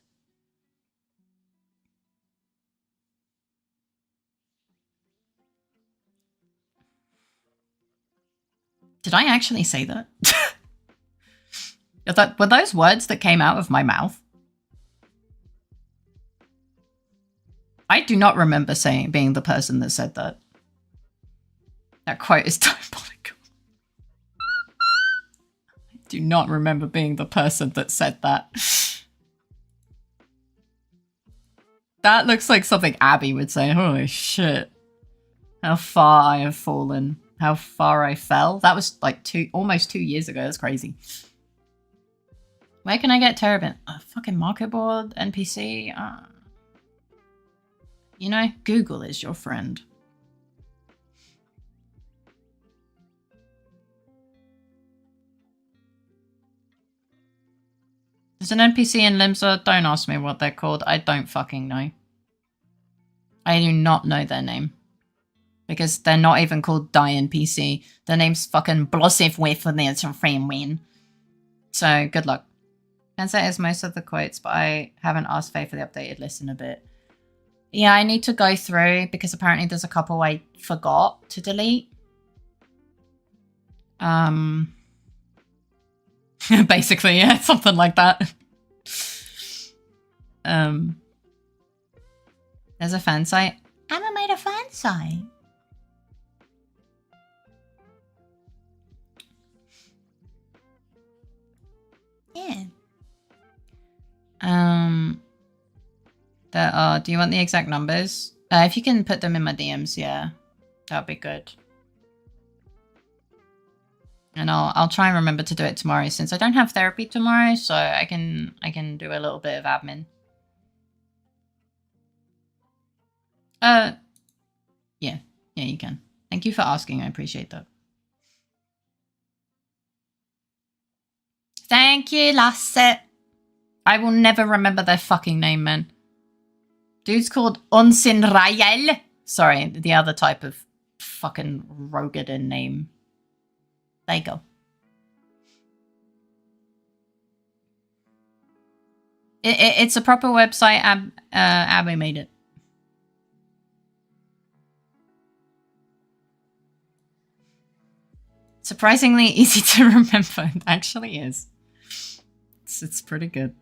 Did I actually say that? Were those words that came out of my mouth? I do not remember being the person that said that. That quote is diabolical. I do not remember being the person that said that. That looks like something Abby would say. Holy shit. How far I have fallen. How far I fell. That was like almost 2 years ago. That's crazy. Where can I get Terabin? A fucking market board, NPC? You know, Google is your friend. There's an NPC in Limsa. Don't ask me what they're called. I don't fucking know. I do not know their name. Because they're not even called Die NPC. Their name's fucking Blossif with the frame win. So, good luck. Kansai is most of the quotes, but I haven't asked Faye for the updated list in a bit. Yeah, I need to go through because apparently there's a couple I forgot to delete. Basically, yeah, something like that. There's a fan site. Emma made a fan site. Yeah. There are. Do you want the exact numbers? If you can put them in my DMs, yeah, that'd be good. And I'll try and remember to do it tomorrow since I don't have therapy tomorrow, so I can do a little bit of admin. Yeah, you can. Thank you for asking. I appreciate that. Thank you, Lasse. I will never remember their fucking name, man. Dude's called Onsin Rayel. Sorry, the other type of fucking Rogaden name. There you go. It's a proper website. Abby made it. Surprisingly easy to remember. It actually is. It's pretty good.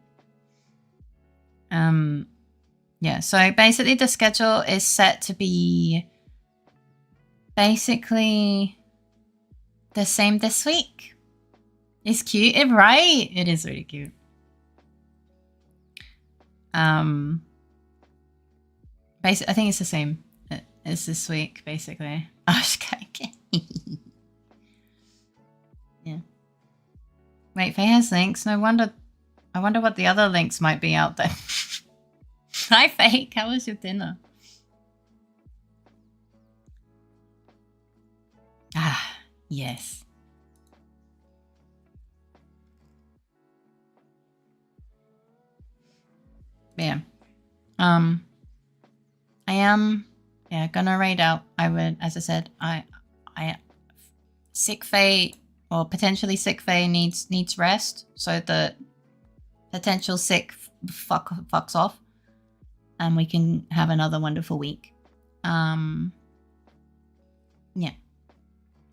Yeah, so basically the schedule is set to be basically the same this week. It's cute, right? It is really cute. I think it's the same as this week, basically. Yeah. Wait, Faye has links. No wonder. I wonder what the other links might be out there. Hi, Faye. How was your dinner? Ah, yes. Yeah. I am, gonna raid out. I would, as I said, sick Faye or potentially sick Faye needs rest, so the potential sick fucks off, and we can have another wonderful week. Yeah.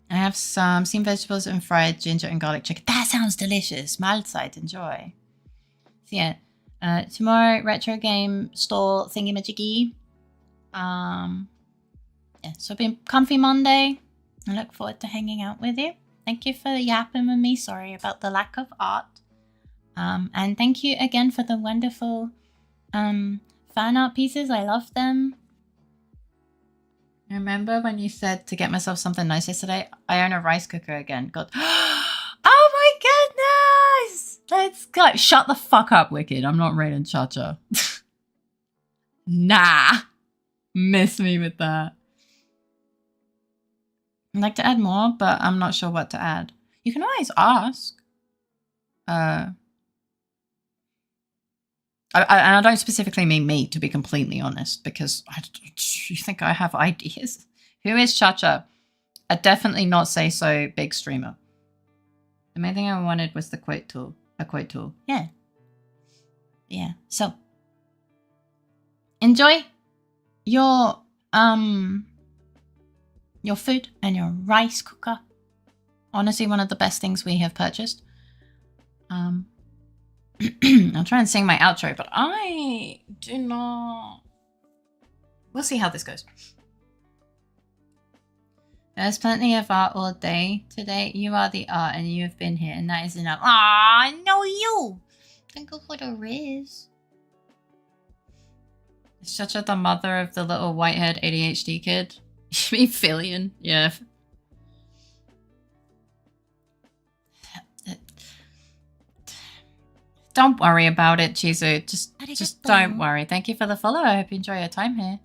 I have some steamed vegetables and fried ginger and garlic chicken. That sounds delicious. Mahlzeit, enjoy. So yeah, tomorrow retro game store thingy-majiggy. Yeah, so it's been comfy Monday. I look forward to hanging out with you. Thank you for yapping with me. Sorry about the lack of art. And thank you again for the wonderful fan art pieces. I love them. Remember when you said to get myself something nice yesterday? I own a rice cooker again. God. Oh my goodness! Let's go. Shut the fuck up, Wicked. I'm not raiding Cha-Cha. Nah. Miss me with that. I'd like to add more, but I'm not sure what to add. You can always ask. And I don't specifically mean me, to be completely honest, because you think I have ideas. Who is Cha-Cha? A definitely not say so big streamer. The main thing I wanted was the quote tool. A quote tool. Yeah. Yeah. So enjoy your food and your rice cooker. Honestly, one of the best things we have purchased. I'll try and sing my outro, but I do not. We'll see how this goes. There's plenty of art all day today. You are the art, and you have been here, and that is enough. Ah, no, you. Thank you for the riz. Is Chacha the mother of the little white-haired ADHD kid? You mean Fillion? Yeah. Don't worry about it, Chizu. Just don't worry. Thank you for the follow. I hope you enjoy your time here.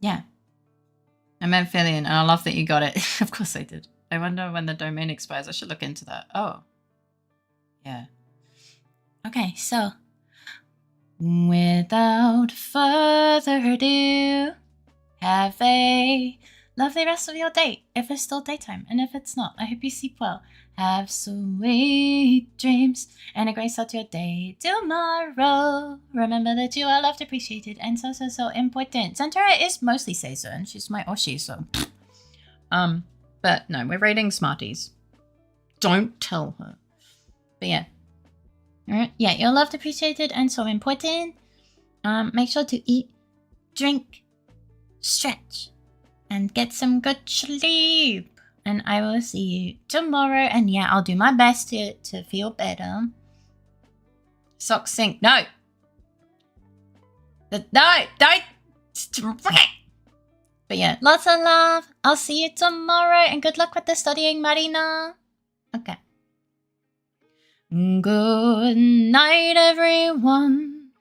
Yeah. I meant Fillion, and I love that you got it. Of course I did. I wonder when the domain expires. I should look into that. Oh. Yeah. Okay, so Without further ado, have a lovely rest of your day, if it's still daytime, and if it's not, I hope you sleep well. Have sweet dreams and a great start to your day tomorrow. Remember that you are loved, appreciated, and so important. Santora is mostly Seizo, and she's my Oshi, so but no, we're rating Smarties. Don't tell her. But yeah. Alright, yeah, you're loved, appreciated, and so important. Make sure to eat, drink, stretch, and get some good sleep. And I will see you tomorrow. And yeah, I'll do my best to feel better. Sock sink. No! No! Don't! But yeah, lots of love. I'll see you tomorrow. And good luck with the studying, Marina. Okay. Good night, everyone.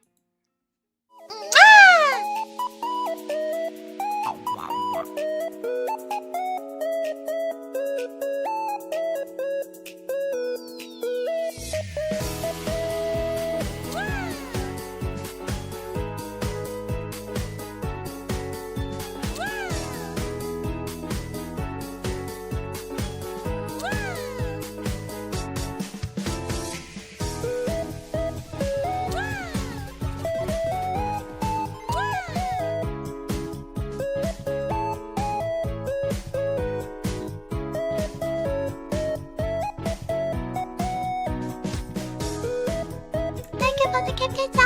thank you for the gift.